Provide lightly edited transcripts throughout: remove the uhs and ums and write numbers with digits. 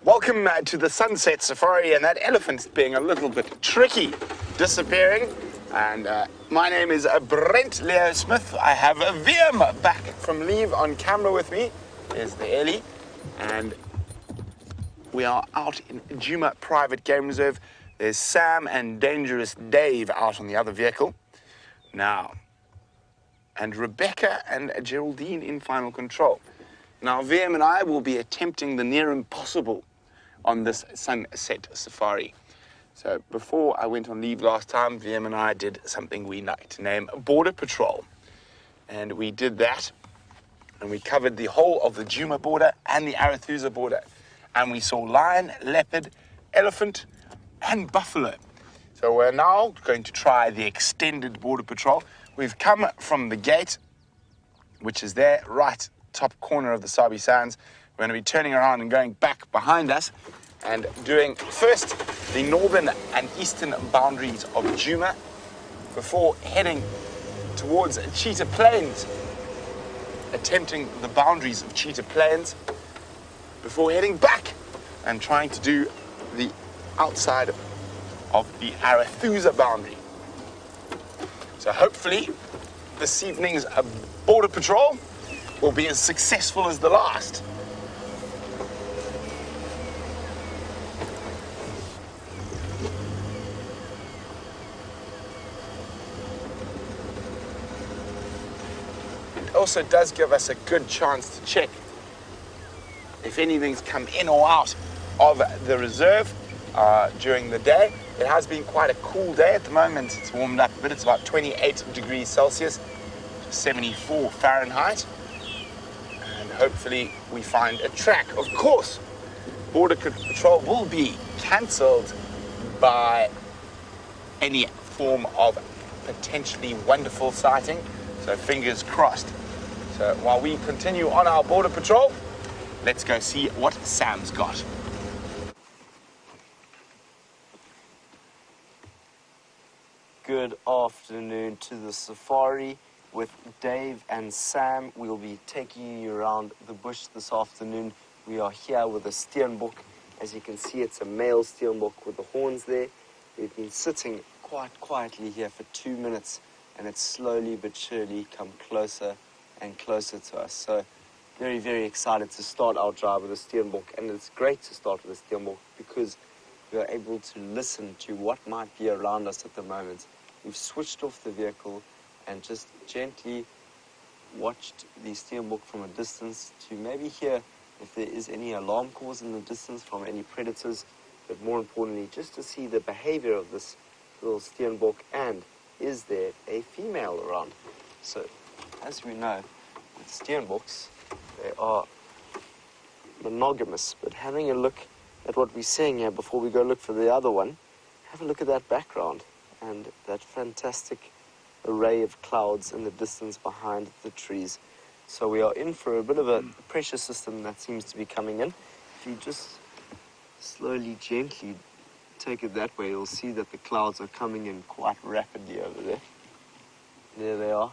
Welcome to the sunset safari, and that elephant's being a little bit tricky, disappearing. And my name is Brent Leo Smith. I have a VM back from leave on camera with me. There's the Ellie, and we are out in Djuma Private Game Reserve. There's Sam and Dangerous Dave out on the other vehicle. Now, and Rebecca and Geraldine in final control. Now, VM and I will be attempting the near impossible on this sunset safari. So before I went on leave last time, VM and I did something we like to name border patrol. And we did that, and we covered the whole of the Djuma border and the Arathusa border. And we saw lion, leopard, elephant, and buffalo. So we're now going to try the extended border patrol. We've come from the gate, which is there, right top corner of the Sabi Sands. We're going to be turning around and going back behind us and doing first the northern and eastern boundaries of Djuma before heading towards Cheetah Plains, attempting the boundaries of Cheetah Plains before heading back and trying to do the outside of the Arathusa boundary. So hopefully this evening's border patrol will be as successful as the last. It also does give us a good chance to check if anything's come in or out of the reserve during the day. It has been quite a cool day at the moment. It's warmed up a bit. It's about 28 degrees Celsius, 74 Fahrenheit. And hopefully we find a track. Of course, border patrol will be cancelled by any form of potentially wonderful sighting. So fingers crossed. So while we continue on our border patrol, let's go see what Sam's got. Good afternoon to the safari with Dave and Sam. We'll be taking you around the bush this afternoon. We are here with a Steenbok. As you can see, it's a male Steenbok with the horns there. We've been sitting quite quietly here for 2 minutes, and it's slowly but surely come closer and closer to us. So very, very excited to start our drive with a Steenbok. And it's great to start with a Steenbok because we are able to listen to what might be around us at the moment. We've switched off the vehicle and just gently watched the Steenbok from a distance to maybe hear if there is any alarm calls in the distance from any predators, but more importantly, just to see the behavior of this little Steenbok, and is there a female around. So, as we know, with Steenboks, they are monogamous, but having a look at what we're seeing here before we go look for the other one, have a look at that background and that fantastic array of clouds in the distance behind the trees. So we are in for a bit of a pressure system that seems to be coming in. If you just slowly, gently take it that way, you'll see that the clouds are coming in quite rapidly over there. There they are.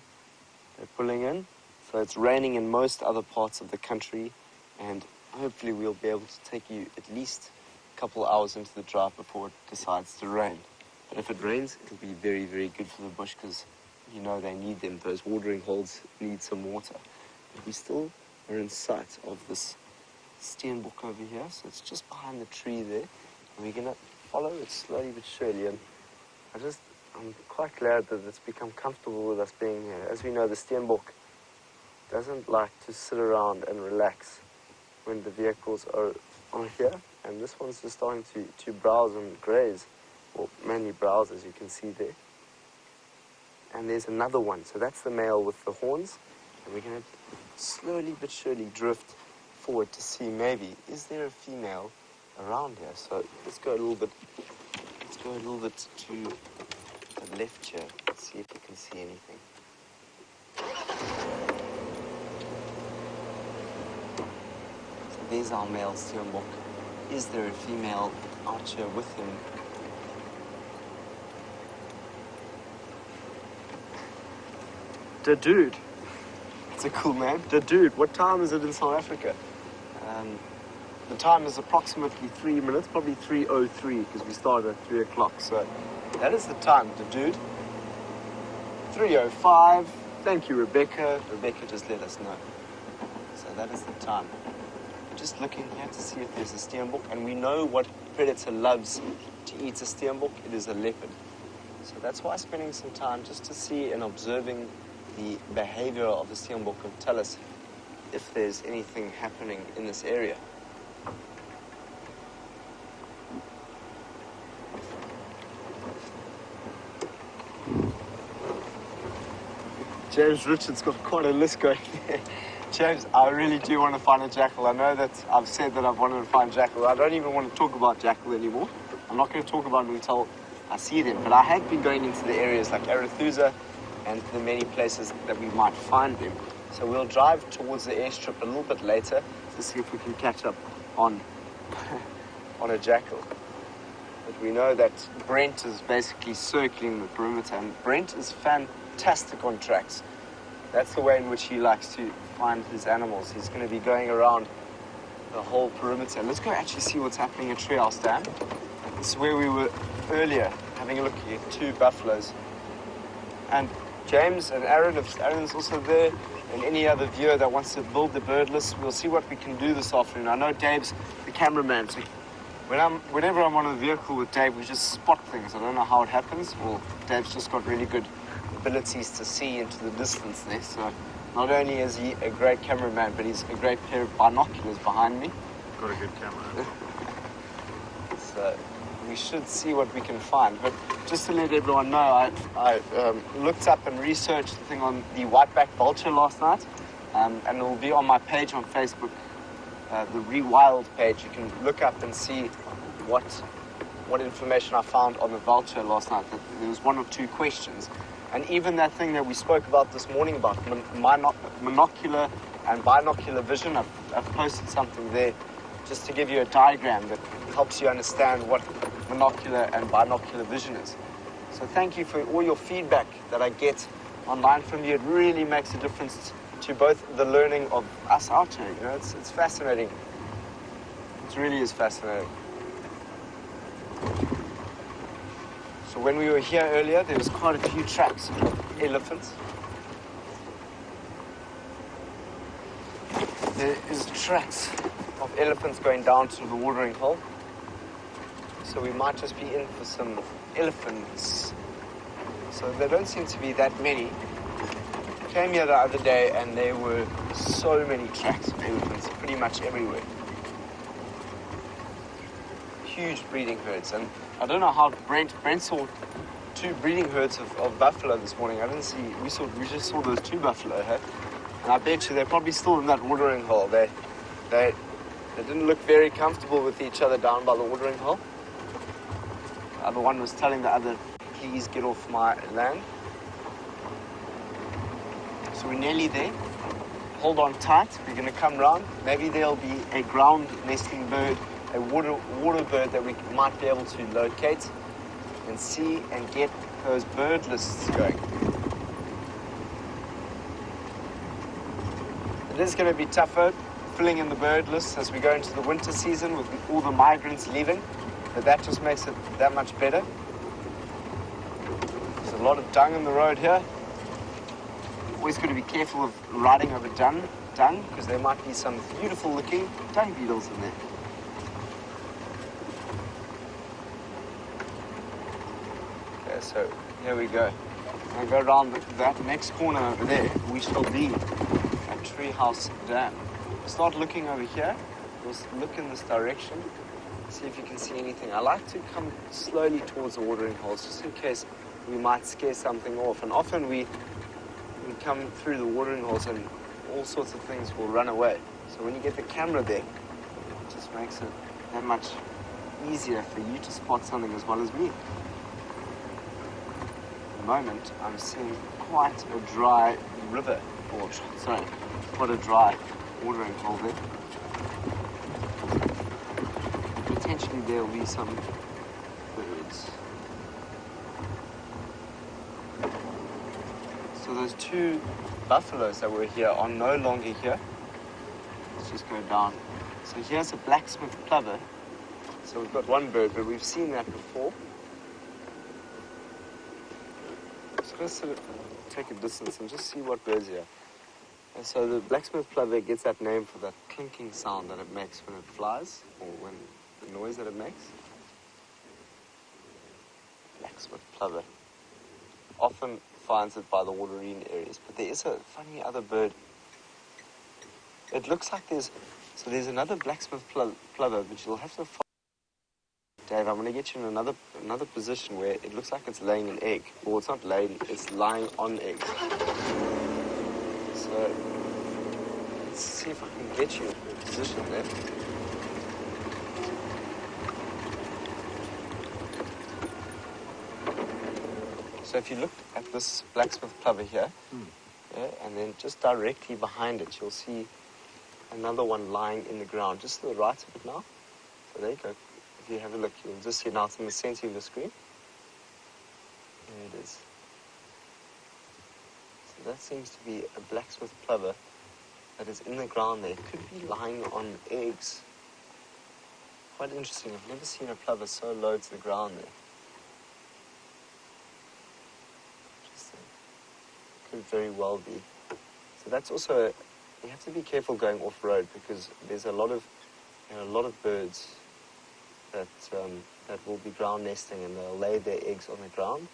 They're pulling in. So it's raining in most other parts of the country, and hopefully we'll be able to take you at least a couple hours into the drive before it decides to rain. But if it rains, it'll be very, very good for the bush because, you know, they need them. Those watering holes need some water. But we still are in sight of this Steenbok over here. So it's just behind the tree there. And we're going to follow it slowly but surely. And I'm quite glad that it's become comfortable with us being here. As we know, the Steenbok doesn't like to sit around and relax when the vehicles are here. And this one's just starting to browse and graze. Well, mainly browse, as you can see there. And there's another one. So that's the male with the horns. And we're going to slowly but surely drift forward to see maybe, is there a female around here? So let's go a little bit to the left here. Let's see if we can see anything. So there's our male Steenbok. Is there a female out here with him? The dude. It's a cool name. The dude. What time is it in South Africa? The time is approximately 3 minutes, probably 3:03, because we started at 3 o'clock. So that is the time, the dude. 3:05. Thank you, Rebecca. Rebecca just let us know. So that is the time. Just looking here to see if there's a Steenbok, and we know what predator loves to eat a Steenbok. It is a leopard. So that's why spending some time just to see and observing the behavior of the Steenbok will tell us if there's anything happening in this area. James Richards got quite a list going there. James, I really do want to find a jackal. I know that I've said that I've wanted to find jackal. I don't even want to talk about jackal anymore. I'm not going to talk about it until I see them. But I have been going into the areas like Arathusa and the many places that we might find them. So we'll drive towards the airstrip a little bit later to see if we can catch up on, on a jackal. But we know that Brent is basically circling the perimeter, and Brent is fantastic on tracks. That's the way in which he likes to find his animals. He's going to be going around the whole perimeter. Let's go actually see what's happening at Treehouse Dam. This is where we were earlier, having a look at 2 buffaloes. And James and Aaron, if Aaron's also there, and any other viewer that wants to build the bird list, we'll see what we can do this afternoon. I know Dave's the cameraman, so whenever I'm on a vehicle with Dave, we just spot things. I don't know how it happens. Well, Dave's just got really good abilities to see into the distance there. So not only is he a great cameraman, but he's a great pair of binoculars behind me. Got a good camera. So we should see what we can find. But just to let everyone know, I looked up and researched the thing on the whiteback vulture last night, and it will be on my page on Facebook, the Rewild page. You can look up and see what information I found on the vulture last night. That there was 1 or 2 questions. And even that thing that we spoke about this morning about monocular and binocular vision, I've posted something there just to give you a diagram that helps you understand what monocular and binocular vision is. So thank you for all your feedback that I get online from you. It really makes a difference to both the learning of us out here. You know, it's fascinating. It really is fascinating. So when we were here earlier, there was quite a few tracks of elephants. There is tracks of elephants going down to the watering hole. So we might just be in for some elephants. So there don't seem to be that many. Came here the other day and there were so many tracks of elephants pretty much everywhere. Huge breeding herds, and I don't know how Brent saw 2 breeding herds of buffalo this morning. I didn't see, we just saw those 2 buffalo, huh? And I bet you they're probably still in that watering hole. They didn't look very comfortable with each other down by the watering hole. The other one was telling the other, please get off my land. So we're nearly there. Hold on tight, we're gonna come round. Maybe there'll be a ground nesting bird, a water bird that we might be able to locate and see and get those bird lists going. It is going to be tougher filling in the bird lists as we go into the winter season with all the migrants leaving, but that just makes it that much better. There's a lot of dung in the road here. Always got to be careful of riding over dung because there might be some beautiful looking dung beetles in there. So here we go. I'll go around that next corner over there. We shall be at Treehouse Dam. Start looking over here. We'll look in this direction. See if you can see anything. I like to come slowly towards the watering holes just in case we might scare something off. And often we come through the watering holes and all sorts of things will run away. So when you get the camera there, it just makes it that much easier for you to spot something as well as me. Moment, I'm seeing quite a dry river, or sorry, quite a dry watering hole there. Potentially there will be some birds. So those 2 buffaloes that were here are no longer here. Let's just go down, So here's a blacksmith plover. So we've got one bird, but we've seen that before. So let's sort of take a distance and just see what birds here. And so the blacksmith plover gets that name for that clinking sound that it makes when it flies, or when the noise that it makes. Blacksmith plover. Often finds it by the waterine areas, but there is a funny other bird. It looks like there's another blacksmith plover, but you'll have to follow. Dave, I'm going to get you in another position where it looks like it's laying an egg. Well, it's not laying, it's lying on eggs. So, let's see if I can get you in a position there. So if you look at this blacksmith plover here, yeah, and then just directly behind it, you'll see another one lying in the ground, just to the right of it now. So there you go. If you have a look, you'll just see now it's in the center of the screen. There it is. So that seems to be a blacksmith plover that is in the ground there. It could be lying on eggs. Quite interesting. I've never seen a plover so low to the ground there. Interesting. Could very well be. So that's also, you have to be careful going off-road because there's a lot of birds that will be ground nesting and they'll lay their eggs on the ground.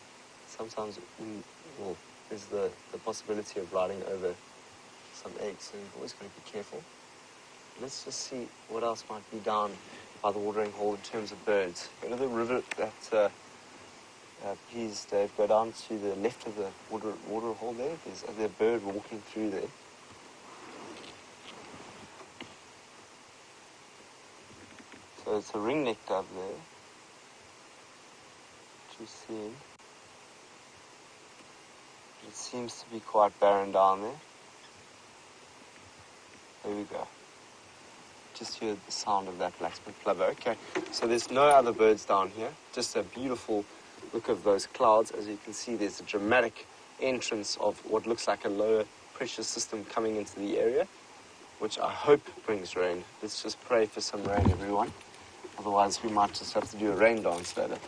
Sometimes there's the possibility of riding over some eggs, so you've always got to be careful. Let's just see what else might be down by the watering hole in terms of birds. Go to the river that, please Dave, go down to the left of the water hole there. There's a bird walking through there. So it's a ringneck dove there, which you've seen. It seems to be quite barren down there. There we go. Just hear the sound of that blacksmith plover. Okay, so there's no other birds down here. Just a beautiful look of those clouds. As you can see, there's a dramatic entrance of what looks like a lower pressure system coming into the area, which I hope brings rain. Let's just pray for some rain, everyone. Otherwise, we might just have to do a rain dance later.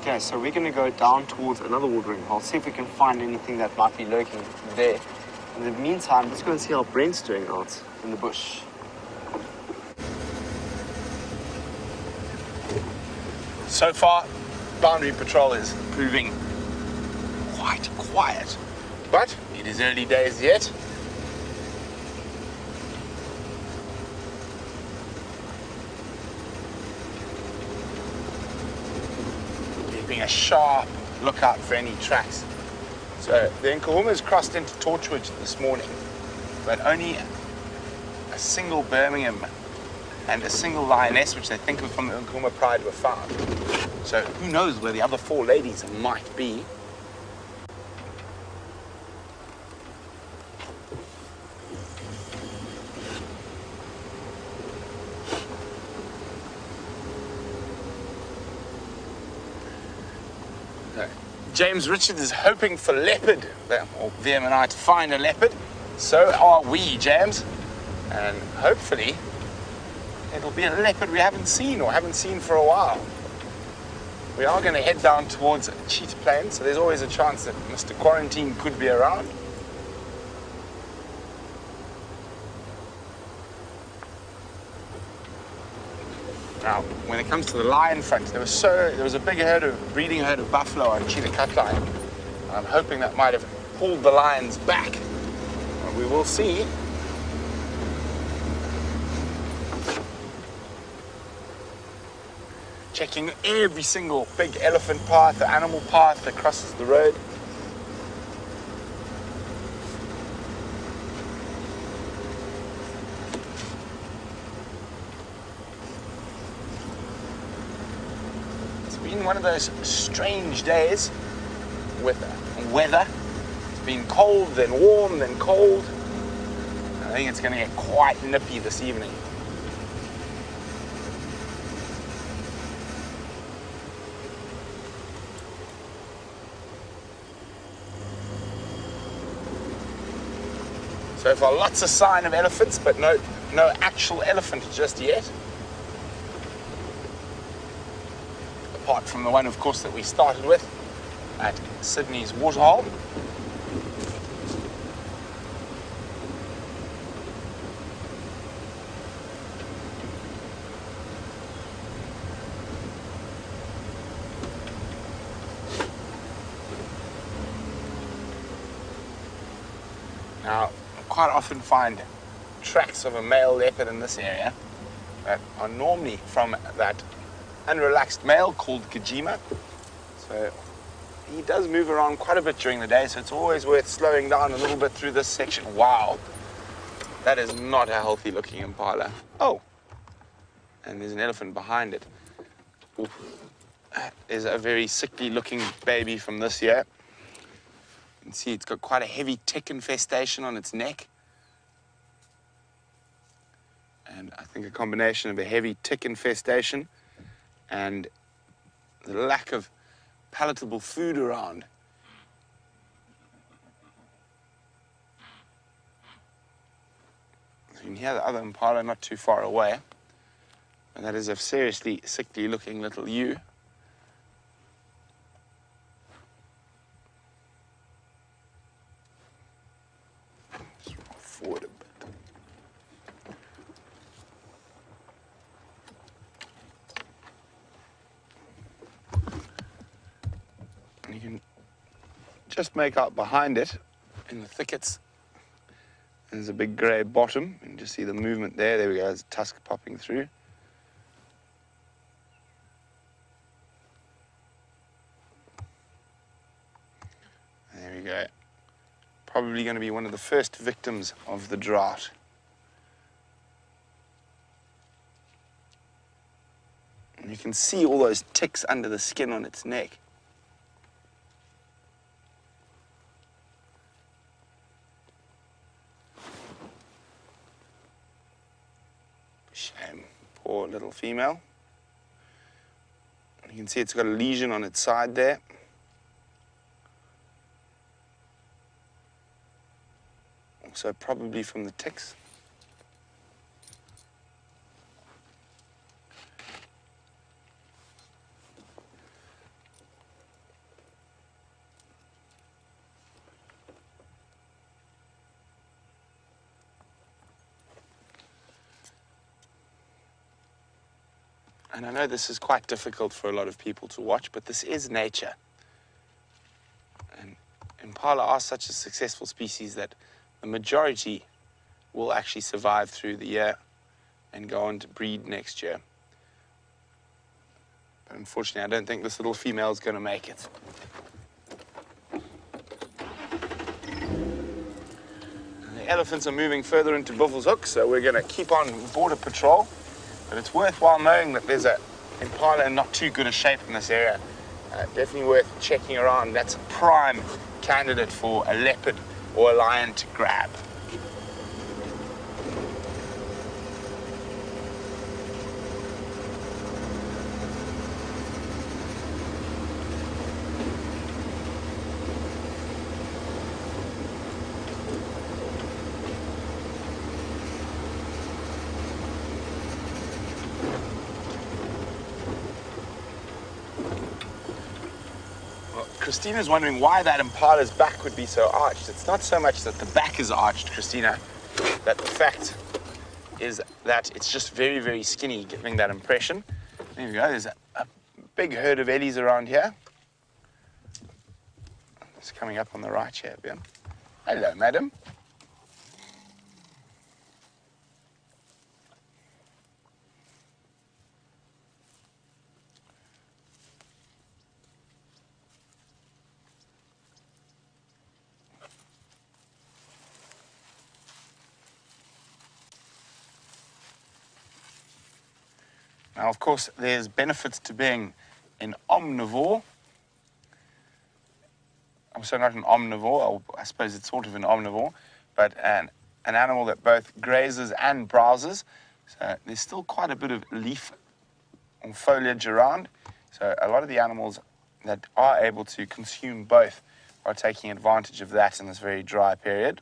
Okay, so we're going to go down towards another watering hole, see if we can find anything that might be lurking there. In the meantime, let's go and see how Brent's doing out in the bush. So far, boundary patrol is proving quite quiet, but it is early days yet. Keeping a sharp lookout for any tracks. So the Nkuhuma's crossed into Torchwood this morning, but only a single Birmingham and a single lioness, which they think of from the Nkuhuma pride, were found. So who knows where the other 4 ladies might be. James Richard is hoping for leopard, or Liam and I, to find a leopard. So are we, James. And hopefully it'll be a leopard we haven't seen or haven't seen for a while. We are going to head down towards Cheetah Plain, so there's always a chance that Mr. Quarantine could be around. Now, when it comes to the lion front, there was a big breeding herd of buffalo on Cheetah Cut Line. And I'm hoping that might have pulled the lions back. And we will see. Checking every single big elephant path, animal path that crosses the road. One of those strange days with weather. It's been cold, then warm, then cold. I think it's going to get quite nippy this evening. So far, lots of sign of elephants, but no actual elephant just yet. Apart from the one, of course, that we started with at Sydney's waterhole. Now, I quite often find tracks of a male leopard in this area that are normally from that unrelaxed male called Djuma. So he does move around quite a bit during the day, so it's always worth slowing down a little bit through this section. Wow, that is not a healthy looking impala. Oh, and there's an elephant behind it. Ooh. That is a very sickly looking baby from this year. You can see it's got quite a heavy tick infestation on its neck. And I think a combination of a heavy tick infestation and the lack of palatable food around. You can hear the other impala not too far away. And that is a seriously sickly looking little ewe. Just roll forward a bit. And you can just make out behind it in the thickets. There's a big grey bottom. You can just see the movement there. There we go, there's a tusk popping through. There we go. Probably going to be one of the first victims of the drought. And you can see all those ticks under the skin on its neck. Shame. Poor little female. You can see it's got a lesion on its side there. Also probably from the ticks. And I know this is quite difficult for a lot of people to watch, but this is nature. And impala are such a successful species that the majority will actually survive through the year and go on to breed next year. But unfortunately, I don't think this little female is going to make it. And the elephants are moving further into Buffelshoek, so we're going to keep on border patrol. But it's worthwhile knowing that there's an impala in not too good a shape in this area. Definitely worth checking around. That's a prime candidate for a leopard or a lion to grab. Christina's wondering why that impala's back would be so arched. It's not so much that the back is arched, Christina, that the fact is that it's just very, very skinny, giving that impression. There we go, there's a big herd of ellies around here. It's coming up on the right here, Ben. Hello, madam. Now, of course, there's benefits to being an omnivore. I'm sorry, not an omnivore. I suppose it's sort of an omnivore, but an animal that both grazes and browses. So there's still quite a bit of leaf or foliage around. So a lot of the animals that are able to consume both are taking advantage of that in this very dry period.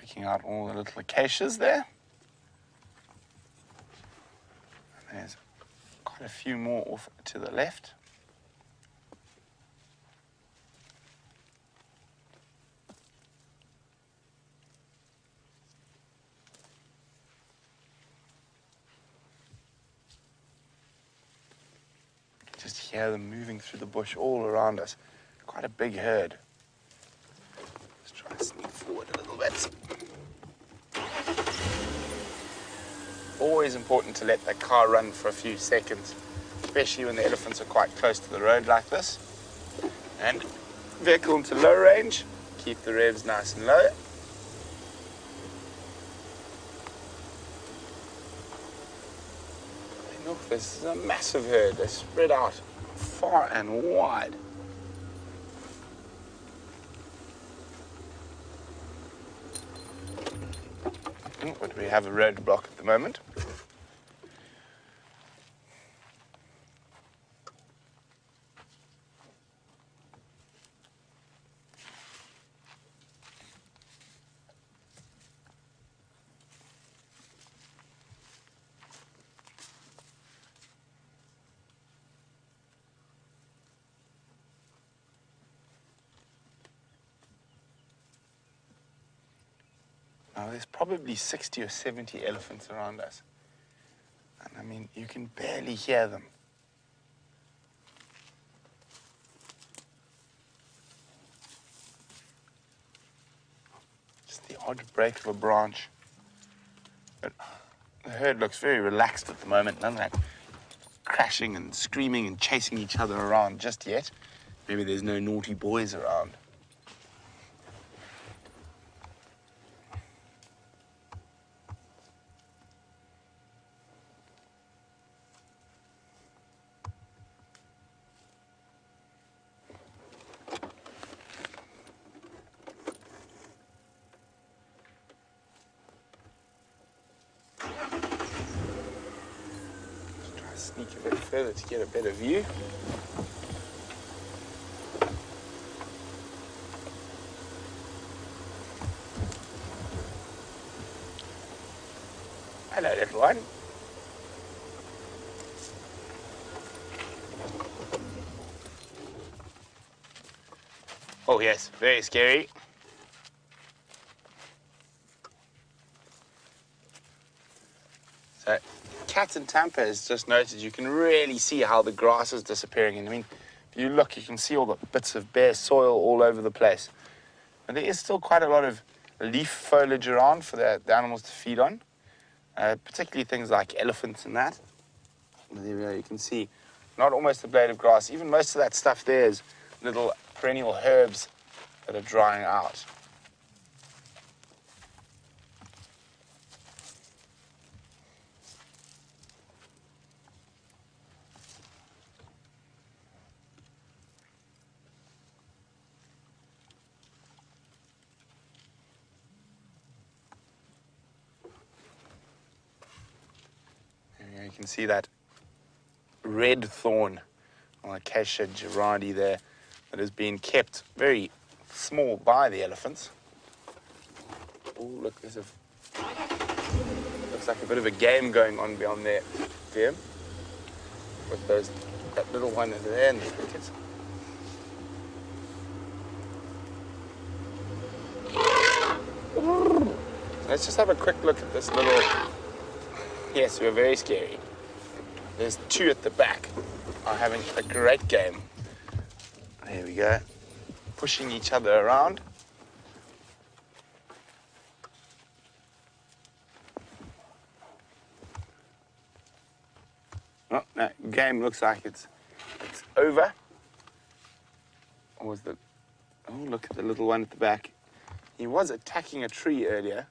Picking out all the little acacias there. And there's quite a few more off to the left. Just hear them moving through the bush all around us. Quite a big herd. Let's try and sneak forward a little bit. Always important to let the car run for a few seconds, especially when the elephants are quite close to the road like this. And vehicle into low range, keep the revs nice and low. Look, this is a massive herd. They're spread out far and wide. But we have a roadblock at the moment. Now, there's probably 60 or 70 elephants around us. And I mean, you can barely hear them. Just the odd break of a branch. But the herd looks very relaxed at the moment. None of that crashing and screaming and chasing each other around just yet. Maybe there's no naughty boys around. Sneak a bit further to get a better view. Hello, little one. Oh yes, very scary. So, Cat and Tampa has just noted you can really see how the grass is disappearing. And I mean, if you look, you can see all the bits of bare soil all over the place. And there is still quite a lot of leaf foliage around for the animals to feed on, particularly things like elephants and that. But there we go, you can see not almost a blade of grass. Even most of that stuff there is little perennial herbs that are drying out. You can see that red thorn on Acacia gerardi there that has been kept very small by the elephants. Oh, look, looks like a bit of a game going on beyond there, Liam, with that little one over there and the crickets. Let's just have a quick look at this little. Yes, we're very scary. There's two at the back are having a great game. There we go. Pushing each other around. Oh, that game looks like it's over. Or was the... Oh, look at the little one at the back. He was attacking a tree earlier,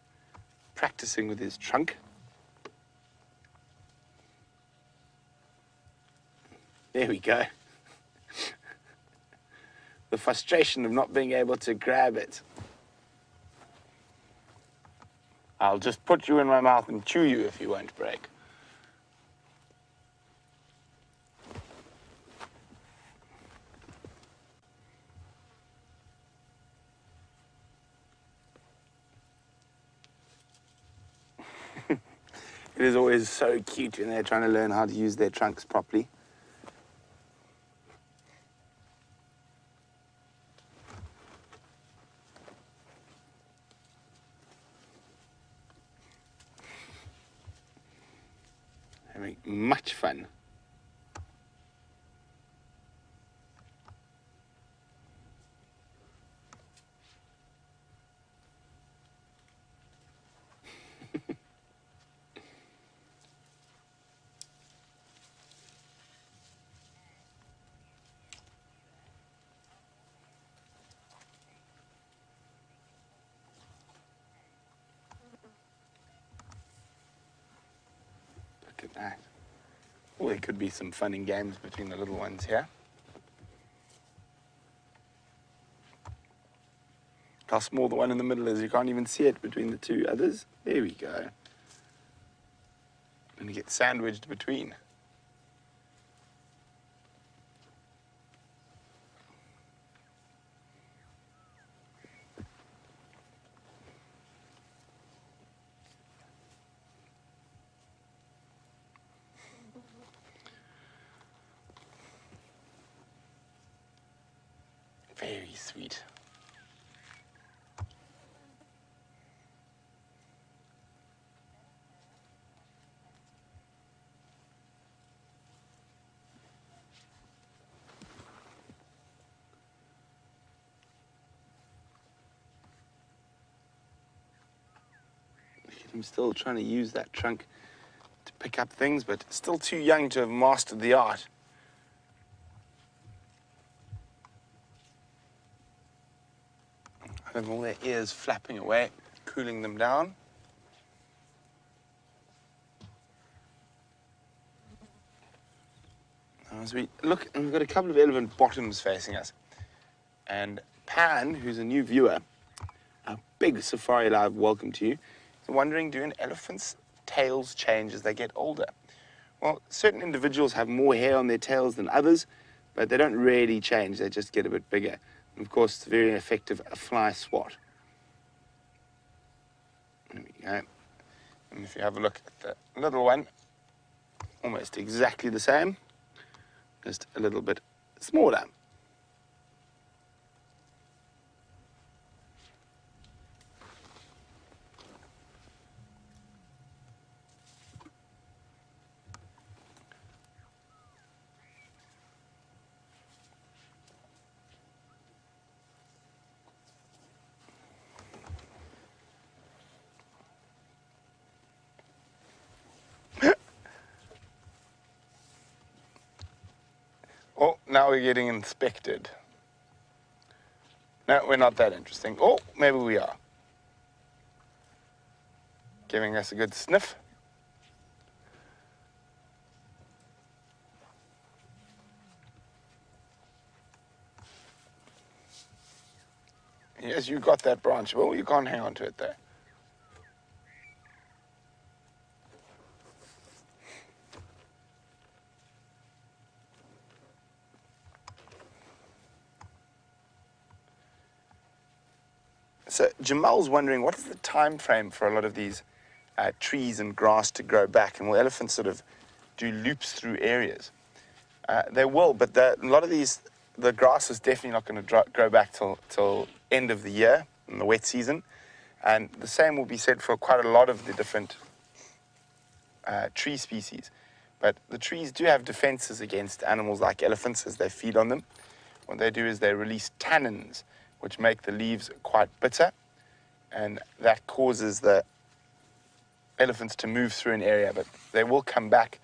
practicing with his trunk. There we go. The frustration of not being able to grab it. I'll just put you in my mouth and chew you if you won't break. It is always so cute when they're trying to learn how to use their trunks properly. Having much fun. Look at that. Well, there could be some fun and games between the little ones here. How small the one in the middle is, you can't even see it between the two others. There we go. I'm going to get sandwiched between. Very sweet. I'm still trying to use that trunk to pick up things, but still too young to have mastered the art. Having all their ears flapping away, cooling them down. Now as we look, and we've got a couple of elephant bottoms facing us. And Pan, who's a new viewer, a big Safari Live welcome to you, is wondering, do an elephant's tails change as they get older? Well, certain individuals have more hair on their tails than others, but they don't really change, they just get a bit bigger. And of course, it's very effective a fly swat. There we go. And if you have a look at the little one, almost exactly the same, just a little bit smaller. Oh, now we're getting inspected. No, we're not that interesting. Oh, maybe we are. Giving us a good sniff. Yes, you got that branch. Well, you can't hang on to it there. So Jamal's wondering, what is the time frame for a lot of these trees and grass to grow back? And will elephants sort of do loops through areas? They will, but a lot of these, the grass is definitely not going to grow back till end of the year, in the wet season. And the same will be said for quite a lot of the different tree species. But the trees do have defenses against animals like elephants as they feed on them. What they do is they release tannins, which make the leaves quite bitter, and that causes the elephants to move through an area, but they will come back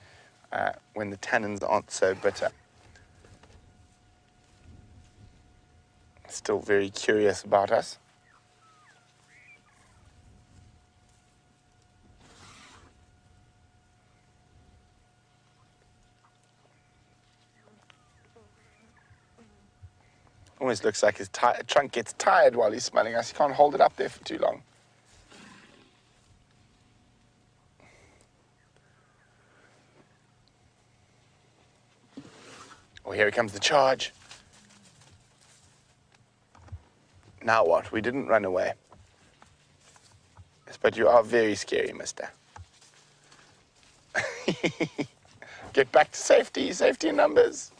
when the tannins aren't so bitter. Still very curious about us. Almost looks like his trunk gets tired while he's smelling us. He can't hold it up there for too long. Oh, here comes the charge. Now what? We didn't run away. Yes, but you are very scary, mister. Get back to safety, safety in numbers.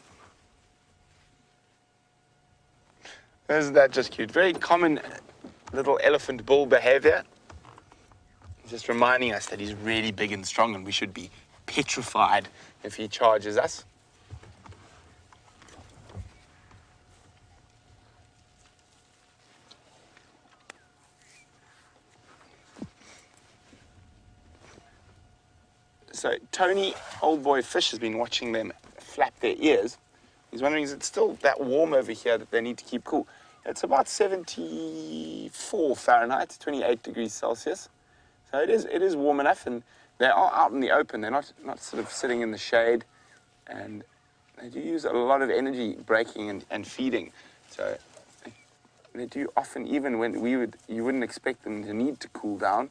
Isn't that just cute? Very common little elephant bull behavior. Just reminding us that he's really big and strong and we should be petrified if he charges us. So Tony, old boy fish, has been watching them flap their ears. He's wondering, is it still that warm over here that they need to keep cool? It's about 74 Fahrenheit, 28 degrees Celsius. So it is warm enough, and they are out in the open. They're not sort of sitting in the shade, and they do use a lot of energy breaking and feeding. So they do often, even when you wouldn't expect them to need to cool down,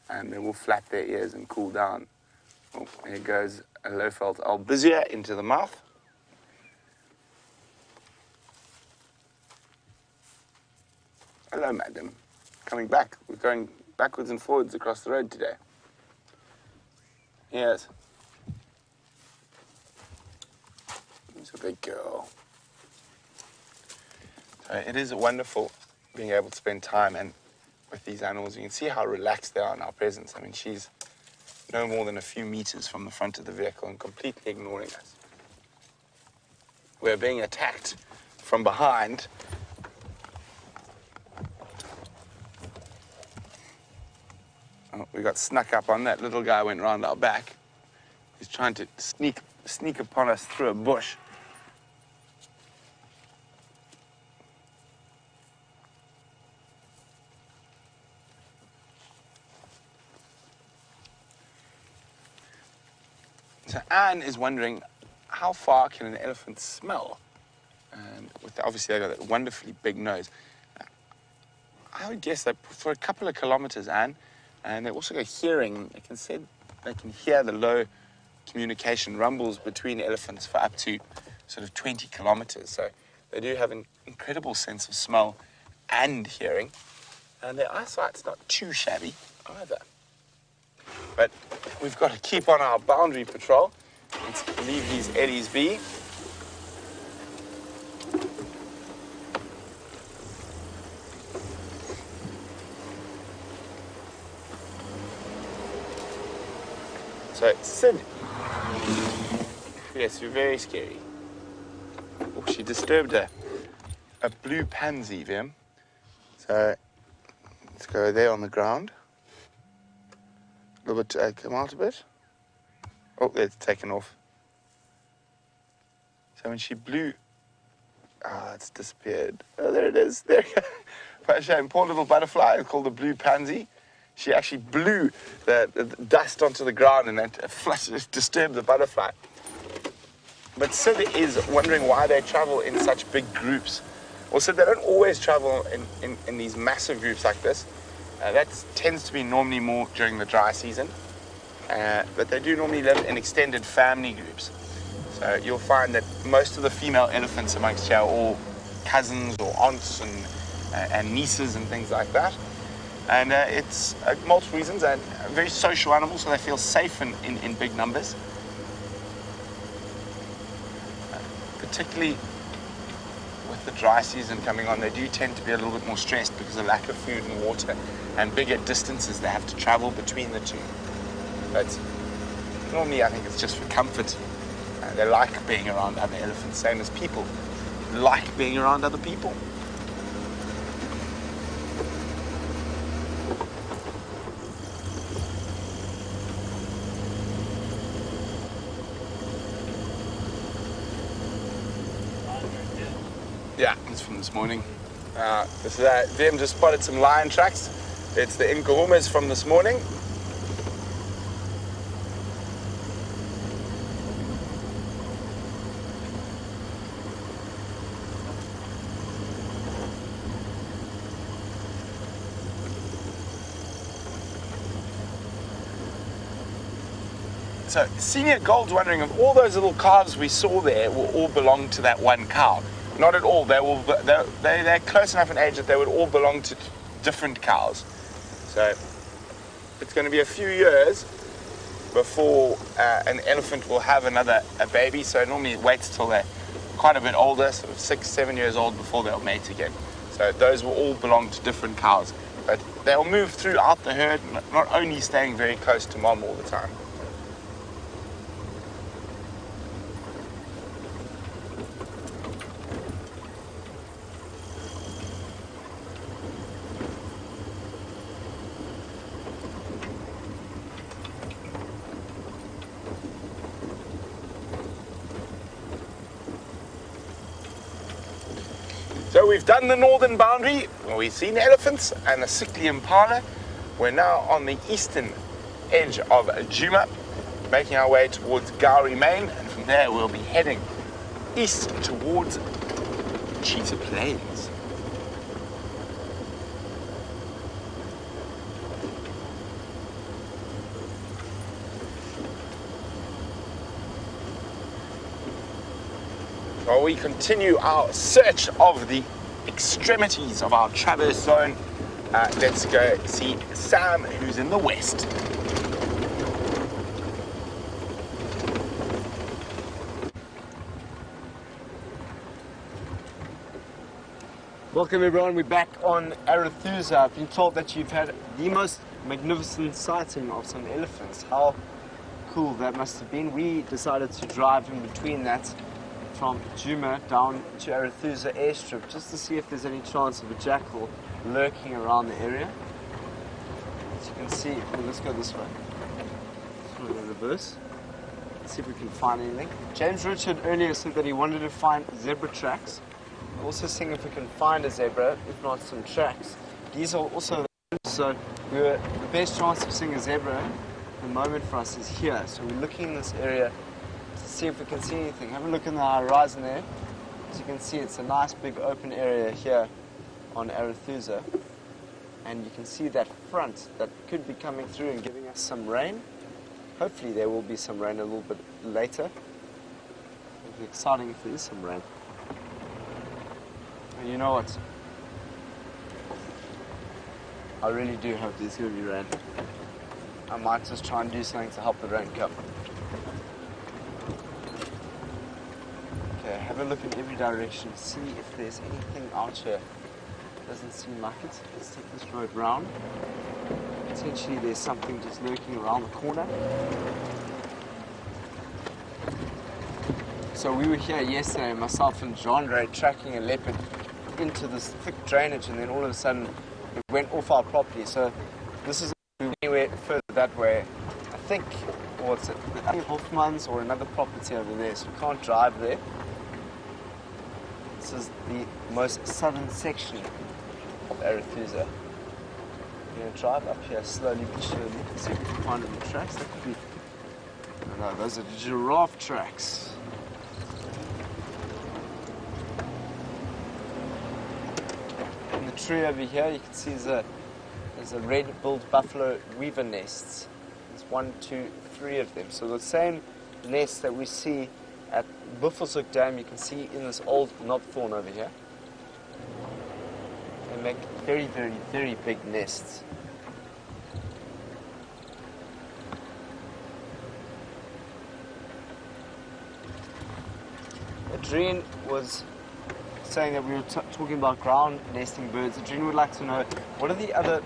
and they will flap their ears and cool down. Oh, there goes a low-felt albizia into the mouth. Hello, madam. Coming back. We're going backwards and forwards across the road today. Yes. She's a big girl. So it is wonderful being able to spend time with these animals. You can see how relaxed they are in our presence. I mean, she's no more than a few meters from the front of the vehicle and completely ignoring us. We're being attacked from behind. Oh, we got snuck up on. That little guy went round our back. He's trying to sneak upon us through a bush. So Anne is wondering, how far can an elephant smell? And obviously they've got that wonderfully big nose. I would guess that for a couple of kilometers, Anne. And they also got hearing. They can hear the low communication rumbles between elephants for up to sort of 20 kilometers. So they do have an incredible sense of smell and hearing. And their eyesight's not too shabby either. But we've got to keep on our boundary patrol. Let's leave these ellies be. So, Sid. Yes, you're very scary. Oh, she disturbed a blue pansy, Vim. So, let's go there on the ground. A little bit, come out a bit. Oh, it's taken off. So when she blew, it's disappeared. Oh, there it is. There you go. What a shame. Poor little butterfly called the blue pansy. She actually blew the dust onto the ground and that disturbed the butterfly. But Sid is wondering why they travel in such big groups. Well, Sid, they don't always travel in these massive groups like this. That tends to be normally more during the dry season. But they do normally live in extended family groups. So you'll find that most of the female elephants amongst you are all cousins or aunts and nieces and things like that. And it's multiple reasons, and a very social animal, so they feel safe in big numbers. Particularly with the dry season coming on, they do tend to be a little bit more stressed because of lack of food and water and bigger distances they have to travel between the two. But normally I think it's just for comfort. They like being around other elephants, same as people like being around other people. Yeah, it's from this morning. Them just spotted some lion tracks. It's the Nkuhumas from this morning. So Senior Gold's wondering if all those little calves we saw there will all belong to that one cow. Not at all. They're close enough in age that they would all belong to different cows. So it's going to be a few years before an elephant will have a baby. So it normally waits till they're quite a bit older, sort of 6-7 years old, before they'll mate again. So those will all belong to different cows. But they'll move throughout the herd, not only staying very close to mom all the time. So we've done the northern boundary, we've seen elephants and a sickly impala. We're now on the eastern edge of Djuma, making our way towards Gowrie Main, and from there we'll be heading east towards Cheetah Plains. While we continue our search of the extremities of our traverse zone, let's go see Sam, who's in the west. Welcome everyone, we're back on Arathusa. I've been told that you've had the most magnificent sighting of some elephants. How cool that must have been. We decided to drive in between that from Djuma down to Arathusa airstrip just to see if there's any chance of a jackal lurking around the area. As you can see, well, let's go this way. Let's go in reverse. Let's see if we can find anything. James Richard earlier said that he wanted to find zebra tracks. We're also seeing if we can find a zebra, if not some tracks. These are also so the best chance of seeing a zebra at the moment for us is here. So we're looking in this area to see if we can see anything. Have a look in the horizon there. As you can see, it's a nice big open area here on Arathusa, and you can see that front that could be coming through and giving us some rain. Hopefully there will be some rain a little bit later. It'll be exciting if there is some rain. And you know what? I really do hope there's going to be rain. I might just try and do something to help the rain come. Okay, have a look in every direction, see if there's anything out here. Doesn't seem like it. Let's take this road round. Potentially there's something just lurking around the corner. So we were here yesterday, myself and Jean-Ray, tracking a leopard into this thick drainage, and then all of a sudden it went off our property. So this is anywhere further that way. I think, or it's Hoffman's or another property over there, so we can't drive there. This is the most southern section of Arathusa. We're going to drive up here slowly but surely. See if we can find any tracks. That could be... No, those are giraffe tracks. In the tree over here, you can see there's a red-billed buffalo weaver nests. There's 1, 2, 3 of them. So the same nest that we see at Buffelshoek Dam, you can see in this old knobthorn over here. They make very, very, very big nests. Adrian was saying that we were talking about ground nesting birds. Adrian would like to know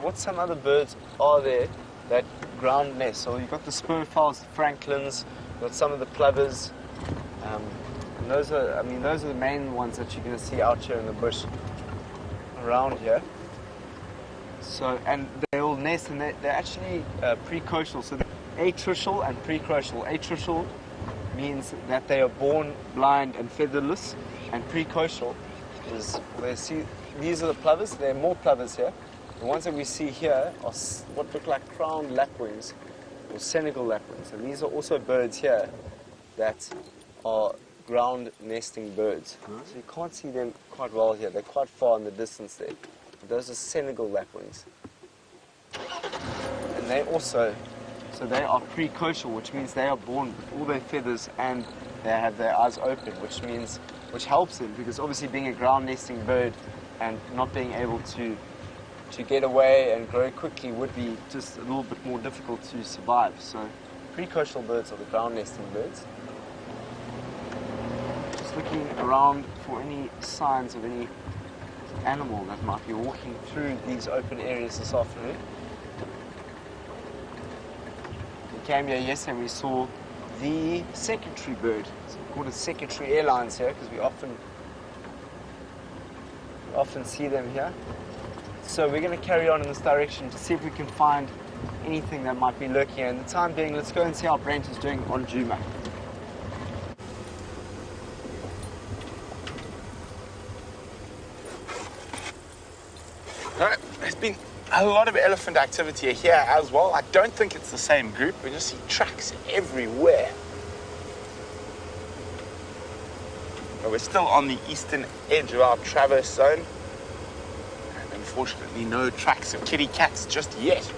what some other birds are there that ground nest. So you've got the spurfowls, the franklins, you've got some of the plovers. And those are the main ones that you're going to see out here in the bush around here. So, and they all nest, and they're actually precocial. So atricial and precocial. Atricial means that they are born blind and featherless, and precocial is these are the plovers. There are more plovers here. The ones that we see here are what look like crowned lapwings or Senegal lapwings, and these are also birds here that are ground nesting birds. So you can't see them quite well here. They're quite far in the distance there. Those are Senegal lapwings. And they also, so they are precocial, which means they are born with all their feathers and they have their eyes open, which helps them, because obviously being a ground nesting bird and not being able to get away and grow quickly would be just a little bit more difficult to survive. So Precocial birds are the ground nesting birds. Just looking around for any signs of any animal that might be walking through these open areas this afternoon. We came here yesterday and we saw the secretary bird. So we call it secretary airlines here because we often see them here. So we're going to carry on in this direction to see if we can find anything that might be lurking here. In the time being, let's go and see how Brent is doing on Djuma. There's been a lot of elephant activity here as well. I don't think it's the same group. We just see tracks everywhere. But we're still on the eastern edge of our traverse zone. And unfortunately, no tracks of kitty cats just yet.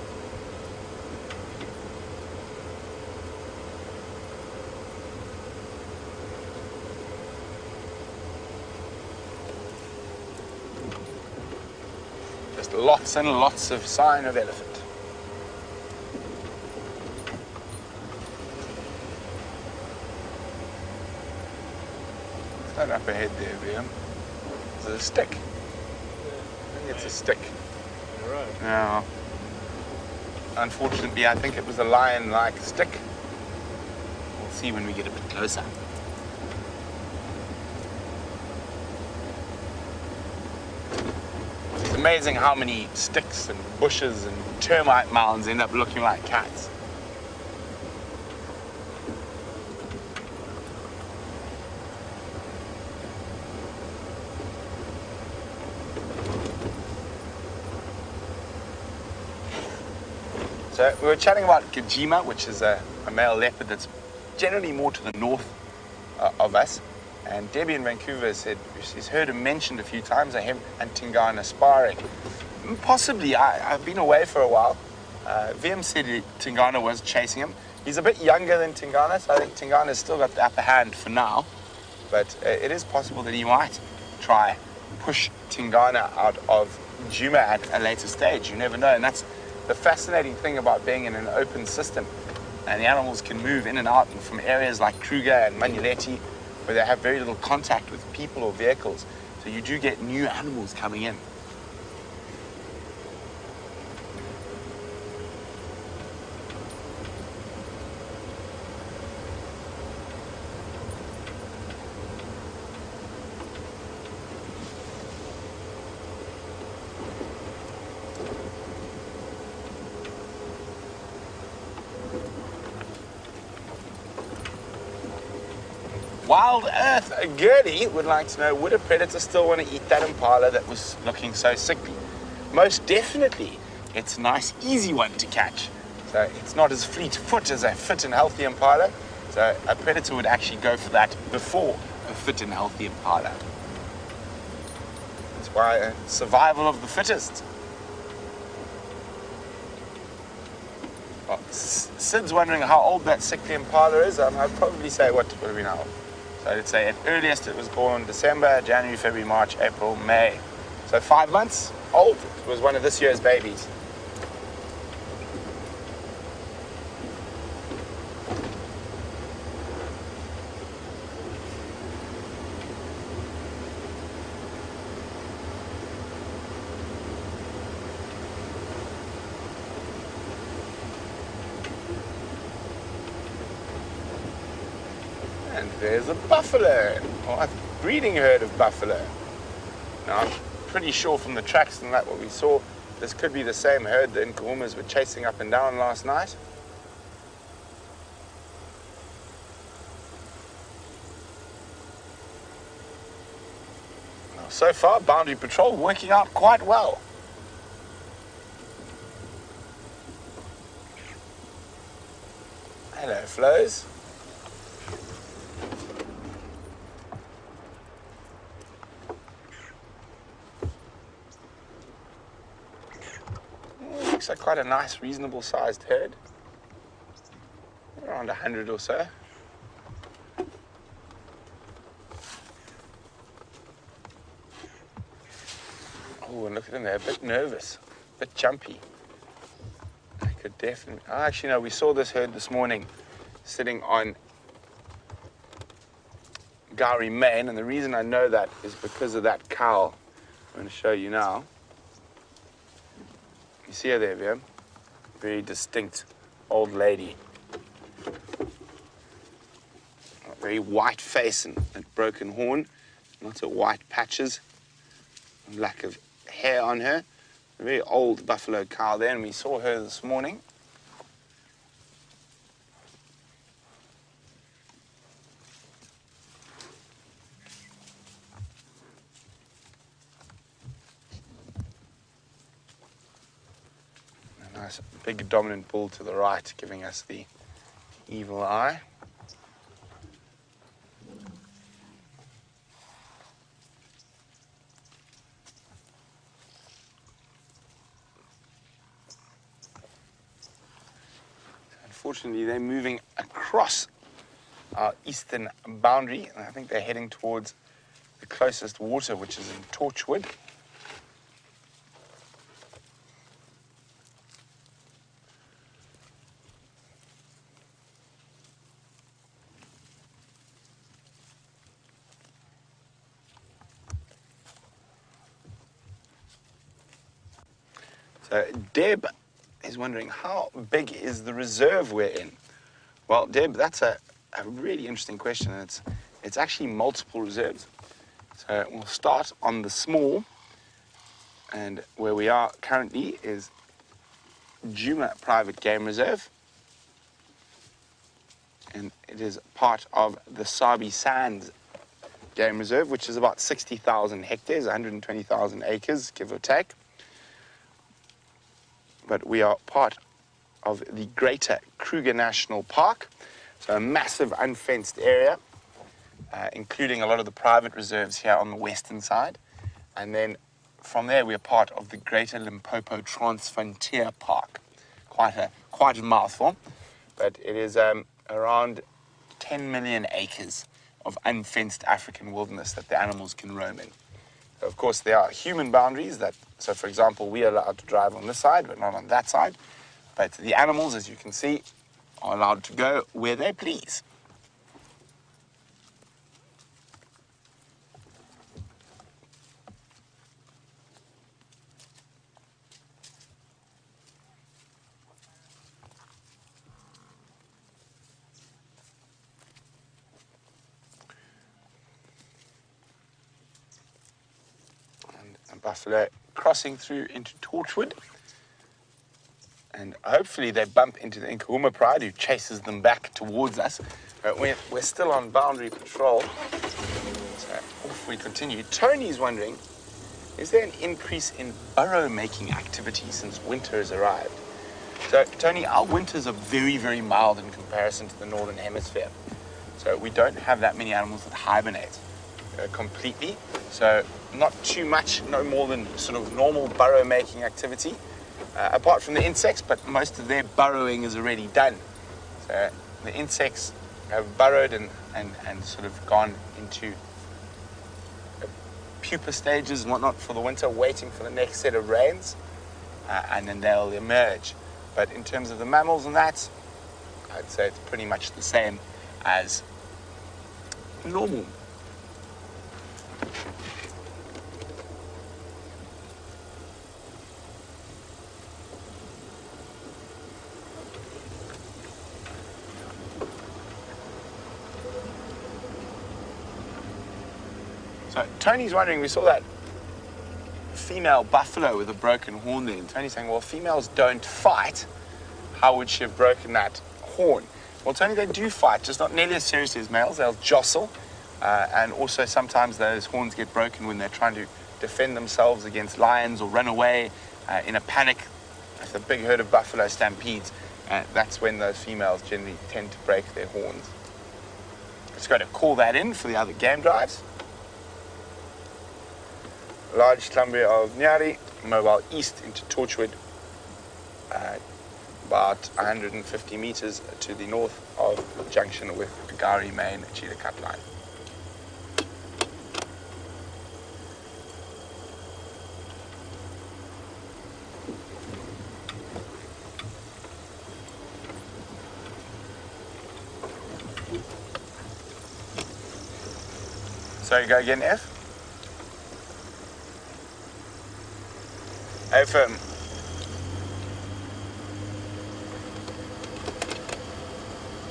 Just lots and lots of sign of elephant. What's that up ahead there, Liam? Is it a stick? I think it's a stick. You're right. No. Unfortunately, I think it was a lion-like stick. We'll see when we get a bit closer. It's amazing how many sticks and bushes and termite mounds end up looking like cats. So we were chatting about Djuma, which is a male leopard that's generally more to the north of us. And Debbie in Vancouver said she's heard him mentioned a few times, him and Tingana sparring. Possibly, I've been away for a while. VM said Tingana was chasing him. He's a bit younger than Tingana, so I think Tingana's still got the upper hand for now. But it is possible that he might try push Tingana out of Djuma at a later stage. You never know, and that's the fascinating thing about being in an open system. And the animals can move in and out from areas like Kruger and Manuletti, where they have very little contact with people or vehicles. So you do get new animals coming in. WildEarth Girly would like to know, would a predator still want to eat that impala that was looking so sickly? Most definitely. It's a nice, easy one to catch. So it's not as fleet-foot as a fit and healthy impala. So a predator would actually go for that before a fit and healthy impala. That's why survival of the fittest. Well, Sid's wondering how old that sickly impala is. I'd probably say, what are we now? So I'd say at earliest it was born December, January, February, March, April, May. So 5 months old. It was one of this year's babies. And there's a buffalo, or a breeding herd of buffalo. Now, I'm pretty sure from the tracks and that what we saw, this could be the same herd the Nkuhumas were chasing up and down last night. Now, so far, Boundary Patrol working out quite well. Hello, Flows. Looks like quite a nice, reasonable sized herd. Around 100 or so. Oh, and look at them, they're a bit nervous, a bit jumpy. I could definitely, actually no, we saw this herd this morning sitting on Gowrie mane, and the reason I know that is because of that cowl I'm going to show you now. You see her there, Viam? Very distinct old lady. A very white face and broken horn, lots of white patches, and lack of hair on her. A very old buffalo cow there, and we saw her this morning. A nice big dominant bull to the right, giving us the evil eye. Unfortunately, they're moving across our eastern boundary, and I think they're heading towards the closest water, which is in Torchwood. So Deb is wondering, how big is the reserve we're in? Well, Deb, that's a really interesting question. It's actually multiple reserves. So we'll start on the small, and where we are currently is Djuma Private Game Reserve, and it is part of the Sabi Sands Game Reserve, which is about 60,000 hectares, 120,000 acres, give or take. But we are part of the Greater Kruger National Park, so a massive unfenced area, including a lot of the private reserves here on the western side. And then from there, we are part of the Greater Limpopo Transfrontier Park. Quite a mouthful, but it is around 10 million acres of unfenced African wilderness that the animals can roam in. So of course, there are human boundaries so for example, we are allowed to drive on this side, but not on that side. But the animals, as you can see, are allowed to go where they please. Buffalo crossing through into Torchwood, and hopefully they bump into the Nkahuma Pride, who chases them back towards us. But we're still on boundary patrol, so off we continue. Tony's wondering, is there an increase in burrow making activity since winter has arrived? So Tony, our winters are very, very mild in comparison to the northern hemisphere, so we don't have that many animals that hibernate completely. So not too much, no more than sort of normal burrow making activity, apart from the insects, but most of their burrowing is already done. So the insects have burrowed and sort of gone into pupa stages and whatnot for the winter, waiting for the next set of rains, and then they'll emerge. But in terms of the mammals and that, I'd say it's pretty much the same as normal. So Tony's wondering, we saw that female buffalo with a broken horn there, and Tony's saying, well, females don't fight. How would she have broken that horn? Well, Tony, they do fight, just not nearly as seriously as males. They'll jostle, and also sometimes those horns get broken when they're trying to defend themselves against lions or run away in a panic. If a big herd of buffalo stampedes, that's when those females generally tend to break their horns. Just got to call that in for the other game drives. Large clumber of Nyari, mobile east into Torchwood, about 150 meters to the north of the junction with the Gowrie Main Cheetah Cut line. Sorry, go again, F. Affirm.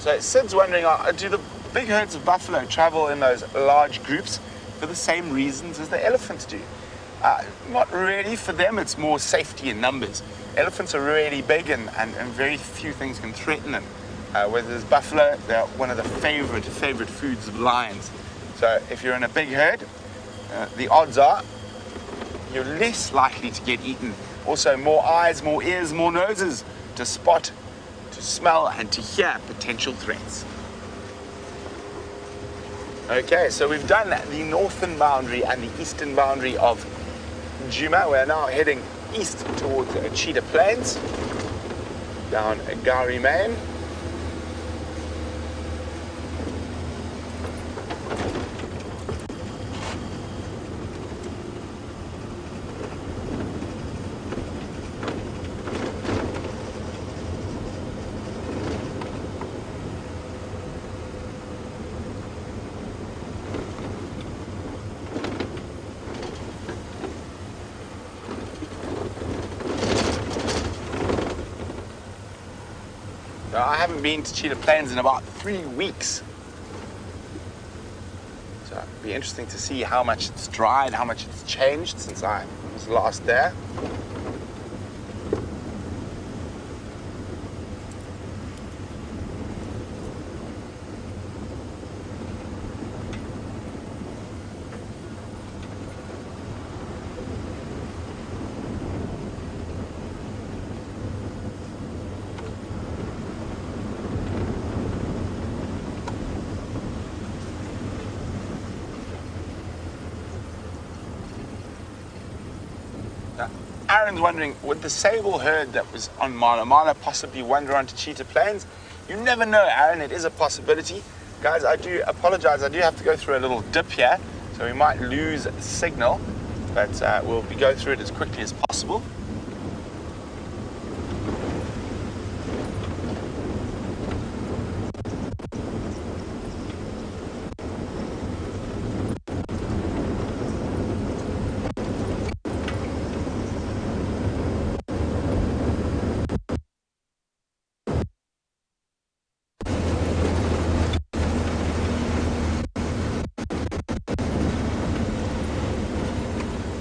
So Sid's wondering, do the big herds of buffalo travel in those large groups for the same reasons as the elephants do? Not really. For them, it's more safety in numbers. Elephants are really big and very few things can threaten them. Whereas buffalo, they're one of the favorite foods of lions. So if you're in a big herd, the odds are you're less likely to get eaten. Also, more eyes, more ears, more noses to spot, to smell, and to hear potential threats. Okay, so we've done the northern boundary and the eastern boundary of Djuma. We're now heading east towards Cheetah Plains, down Gari Main. I haven't been to Cheetah Plains in about 3 weeks. So it'll be interesting to see how much it's dried, how much it's changed since I was last there. Aaron's wondering, would the sable herd that was on Mala possibly wander onto Cheetah Plains? You never know, Aaron. It is a possibility. Guys, I do apologize. I do have to go through a little dip here, so we might lose signal, but we'll go through it as quickly as possible.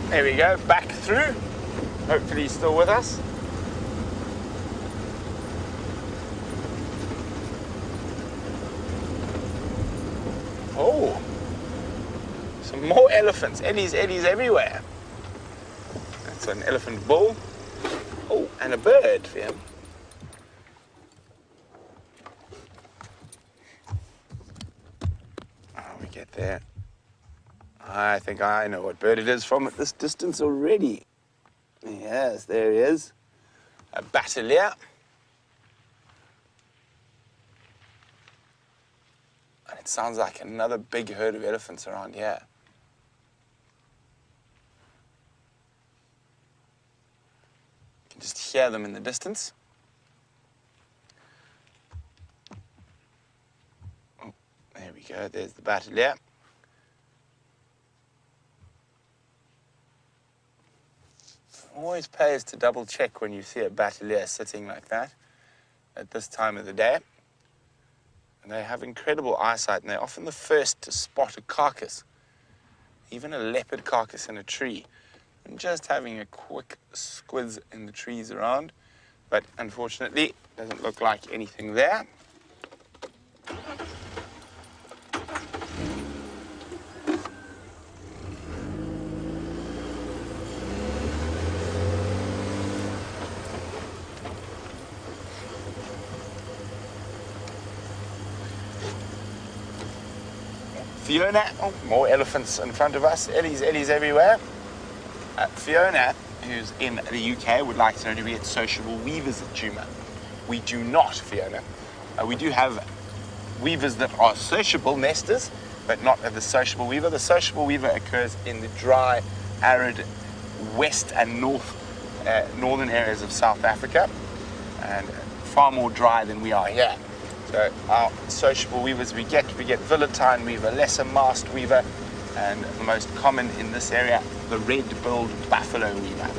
There we go, back through. Hopefully he's still with us. Oh, some more elephants. Eddies everywhere. That's an elephant bull. Oh, and a bird for him. Oh, we get there. I think I know what bird it is from at this distance already. Yes, there he is. A bateleur. And it sounds like another big herd of elephants around here. You can just hear them in the distance. Oh, there we go, there's the bateleur. Always pays to double check when you see a bateleur sitting like that at this time of the day. And they have incredible eyesight, and they're often the first to spot a carcass, even a leopard carcass in a tree, and just having a quick squiz in the trees around. But unfortunately, doesn't look like anything there. Fiona, oh, more elephants in front of us. Ellie's everywhere. Fiona, who's in the UK, would like to know, do we get sociable weavers at Djuma? We do not, Fiona. We do have weavers that are sociable nesters, but not the sociable weaver. The sociable weaver occurs in the dry, arid west and northern areas of South Africa, and far more dry than we are here. So our sociable weavers we get Villatine weaver, lesser mast weaver, and the most common in this area, the red-billed buffalo weaver.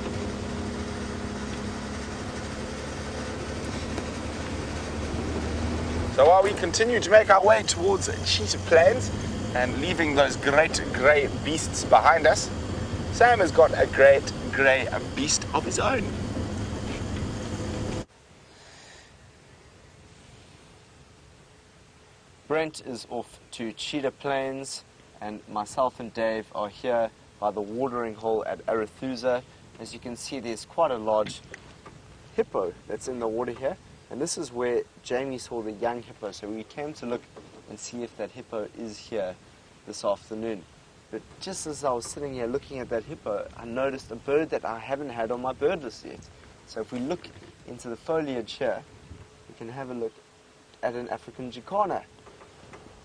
So while we continue to make our way towards cheetah plains and leaving those great grey beasts behind us, Sam has got a great grey beast of his own. Brent is off to cheetah plains, and myself and Dave are here by the watering hole at Arathusa. As you can see, there's quite a large hippo that's in the water here, and this is where Jamie saw the young hippo, so we came to look and see if that hippo is here this afternoon. But just as I was sitting here looking at that hippo, I noticed a bird that I haven't had on my bird list yet. So if we look into the foliage here, we can have a look at an African jacana.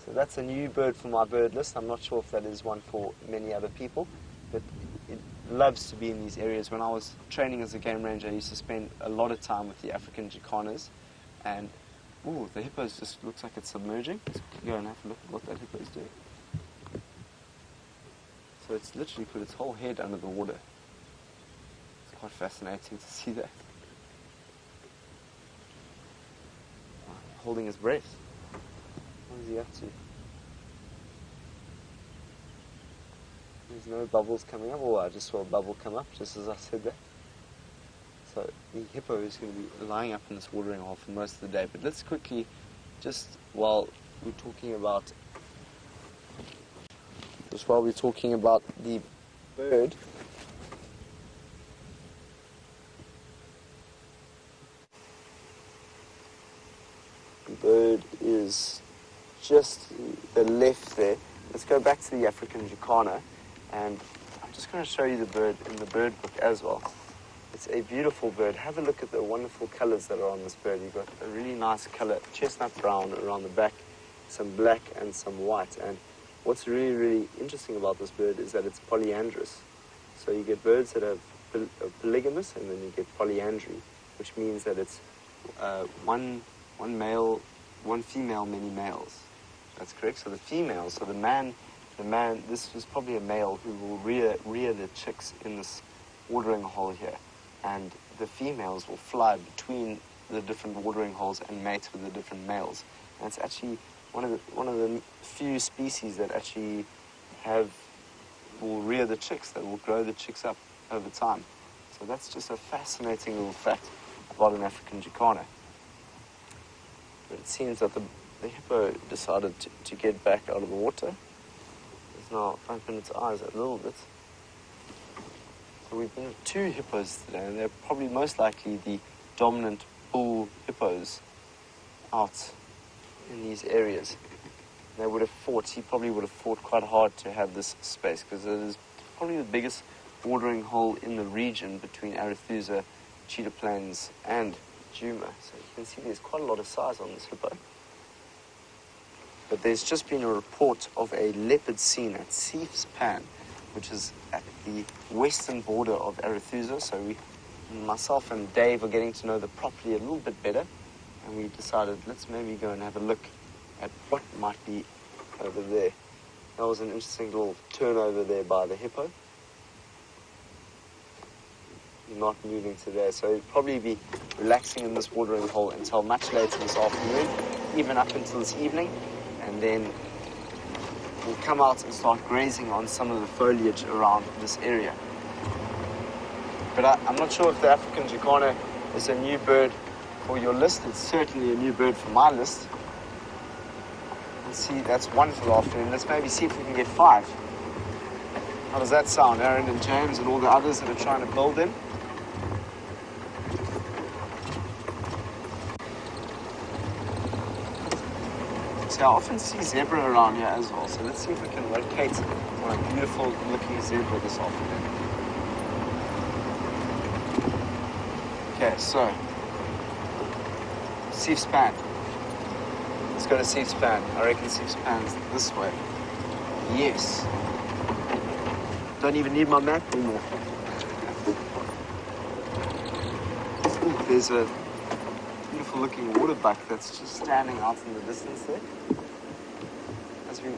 So that's a new bird for my bird list. I'm not sure if that is one for many other people, but it loves to be in these areas. When I was training as a game ranger, I used to spend a lot of time with the African jacanas, and ooh, the hippo just looks like it's submerging. Let's go and have a look at what that hippo is doing. So it's literally put its whole head under the water. It's quite fascinating to see that. Holding his breath. What is he up to? There's no bubbles coming up. Oh, I just saw a bubble come up just as I said that. So the hippo is going to be lying up in this watering hole for most of the day. But let's quickly, just while we're talking about the bird, the bird is just the left there. Let's go back to the African jacana, and I'm just going to show you the bird in the bird book as well. It's a beautiful bird. Have a look at the wonderful colors that are on this bird. You've got a really nice color, chestnut brown around the back, some black and some white. And what's really, really interesting about this bird is that it's polyandrous. So you get birds that are polygamous, and then you get polyandry, which means that it's one male, one female, many males. That's correct. So the females, so the man, this was probably a male who will rear the chicks in this watering hole here, and the females will fly between the different watering holes and mate with the different males. And it's actually one of the few species that actually will rear the chicks, that will grow the chicks up over time. So that's just a fascinating little fact about an African jacana. But it seems that the hippo decided to get back out of the water. It's now opened its eyes a little bit. So we've been with 2 hippos today, and they're probably most likely the dominant bull hippos out in these areas. They would have fought, he probably would have fought quite hard to have this space, because it is probably the biggest watering hole in the region between Arathusa, cheetah plains, and Djuma. So you can see there's quite a lot of size on this hippo. But there's just been a report of a leopard seen at Seif's Pan, which is at the western border of Arathusa. So myself and Dave are getting to know the property a little bit better, and we decided let's maybe go and have a look at what might be over there. That was an interesting little turnover there by the hippo. Not moving to there, so he'll probably be relaxing in this watering hole until much later this afternoon, even up until this evening, and then we'll come out and start grazing on some of the foliage around this area. But I'm not sure if the African jacana is a new bird for your list. It's certainly a new bird for my list. Let's see, that's one for the afternoon. Let's maybe see if we can get 5. How does that sound, Aaron and James and all the others that are trying to build in? So I often see zebra around here as well, so let's see if we can locate on a beautiful looking zebra this afternoon. Okay, so Seif's Pan. Let's go to Seif's Pan. I reckon Seif's Pan's this way. Yes. Don't even need my map anymore. Ooh, there's a beautiful looking waterbuck that's just standing out in the distance there.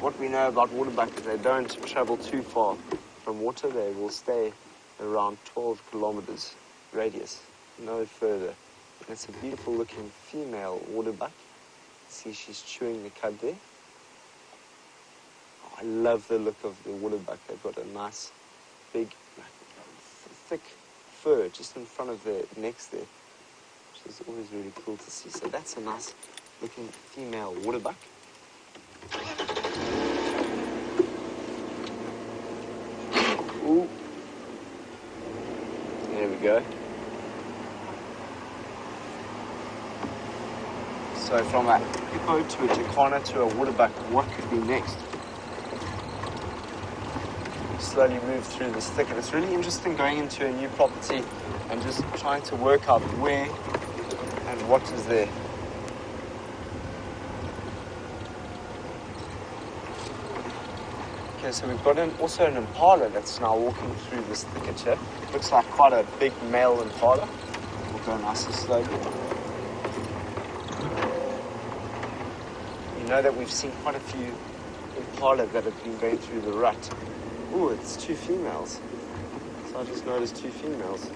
what we know about waterbuck is they don't travel too far from water. They will stay around 12 kilometers radius, no further. And it's a beautiful looking female waterbuck. See, she's chewing the cud there. Oh, I love the look of the waterbuck. They've got a nice, big, thick fur just in front of their necks there, which is always really cool to see. So that's a nice looking female waterbuck. Ooh. There we go. So from a hippo to a jacana to a waterbuck, what could be next? Slowly move through this thicket. It's really interesting going into a new property and just trying to work out where and what is there. Okay, so we've got also an impala that's now walking through this thicket here. Looks like quite a big male impala. We'll go nice and slowly. You know that we've seen quite a few impala that have been going through the rut. Ooh, it's two females. So I just noticed two females.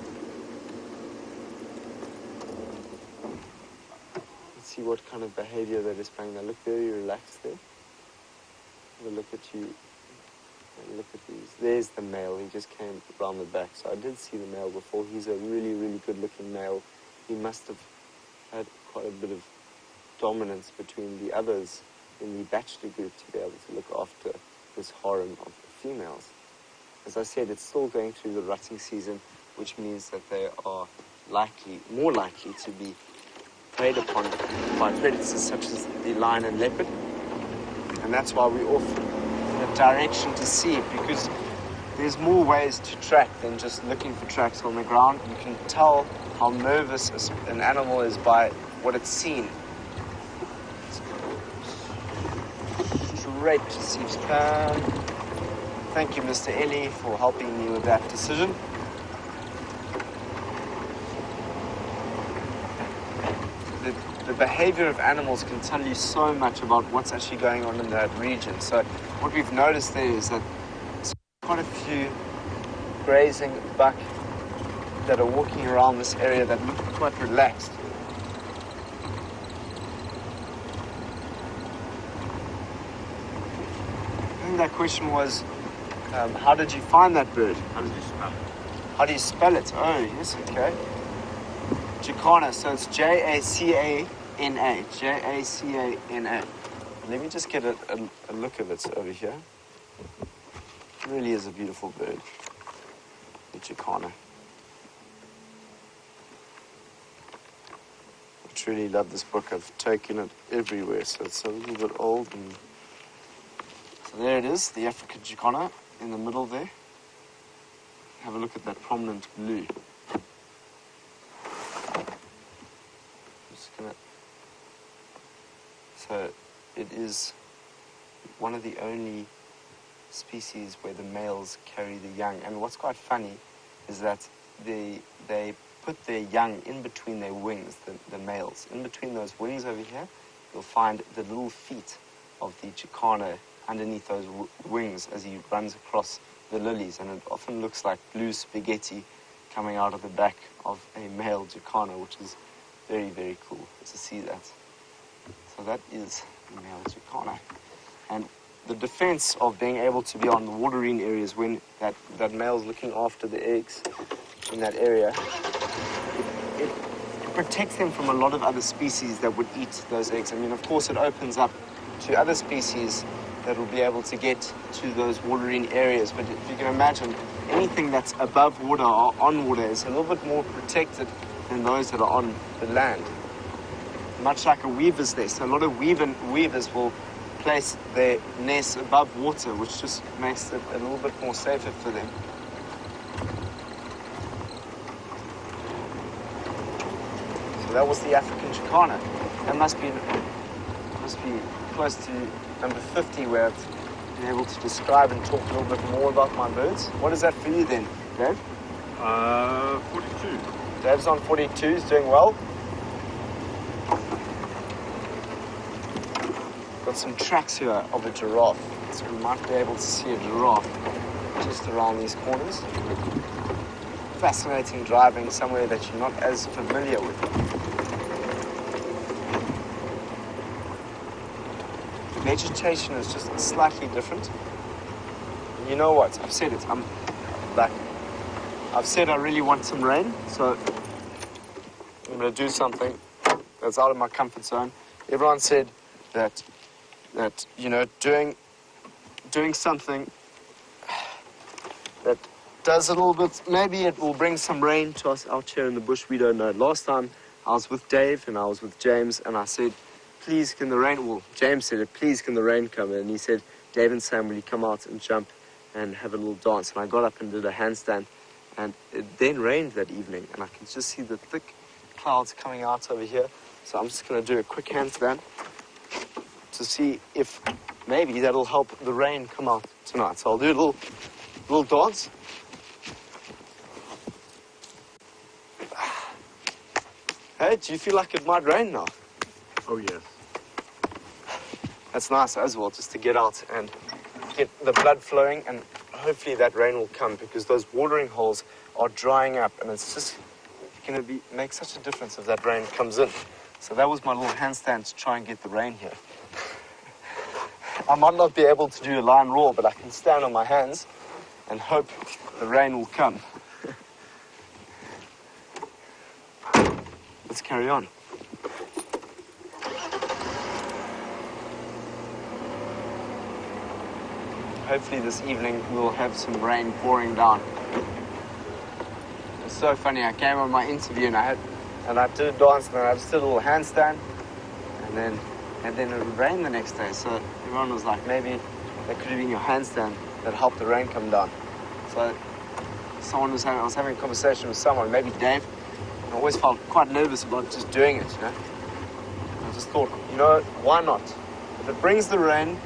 Let's see what kind of behavior they're displaying. They look very relaxed there. Have a look at you. Look at these. There's the male. He just came around the back. So I did see the male before. He's a really, really good-looking male. He must have had quite a bit of dominance between the others in the bachelor group to be able to look after this harem of females. As I said, it's still going through the rutting season, which means that they are more likely to be preyed upon by predators such as the lion and leopard. And that's why we're off in a direction to see it, because there's more ways to track than just looking for tracks on the ground. You can tell how nervous an animal is by what it's seen. Straight to Steve's plan. Thank you, Mr. Ellie, for helping me with that decision. The behavior of animals can tell you so much about what's actually going on in that region. So what we've noticed there is that there's quite a few grazing buck that are walking around this area that look quite relaxed. I think that question was, how did you find that bird? How did you spell it? How do you spell it? Oh, yes, okay. Jacana, so it's J-A-C-A-N-A. J-A-C-A-N-A. Let me just get a look of it over here. It really is a beautiful bird, the Jacana. I truly love this book. I've taken it everywhere, so it's a little bit old. And so there it is, the African Jacana in the middle there. Have a look at that prominent blue. So it is one of the only species where the males carry the young. And what's quite funny is that they put their young in between their wings, the males. In between those wings over here, you'll find the little feet of the Jacana underneath those wings as he runs across the lilies. And it often looks like blue spaghetti coming out of the back of a male Jacana, which is very, very cool to see that. So that is the male Jacana. And the defense of being able to be on the waterine areas when that male's looking after the eggs in that area, it protects them from a lot of other species that would eat those eggs. I mean, of course, it opens up to other species that will be able to get to those waterine areas. But if you can imagine, anything that's above water or on water is a little bit more protected than those that are on the land. Much like a weaver's nest. A lot of weavers will place their nests above water, which just makes it a little bit more safer for them. So that was the African Jacana. That must be close to number 50, where I've been able to describe and talk a little bit more about my birds. What is that for you then, Dave? 42. Dave's on 42, he's doing well. got some tracks here of a giraffe, so we might be able to see a giraffe just around these corners. Fascinating driving somewhere that you're not as familiar with. Vegetation is just slightly different. You know what? I've said it. I'm back. I've said I really want some rain, so I'm going to do something that's out of my comfort zone. Everyone said that you know, doing something that does a little bit, maybe it will bring some rain to us out here in the bush. We don't know. Last time I was with Dave and I was with James, and I said, please can the rain, well, James said it, please can the rain come? And he said, Dave and Sam, will you come out and jump and have a little dance? And I got up and did a handstand, and it then rained that evening, and I can just see the thick clouds coming out over here. So I'm just going to do a quick handstand to see if maybe that'll help the rain come out tonight. So I'll do a little dance. Hey, do you feel like it might rain now? Oh, yes. That's nice as well, just to get out and get the blood flowing, and hopefully that rain will come, because those watering holes are drying up, and it's just going to make such a difference if that rain comes in. So that was my little handstand to try and get the rain here. I might not be able to do a lion roar, but I can stand on my hands and hope the rain will come. Let's carry on. Hopefully this evening we'll have some rain pouring down. It's so funny, I came on my interview and I did a dance, and then I just did a little handstand, and then it rained the next day. So everyone was like, maybe that could have been your handstand that helped the rain come down. So I was having a conversation with someone, maybe Dave, and I always felt quite nervous about just doing it, you know. I just thought, you know, why not? If it brings the rain,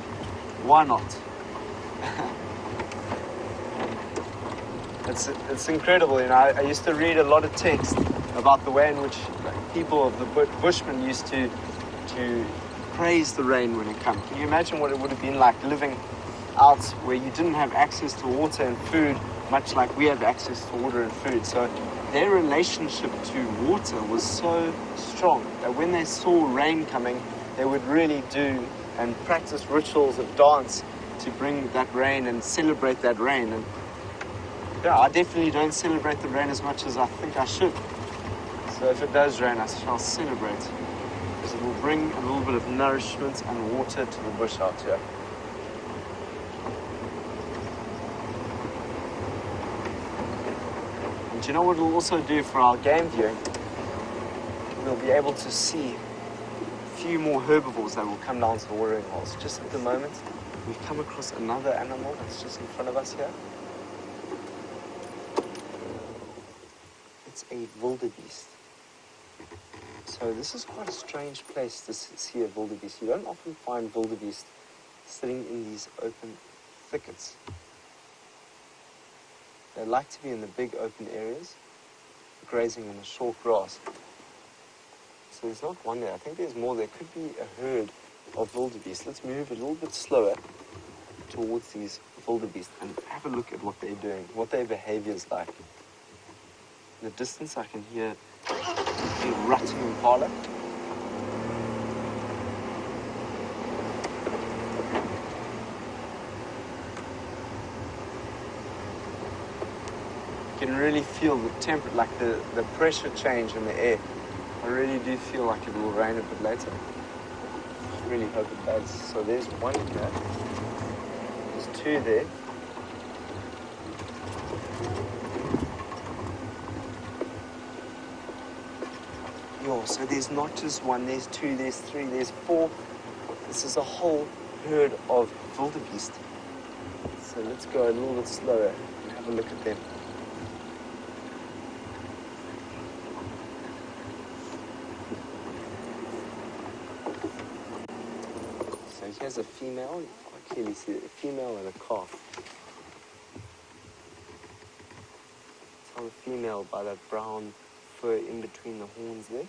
why not? It's incredible, you know. I used to read a lot of text about the way in which people of the Bushmen used to praise the rain when it comes. Can you imagine what it would have been like living out where you didn't have access to water and food, much like we have access to water and food? So their relationship to water was so strong that when they saw rain coming, they would really do and practice rituals of dance to bring that rain and celebrate that rain. And yeah, I definitely don't celebrate the rain as much as I think I should. So if it does rain, I shall celebrate, because it will bring a little bit of nourishment and water to the bush out here. And do you know what it'll also do for our game viewing? We'll be able to see a few more herbivores that will come down to the watering holes. Just at the moment, we've come across another animal that's just in front of us here. It's a wildebeest. So this is quite a strange place to see a wildebeest. You don't often find wildebeest sitting in these open thickets. They like to be in the big open areas, grazing on the short grass. So there's not one there. I think there's more. There could be a herd of wildebeest. Let's move a little bit slower towards these wildebeest and have a look at what they're doing, what their behavior is like. In the distance, I can hear a rutting impala. You can really feel the temperature, like the pressure change in the air. I really do feel like it will rain a bit later. I really hope it does. So there's one here. There's two there. So there's not just one, there's two, there's three, there's four. This is a whole herd of wildebeest. So let's go a little bit slower and have a look at them. So here's a female, you can quite clearly see it, a female and a calf. Tell the female by that brown fur in between the horns there.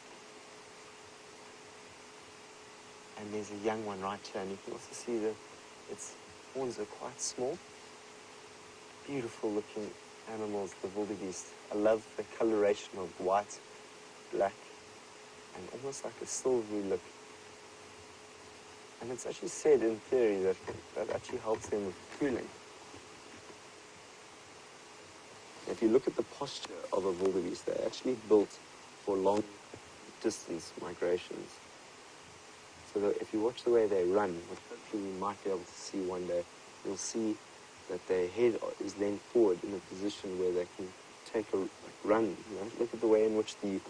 And And there's a young one right here, and you can also see that its horns are quite small. Beautiful looking animals, the wildebeest. I love the coloration of white, black, and almost like a silvery look. And it's actually said in theory that that actually helps them with cooling. If you look at the posture of a wildebeest, they're actually built for long distance migrations. So that if you watch the way they run, which hopefully you might be able to see one day, you'll see that their head is leaned forward in a position where they can take a run. You know? Look at the way in which the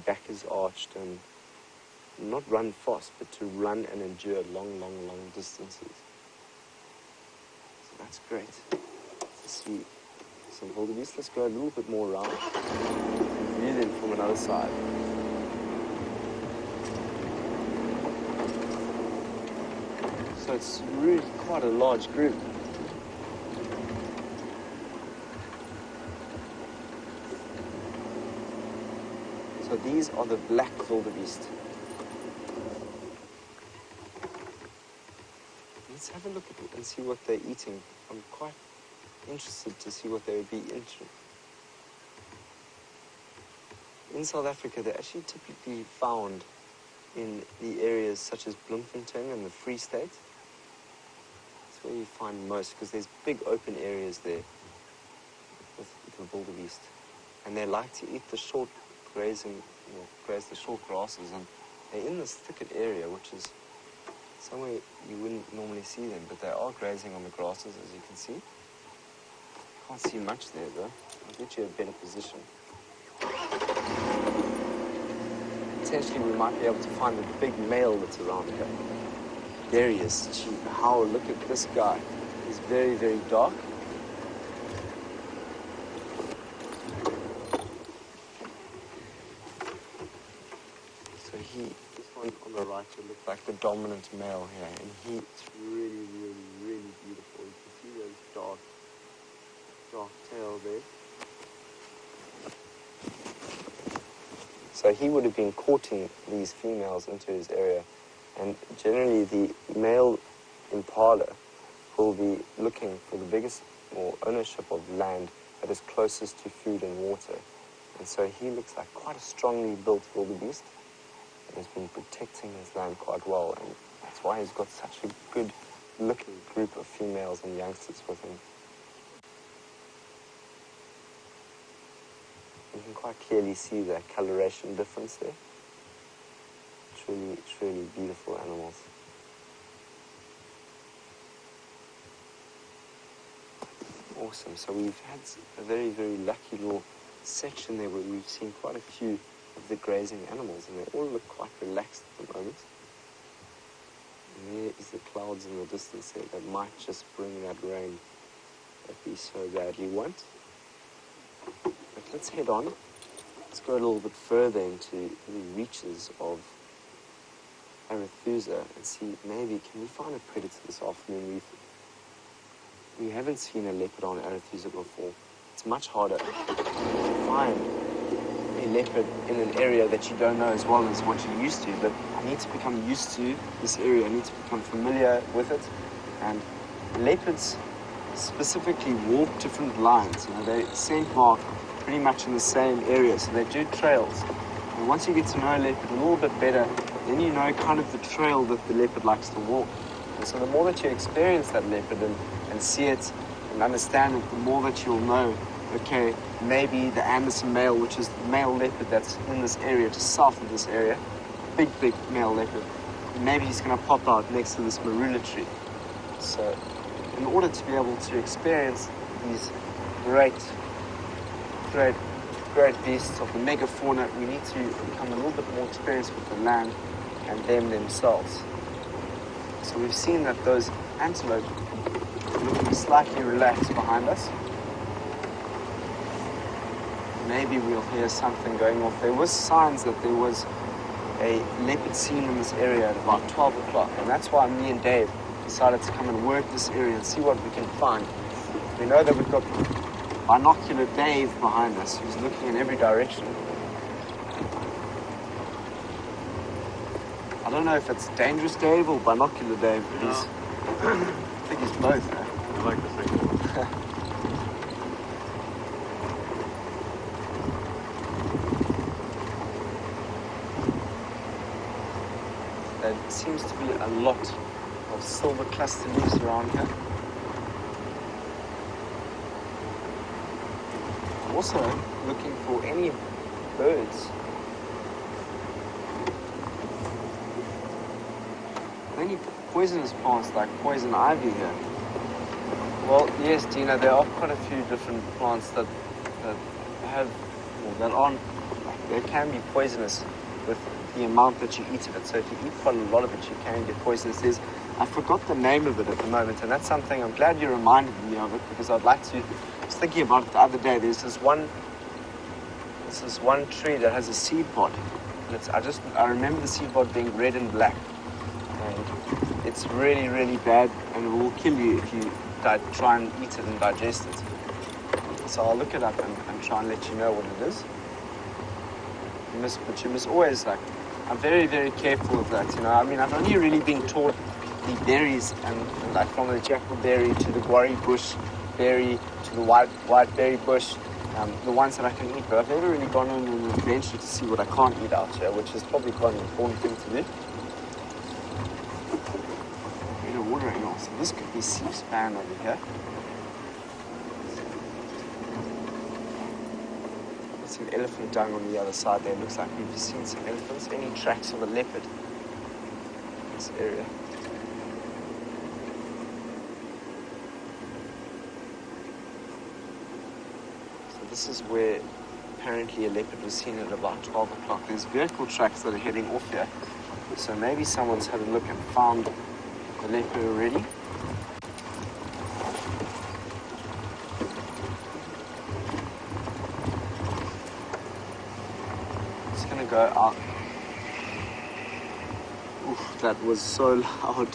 back is arched, and not run fast, but to run and endure long, long, long distances. So that's great to see some wildebeest. Let's go a little bit more around and view them from another side. So it's really quite a large group. So these are the black wildebeest. Let's have a look at it and see what they're eating. I'm quite interested to see what they would be into. In South Africa, they're actually typically found in the areas such as Bloemfontein and the Free State. That's where you find most, because there's big open areas there with the wildebeest. And they like to eat the short grazing, graze the short grasses, and they're in this thicket area, which is somewhere you wouldn't normally see them, but they are grazing on the grasses, as you can see. Can't see much there, though. I'll get you a better position. Potentially, we might be able to find the big male that's around here. There he is. Gee, how, look at this guy. He's very, very dark. This one on the right would look like the dominant male here, and he's really, really, really beautiful. You can see those dark tail there. So he would have been courting these females into his area, and generally the male impala will be looking for the biggest or ownership of land that is closest to food and water. And so he looks like quite a strongly built wildebeest. Has been protecting his land quite well, and that's why he's got such a good looking group of females and youngsters with him. You can quite clearly see the coloration difference there. Truly, truly beautiful animals. Awesome. So we've had a very, very lucky little section there where we've seen quite a few of the grazing animals, and they all look quite relaxed at the moment. And there is the clouds in the distance there that might just bring that rain that we so badly want. But let's head on. Let's go a little bit further into the reaches of Arathusa and see, maybe can we find a predator this afternoon. We haven't seen a leopard on Arathusa before. It's much harder to find a leopard in an area that you don't know as well as what you're used to, but I need to become used to this area. I need to become familiar with it. And leopards specifically walk different lines. They scent mark pretty much in the same area, so they do trails. And once you get to know a leopard a little bit better, then you know kind of the trail that the leopard likes to walk. And so the more that you experience that leopard and see it and understand it, the more that you'll know, okay, maybe the Anderson male, which is the male leopard that's in this area, just south of this area, big male leopard, maybe he's going to pop out next to this marula tree. So in order to be able to experience these great beasts of the megafauna, we need to become a little bit more experienced with the land and them themselves. So we've seen that those antelope looking slightly relaxed behind us. Maybe we'll hear something going off. There was signs that there was a leopard seen in this area at about 12 o'clock, and that's why me and Dave decided to come and work this area and see what we can find. We know that we've got binocular Dave behind us, who's looking in every direction. I don't know if it's dangerous Dave or binocular Dave, but Yeah. he's, I think he's both. Eh? I like the second one. There seems to be a lot of silver cluster leaves around here. I'm also looking for any birds. Any poisonous plants like poison ivy here? Well, yes, Dina, there are quite a few different plants that have, well, that aren't, they can be poisonous with the amount that you eat of it. So if you eat quite a lot of it, you can get poisonous. I forgot the name of it at the moment, and that's something I'm glad you reminded me of it, because I'd like to. I was thinking about it the other day. There's this one tree that has a seed pod, and I remember the seed pod being red and black, and it's really, really bad, and it will kill you if you try and eat it and digest it. So I'll look it up and try and let you know what it is. But you must always, like, I'm very, very careful of that, you know. I mean, I've only really been taught the berries, and like from the jackalberry to the guarri bush berry to the white berry bush, the ones that I can eat, but I've never really gone on an adventure to see what I can't eat out here, which is probably quite an important thing to do. Bit of water angle, so this could be sea span over here. Some elephant dung on the other side there. Looks like we've seen some elephants. Any tracks of a leopard in this area? So this is where apparently a leopard was seen at about 12 o'clock. There's vehicle tracks that are heading off here. So maybe someone's had a look and found the leopard already. Go out. Oof, that was so loud.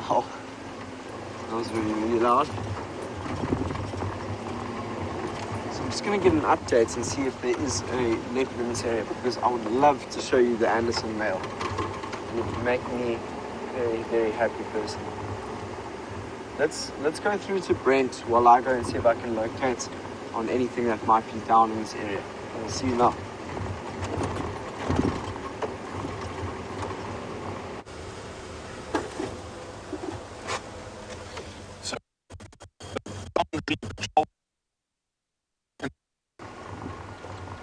Ow. That was really, really loud. So I'm just going to get an update and see if there is a leopard in this area, because I would love to show you the Anderson male. It would make me a very, very happy person. Let's go through to Brent while I go and see if I can locate on anything that might be down in this area. I'll see you now.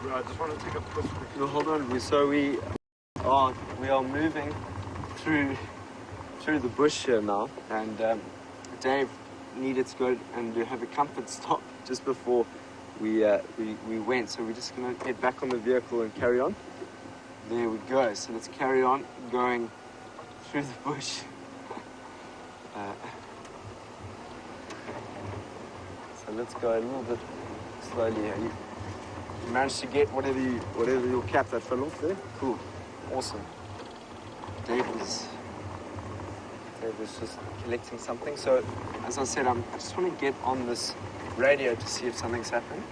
I just want to take a push. No, hold on. So we are moving through the bush here now, and Dave needed to go and have a comfort stop just before we went. So we're just gonna get back on the vehicle and carry on. There we go. So let's carry on going through the bush. So let's go a little bit slowly here. You managed to get whatever your cap that fell off there? Cool. Awesome. Dave was just collecting something. So, as I said, I just want to get on this radio to see if something's happening.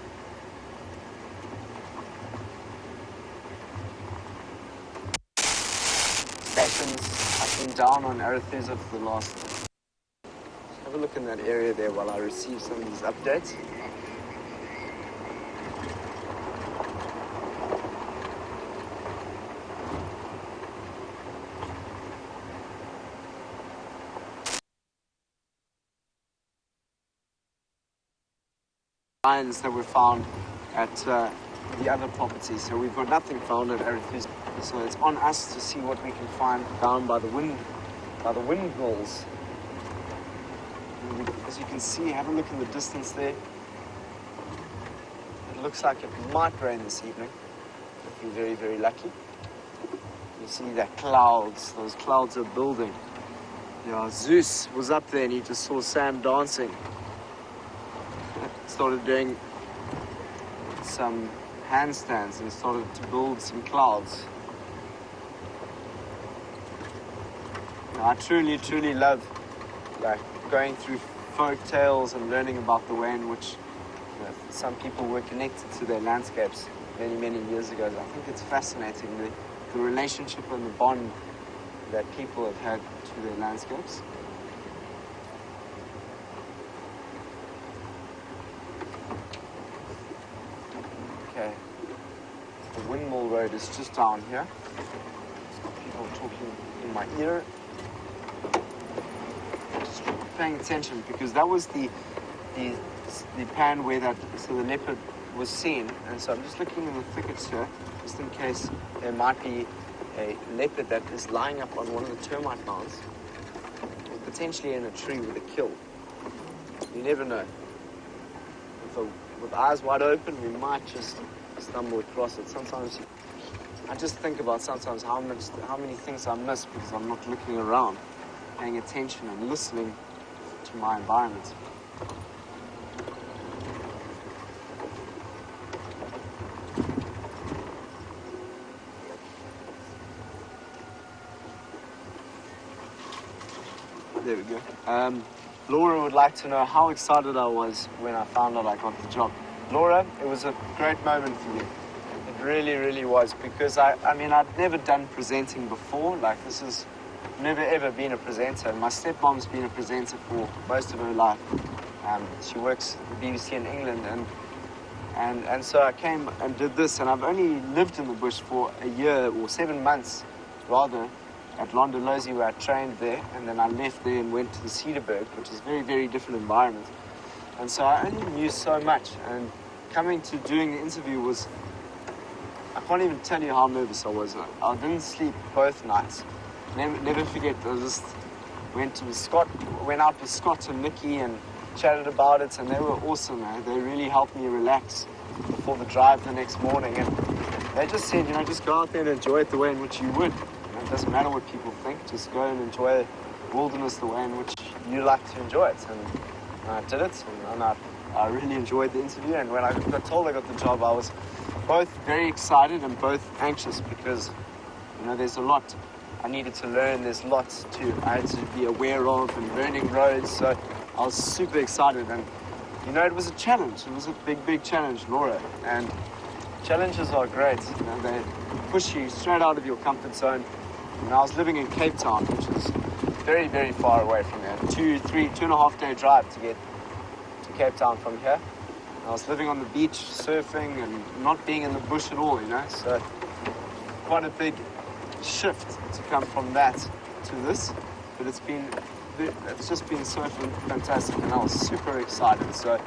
Stations, I've been down on Arathusa for the last... Have a look in that area there while I receive some of these updates. Lions that were found at the other property, so we've got nothing found at Arathusa. So it's on us to see what we can find down by the windmills. As you can see, have a look in the distance there. It looks like it might rain this evening. If we're very, very lucky. You see that clouds, those clouds are building. Yeah, Zeus was up there and he just saw Sam dancing. Started doing some handstands and started to build some clouds. Now, I truly, truly love going through folk tales and learning about the way in which some people were connected to their landscapes many, many years ago. I think it's fascinating, the relationship and the bond that people have had to their landscapes. Okay, the Windmill Road is just down here. People talking in my ear. Just paying attention because that was the pan where the leopard was seen, and so I'm just looking in the thickets here, just in case there might be a leopard that is lying up on one of the termite mounds, or potentially in a tree with a kill. You never know. With eyes wide open, we might just stumble across it. Sometimes I just think about sometimes how many things I miss because I'm not looking around, paying attention and listening to my environment. There we go. Laura would like to know how excited I was when I found out I got the job. Laura, it was a great moment for me. It really, really was, because I mean, I'd never done presenting before. Like, this is, never ever been a presenter. My stepmom's been a presenter for most of her life. She works at the BBC in England, and so I came and did this, and I've only lived in the bush for a year, or 7 months, rather, at Londolozi, where I trained there, and then I left there and went to the Cedarburg, which is a very, very different environment. And so I only knew so much, and coming to doing the interview was, I can't even tell you how nervous I was. I didn't sleep both nights. Never forget, I just went out with Scott and Nikki and chatted about it, and they were awesome. They really helped me relax before the drive the next morning, and they just said, just go out there and enjoy it the way in which you would. It doesn't matter what people think, just go and enjoy wilderness the way in which you like to enjoy it. And I did it, and I really enjoyed the interview. And when I got told I got the job, I was both very excited and both anxious, because there's a lot I needed to learn. There's lots I had to be aware of, and learning roads. So I was super excited, and it was a challenge. It was a big challenge, Laura. And challenges are great. They push you straight out of your comfort zone. And I was living in Cape Town, which is very, very far away from here. 2.5 day drive to get to Cape Town from here. And I was living on the beach, surfing, and not being in the bush at all, So quite a big shift to come from that to this. But it's just been so fantastic, and I was super excited. So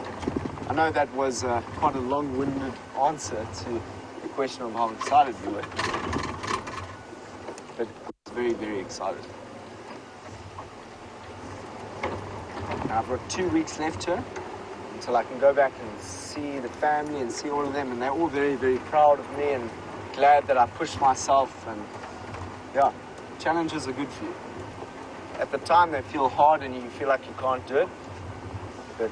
I know that was quite a long-winded answer to the question of how excited you were. But I was very, very excited. And I've got 2 weeks left here until I can go back and see the family and see all of them, and they're all very, very proud of me and glad that I pushed myself. And yeah, challenges are good for you. At the time they feel hard and you feel like you can't do it, but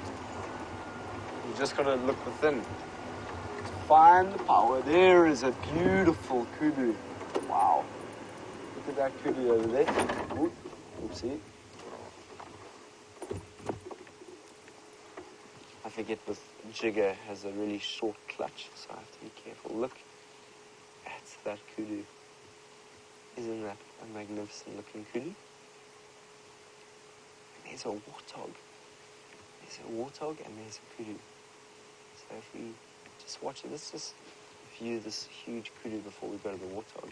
you just got to look within to find the power. There is a beautiful kudu. Wow. Look at that kudu over there. Oopsie. I forget with jigger has a really short clutch, so I have to be careful. Look at that kudu. Isn't that a magnificent looking kudu? There's a warthog. There's a warthog and there's a kudu. So if we just watch it, let's just view this huge kudu before we go to the warthog.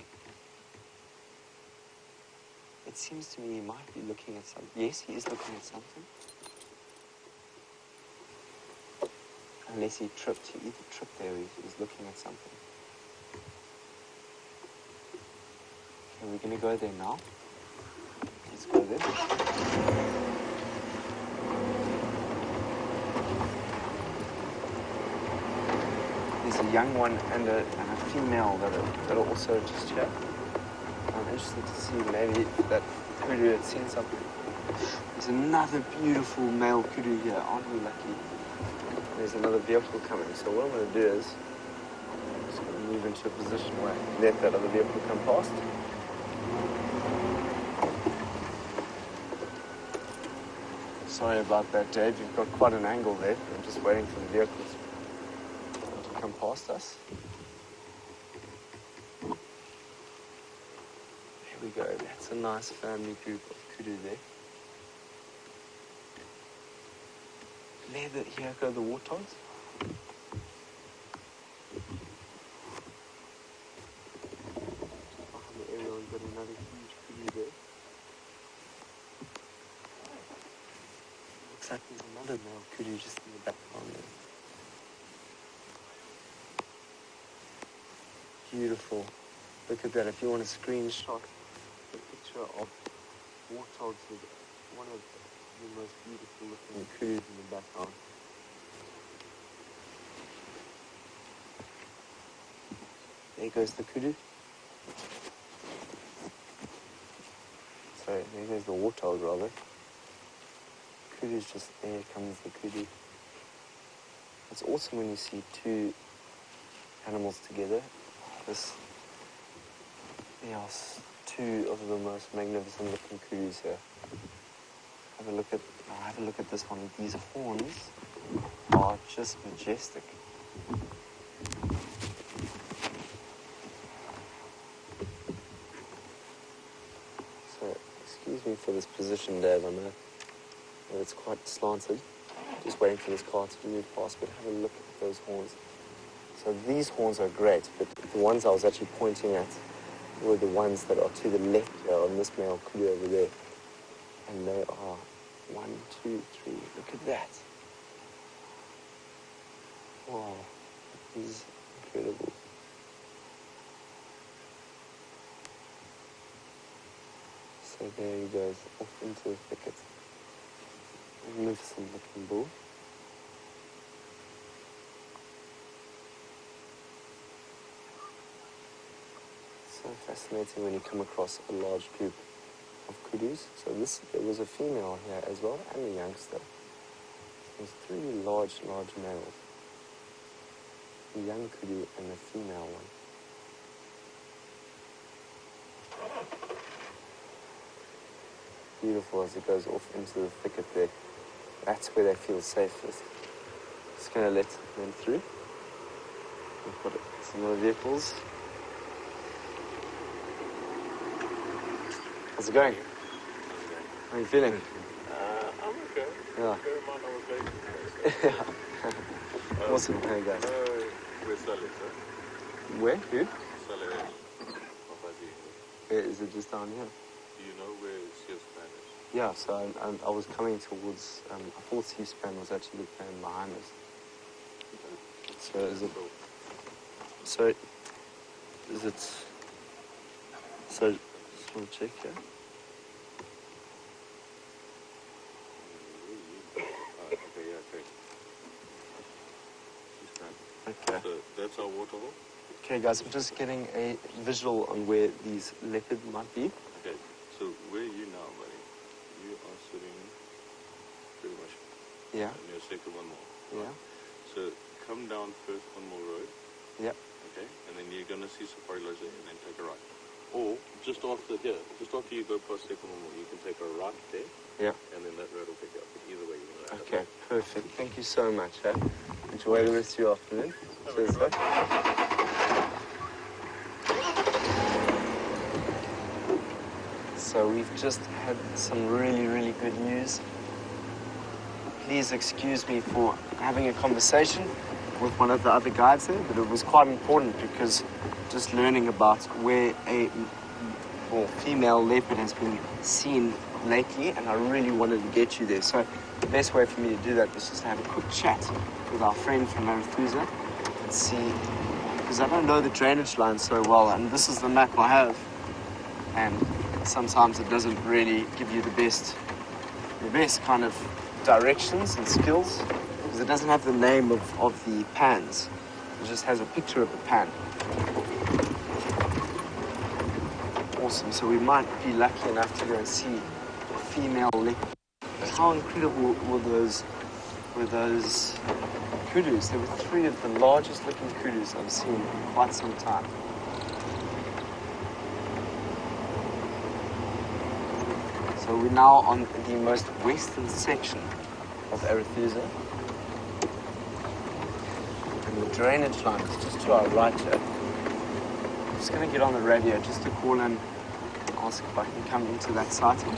It seems to me he might be looking at something. Yes, he is looking at something. Unless he tripped. He either tripped there or he's looking at something. Okay, we're going to go there now. Let's go there. There's a young one and a female that are also just here. I'm interested to see maybe if that kudu had seen something. There's another beautiful male kudu here. Aren't we lucky? There's another vehicle coming. So what I'm going to do is I'm just going to move into a position where I let that other vehicle come past. Sorry about that, Dave. You've got quite an angle there. I'm just waiting for the vehicles to come past us. There we go. That's a nice family group of kudu there. Here go the warthogs. Behind the area, we've got another huge kudu there. Looks like there's another male kudu just in the background there. Beautiful. Look at that. If you want a screenshot, a picture of warthogs with one of the most beautiful looking kudus in the background. There goes the kudu. Sorry, there goes the warthog rather. Kudu's just there, comes the kudu. It's awesome when you see two animals together. There are two of the most magnificent looking kudus here. Have a look at this one. These horns are just majestic. So, excuse me for this position, Dave. I know that it's quite slanted. Just waiting for this car to move past, but have a look at those horns. So these horns are great, but the ones I was actually pointing at were the ones that are to the left here on this male kudu over there. And they are 1, 2, 3. Look at that. Wow, this is incredible. So there he goes, off into the thicket. Magnificent looking bull. So fascinating when you come across a large group of kudus. So there was a female here as well, and a youngster. There's 3 large males. A young kudu and a female one. Beautiful as it goes off into the thicket there. That's where they feel safest. Just going to let them through. We've got some other vehicles. How's it going? How are you feeling? I'm okay. Yeah. Bear in mind I was late. Yeah. Awesome. Hey guys. We're Salayexe. Where? Who? Salayexe. Where is it? Just down here? Do you know where Seaspan is? Yeah. So I was coming towards. I thought Seaspan was actually the plan behind us. So is it? So is it? So just want to check here. Okay, yeah, okay. Okay. So that's our waterhole. Okay, guys, I'm just getting a visual on where these leopard might be. Okay, so where are you now, buddy? You are sitting pretty much Yeah. in your second one more. Yeah. So come down first one more road. Yeah. Okay, and then you're gonna see Safari Lodge there, and then take a right. Or just after you go past second one more, you can take a right there. Yeah. And then that road will pick you up. Either way, you're gonna. Okay, perfect. Thank you so much. Enjoy the rest of your afternoon. Cheers, sir. So we've just had some really good news. Please excuse me for having a conversation with one of the other guides there, but it was quite important because just learning about where a female leopard has been seen lately, and I really wanted to get you there. So the best way for me to do that was just to have a quick chat with our friend from Arathusa and see, because I don't know the drainage line so well, and this is the map I have, and sometimes it doesn't really give you the best kind of directions and skills, because it doesn't have the name of the pans. It just has a picture of the pan. Awesome, so we might be lucky enough to go and see a female leopard. How incredible were those kudus? There were 3 of the largest looking kudus I've seen in quite some time. So we're now on the most western section of Arathusa. And the drainage line is just to our right here. I'm just going to get on the radio just to call ask if I can come into that sighting.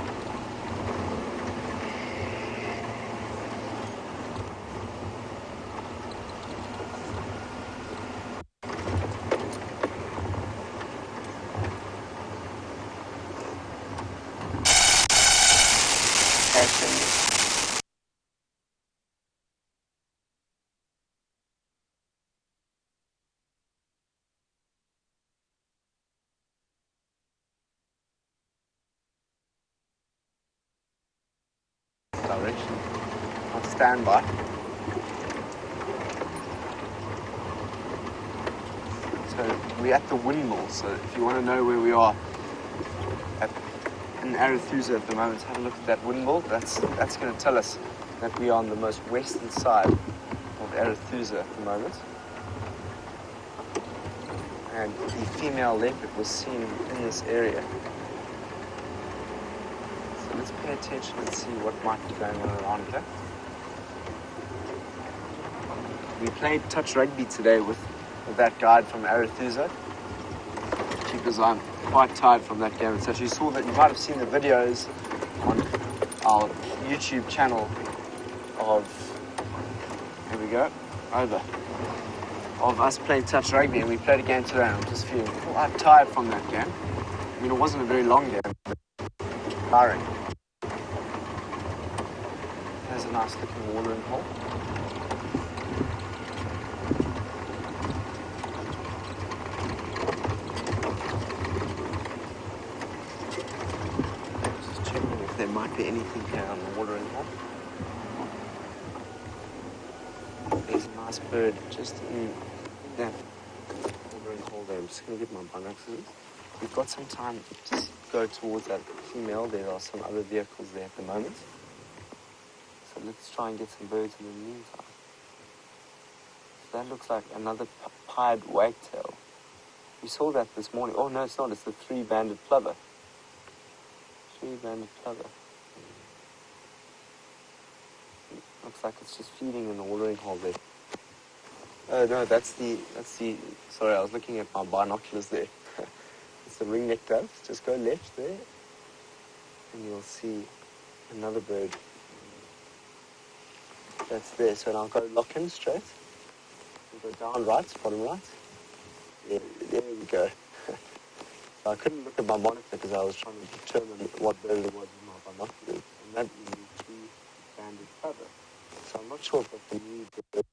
Direction. I'll stand by. So we're at the windmill, so if you want to know where we are in Arathusa at the moment, have a look at that windmill. That's going to tell us that we are on the most western side of Arathusa at the moment. And the female leopard was seen in this area. So let's pay attention and see what might be going on around here. We played touch rugby today with that guide from Arathusa because I'm quite tired from that game. So you saw that, you might have seen the videos on our YouTube channel of, here we go, over, of us playing touch rugby, and we played a game today and I'm just feeling quite tired from that game. I mean, it wasn't a very long game, but tiring. There's a nice looking watering hole. Just checking if there might be anything here on the watering hole. There's a nice bird just in that watering hole there. I'm just going to get my binoculars. We've got some time to just go towards that female. There are some other vehicles there at the moment. So let's try and get some birds in the meantime. So that looks like another pied wagtail. We saw that this morning. Oh no, it's not. It's the three-banded plover. Three-banded plover. Looks like it's just feeding in the watering hole there. Oh no, that's the, sorry, I was looking at my binoculars there. It's the ring-necked dove. Just go left there, and you'll see another bird. That's there. So now go lock in straight. We'll go down right, bottom right. There we go. So I couldn't look at my monitor because I was trying to determine what bird it was with my binoculars. And that is the three-banded plover. So I'm not sure if that's a new bird.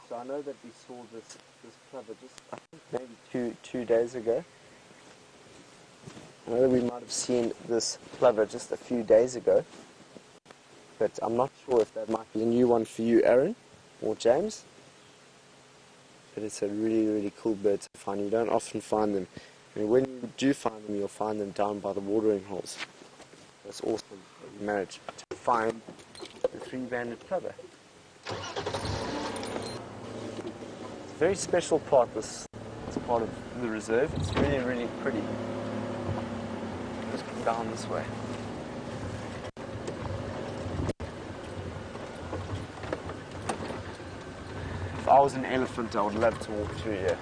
So I know that we saw this plover just maybe two days ago. I know that we might have seen this plover just a few days ago, but I'm not sure if that might be a new one for you, Aaron, or James. But it's a really, really cool bird to find. You don't often find them. And when you do find them, you'll find them down by the watering holes. That's awesome that you managed to find the three-banded plover. It's a very special part, this part of the reserve. It's really, really pretty. Let's come down this way. If I was an elephant, I would love to walk through here.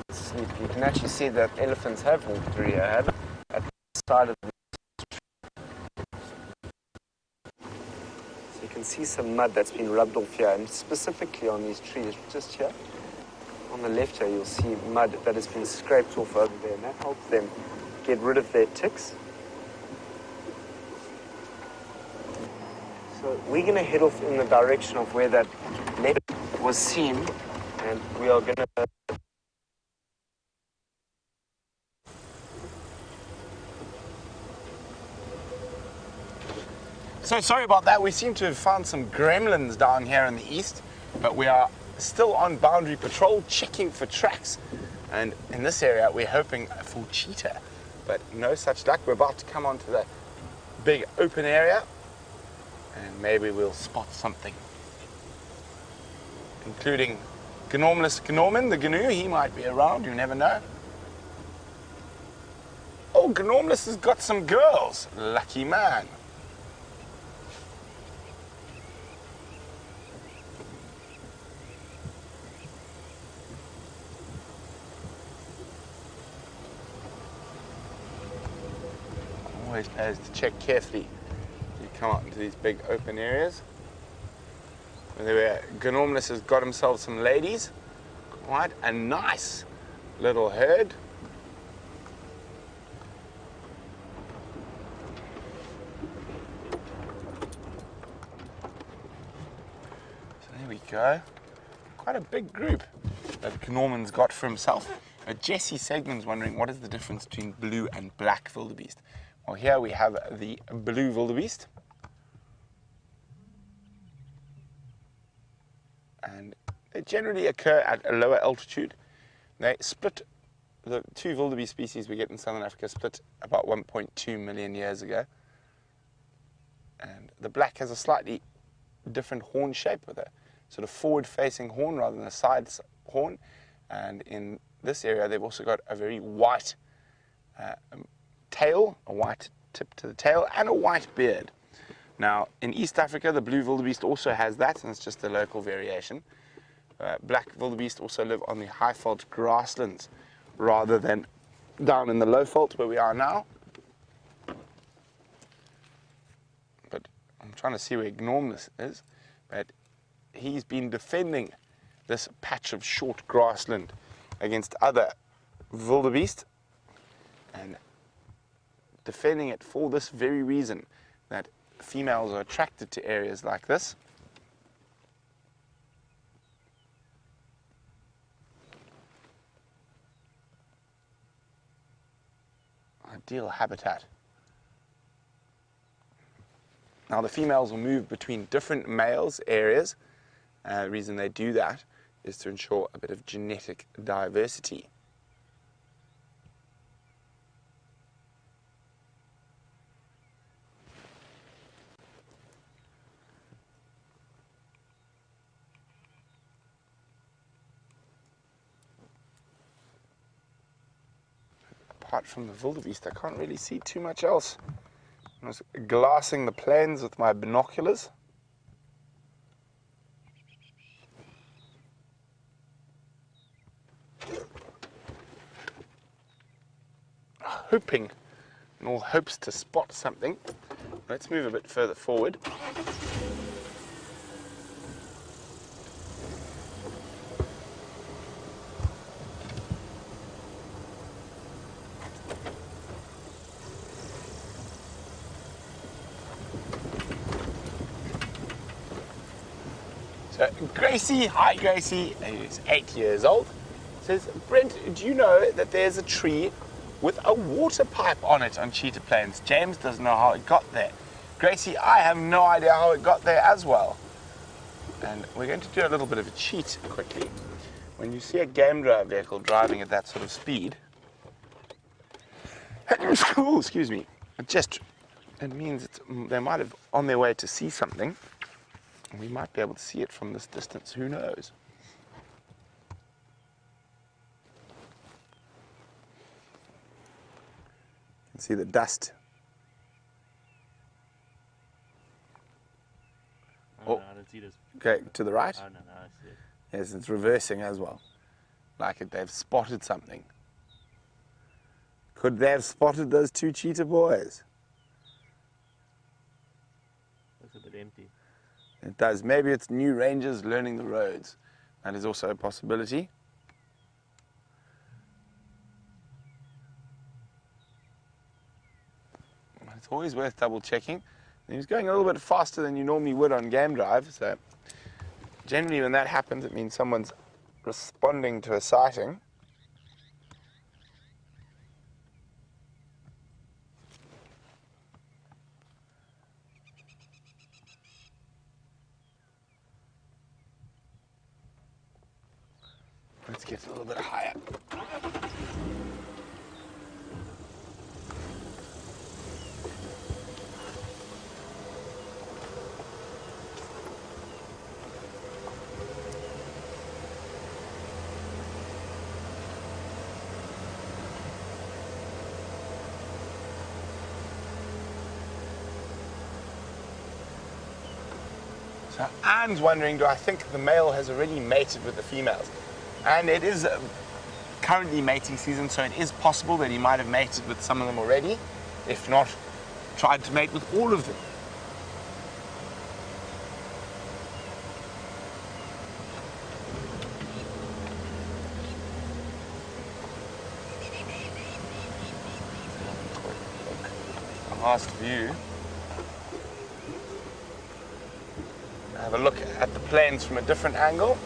It's neat. You can actually see that elephants have walked through here, at the side of the... So you can see some mud that's been rubbed off here, and specifically on these trees, just here. On the left here, you'll see mud that has been scraped off over there, and that helps them get rid of their ticks. So we're going to head off in the direction of where that leopard was seen, and we are going to... So sorry about that. We seem to have found some gremlins down here in the east, but we are still on boundary patrol, checking for tracks. And in this area, we're hoping for cheetah, but no such luck. We're about to come onto the big open area, and maybe we'll spot something, including Gnormless Gnorman, the GNU. He might be around, you never know. Oh, Gnormless has got some girls. Lucky man. Always pays to check carefully. You come out into these big open areas. Where Gnormless has got himself some ladies. Quite a nice little herd. So there we go. Quite a big group that Norman's got for himself. Jesse Segman's wondering what is the difference between blue and black wildebeest. Well, here we have the blue wildebeest. And they generally occur at a lower altitude. They split, the two wildebeest species we get in southern Africa split about 1.2 million years ago. And the black has a slightly different horn shape with a sort of forward-facing horn rather than a side horn. And in this area, they've also got a very white tail, a white tip to the tail, and a white beard. Now, in East Africa, the blue wildebeest also has that, and it's just a local variation. Black wildebeest also live on the high fault grasslands rather than down in the low fault where we are now. But I'm trying to see where Gnormless is, but he's been defending this patch of short grassland against other wildebeest, and defending it for this very reason, that females are attracted to areas like this. Ideal habitat. Now the females will move between different males areas. The reason they do that is to ensure a bit of genetic diversity. Apart from the wildebeest, I can't really see too much else. I was glassing the plains with my binoculars. Hoping, in all hopes, to spot something. Let's move a bit further forward. So Gracie, hi Gracie, who's 8 years old, says, Brent, do you know that there's a tree with a water pipe on it on Cheetah Plains? James doesn't know how it got there. Gracie, I have no idea how it got there as well. And we're going to do a little bit of a cheat quickly. When you see a game drive vehicle driving at that sort of speed, oh, excuse me, it means they might have on their way to see something. We might be able to see it from this distance, who knows? You can see the dust. Oh, no, I don't see this. Okay, to the right? Oh, no, I see it. Yes, it's reversing as well. Like they've spotted something. Could they have spotted those two cheetah boys? Looks a bit empty. It does. Maybe it's new rangers learning the roads. That is also a possibility. But it's always worth double checking. And he was going a little bit faster than you normally would on game drive, so generally when that happens it means someone's responding to a sighting. Let's get a little bit higher. So Anne's wondering, do I think the male has already mated with the females? And it is currently mating season, so it is possible that he might have mated with some of them already. If not, tried to mate with all of them. A last view. Have a look at the plains from a different angle,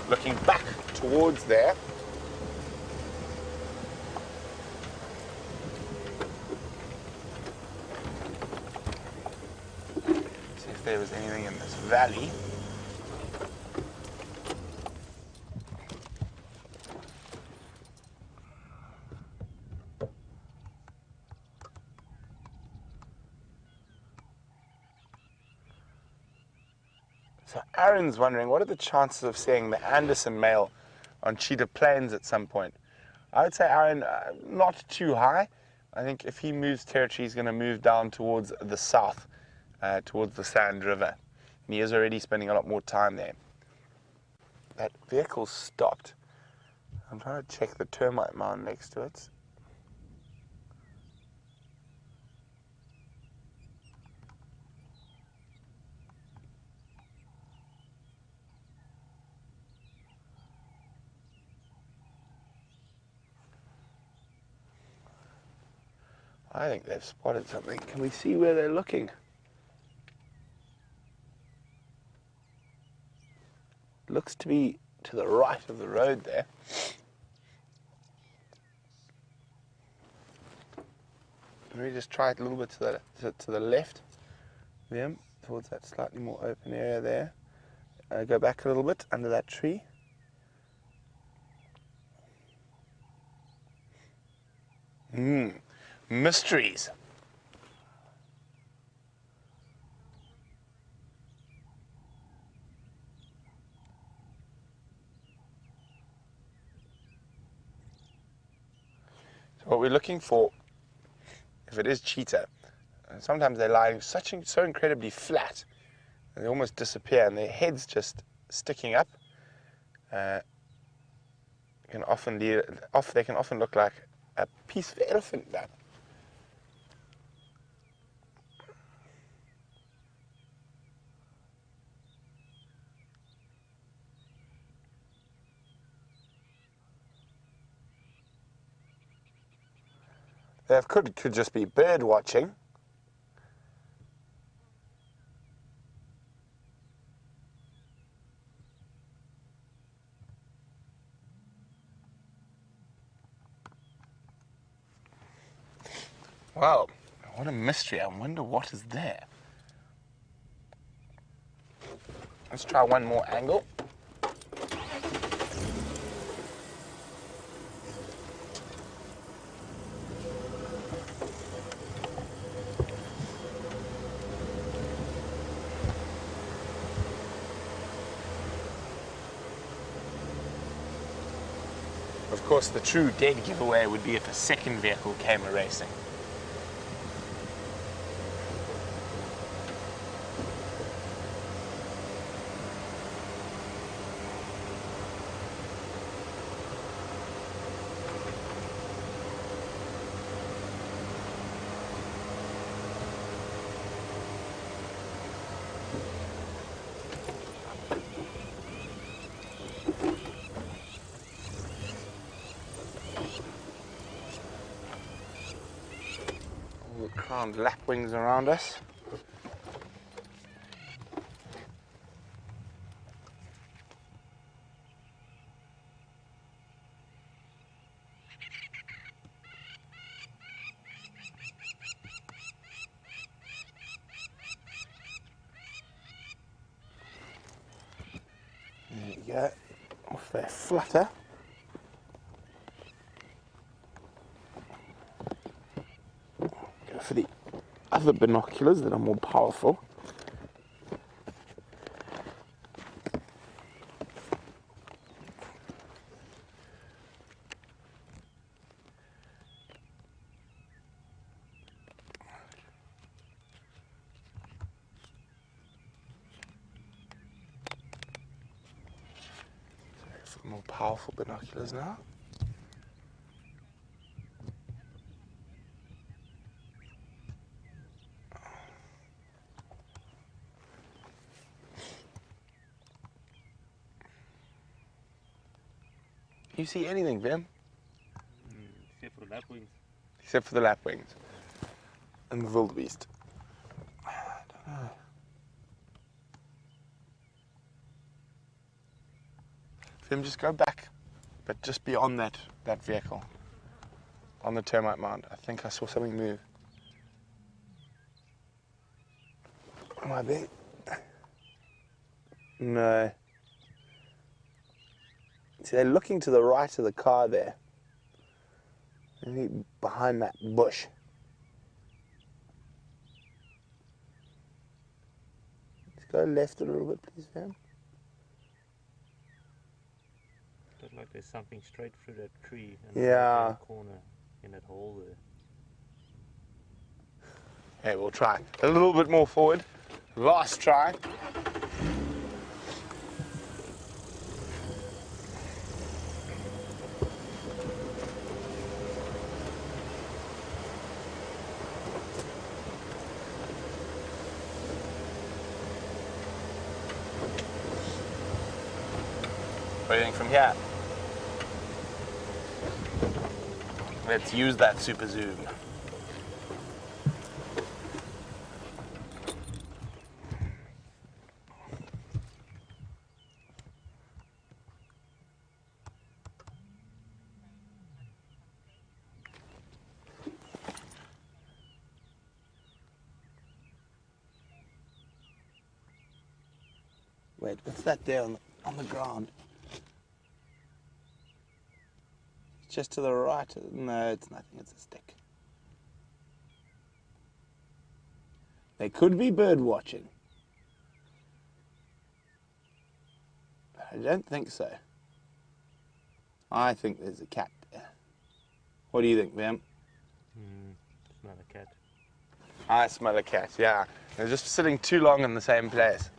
looking back towards there. See if there was anything in this valley. So Aaron's wondering, what are the chances of seeing the Anderson male on Cheetah Plains at some point? I would say, Aaron, not too high. I think if he moves territory, he's going to move down towards the south, towards the Sand River. And he is already spending a lot more time there. That vehicle stopped. I'm trying to check the termite mound next to it. I think they've spotted something. Can we see where they're looking? Looks to be to the right of the road there. Let me just try it a little bit to the left there, towards that slightly more open area there. Go back a little bit under that tree. Mysteries. So what we're looking for, if it is cheetah, sometimes they're lying so incredibly flat, and they almost disappear, and their heads just sticking up. They can often look like a piece of elephant now. They could just be bird watching. Wow, what a mystery. I wonder what is there. Let's try one more angle. Of course, the true dead giveaway would be if a second vehicle came a-racing. Crowned lapwings around us. There you go, off their flutter. Go for the other binoculars that are more powerful. For more powerful binoculars now. You see anything, Vim? Except for the lapwings. Except for the lapwings and the wildebeest. I don't know. Vim, just go back, but just beyond that vehicle. On the termite mound. I think I saw something move. Am I there? No. See, they're looking to the right of the car there. Maybe behind that bush. Let's go left a little bit, please, Sam. Looks like there's something straight through that tree in Yeah. the right-hand corner in that hole there. Okay, we'll try a little bit more forward. Last try. What do you think from here? Let's use that super zoom. Wait, what's that there on the ground? Just to the right? No, it's nothing, it's a stick. They could be bird watching. I don't think so. I think there's a cat there. What do you think, Vim? Smell a cat. I smell a cat, yeah. They're just sitting too long in the same place.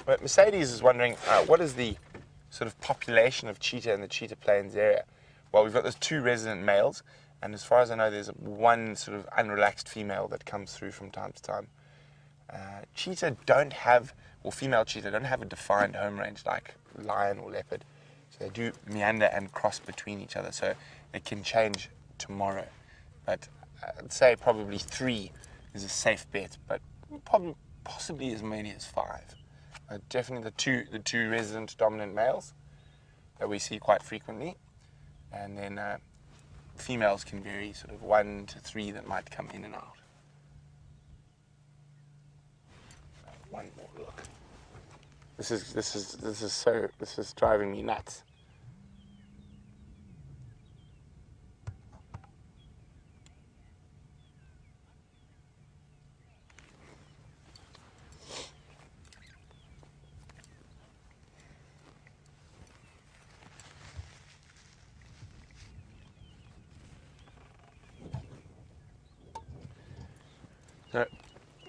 But Mercedes is wondering, what is the sort of population of cheetah in the Cheetah Plains area? Well, we've got those 2 resident males, and as far as I know, there's one sort of unrelaxed female that comes through from time to time. Cheetah don't have, or female cheetah don't have a defined home range like lion or leopard. So they do meander and cross between each other, so it can change tomorrow. But I'd say probably 3 is a safe bet, but possibly as many as 5. Definitely the two resident dominant males that we see quite frequently, and then females can vary, sort of 1 to 3 that might come in and out. One more look. This is driving me nuts. So,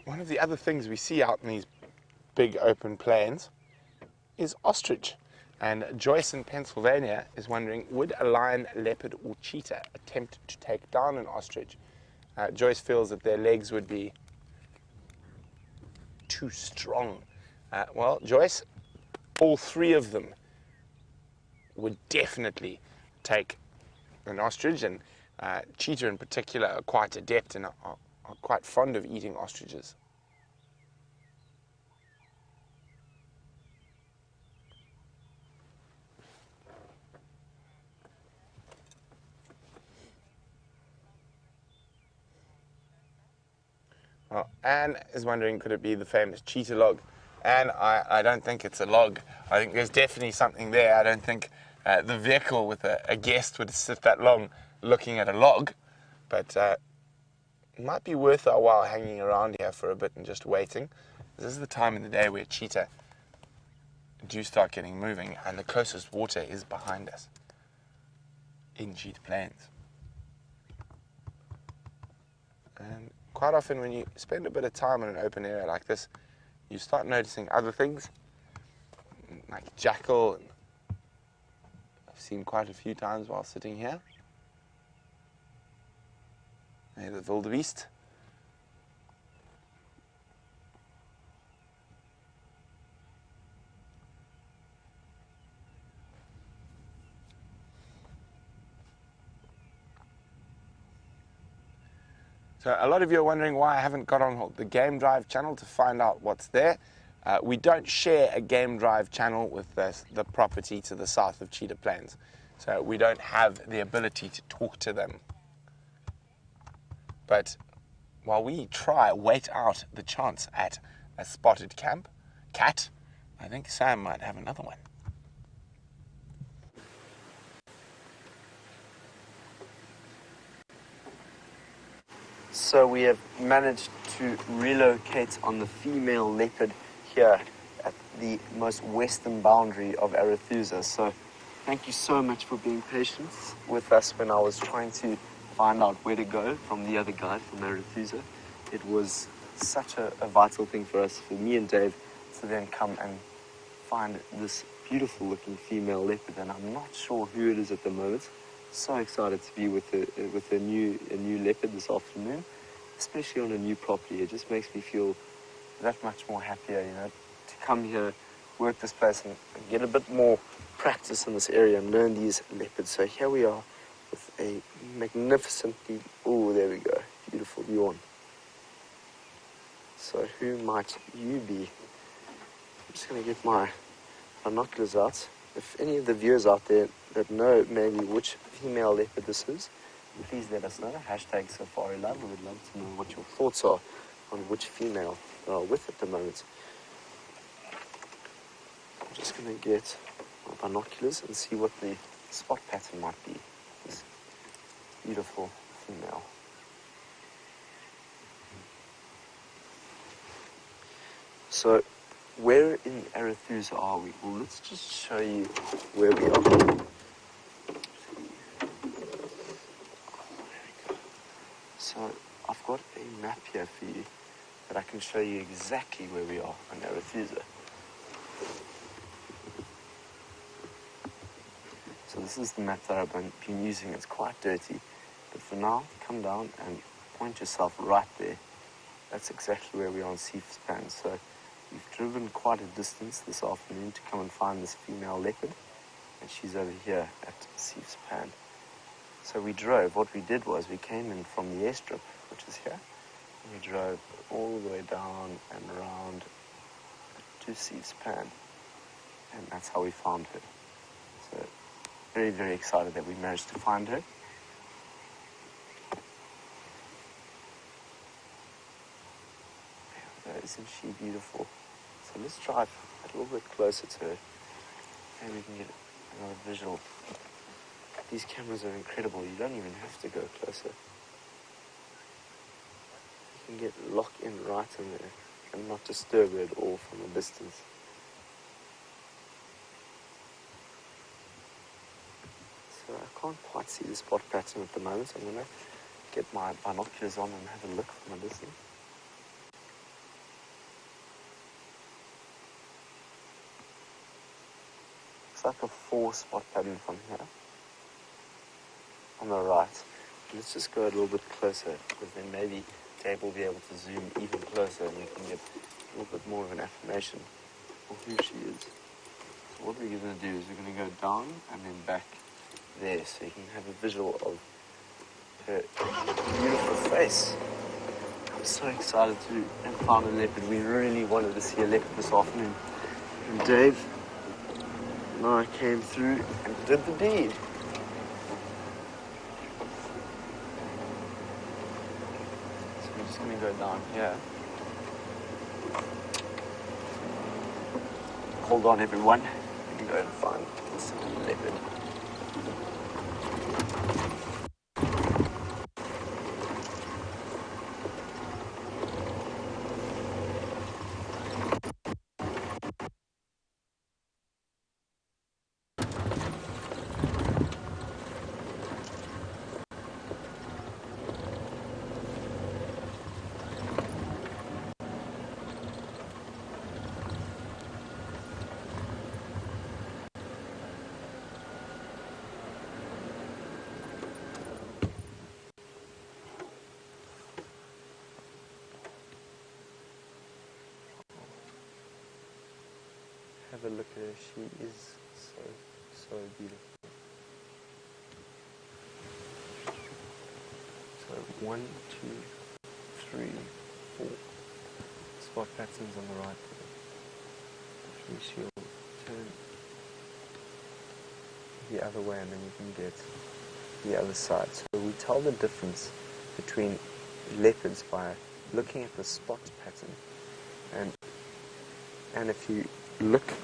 one of the other things we see out in these big open plains is ostrich. And Joyce in Pennsylvania is wondering, would a lion, leopard, or cheetah attempt to take down an ostrich? Joyce feels that their legs would be too strong. Well, Joyce, all 3 of them would definitely take an ostrich, and cheetah in particular are quite adept and are quite fond of eating ostriches. Well, Anne is wondering, could it be the famous cheetah log? And I don't think it's a log. I think there's definitely something there. I don't think the vehicle with a guest would sit that long looking at a log, but it might be worth our while hanging around here for a bit and just waiting. This is the time in the day where cheetah do start getting moving, and the closest water is behind us in Cheetah Plains. And quite often when you spend a bit of time in an open area like this, you start noticing other things, like jackal. I've seen quite a few times while sitting here. There's the wildebeest. So a lot of you are wondering why I haven't got on the Game Drive channel to find out what's there. We don't share a Game Drive channel with the property to the south of Cheetah Plains. So we don't have the ability to talk to them. But while we wait out the chance at a spotted cat, I think Sam might have another one. So we have managed to relocate on the female leopard here at the most western boundary of Arathusa. So thank you so much for being patient with us when I was trying to find out where to go from the other guy from Arathusa. It was such a vital thing for us, for me and Dave, to then come and find this beautiful looking female leopard, and I'm not sure who it is at the moment. So excited to be with a new leopard this afternoon, especially on a new property. It just makes me feel that much more happier, you know, to come here, work this place, and get a bit more practice in this area and learn these leopards. So here we are with a magnificently, oh, there we go, beautiful yawn. So who might you be? I'm just going to get my binoculars out. If any of the viewers out there that know maybe which female leopard this is, please let us know. Hashtag Safari Love. We would love to know what your thoughts are on which female they are with at the moment. I'm just going to get my binoculars and see what the spot pattern might be. This beautiful female. So, where in Arathusa are we? Well, let's just show you where we are. So, I've got a map here for you that I can show you exactly where we are in Arathusa. So this is the map that I've been using. It's quite dirty, but for now, come down and point yourself right there. That's exactly where we are on Seafspan. So we've driven quite a distance this afternoon to come and find this female leopard, and she's over here at Seafspan. So we drove. What we did was we came in from the airstrip, which is here, and we drove all the way down and around to Seafspan, and that's how we found her. So very, very excited that we managed to find her. There we go. Isn't she beautiful? So let's drive a little bit closer to her, and we can get another visual. These cameras are incredible. You don't even have to go closer. You can get lock in right in there and not disturb her at all from a distance. So I can't quite see the spot pattern at the moment. I'm going to get my binoculars on and have a look from a distance. Looks like a 4 spot pattern from here on the right. Let's just go a little bit closer, because then maybe Dave will be able to zoom even closer and you can get a little bit more of an affirmation of who she is. So what we're going to do is we're going to go down and then back there, so you can have a visual of her beautiful face. I'm so excited to have found a leopard. We really wanted to see a leopard this afternoon. And Dave and I came through and did the deed. So we're just going to go down here. Hold on, everyone. We can go and find this leopard. Have a look at her. She is so beautiful. So 1, 2, 3, 4 spot patterns on the right. She'll turn the other way and then you can get the other side. So we tell the difference between leopards by looking at the spot pattern, and if you look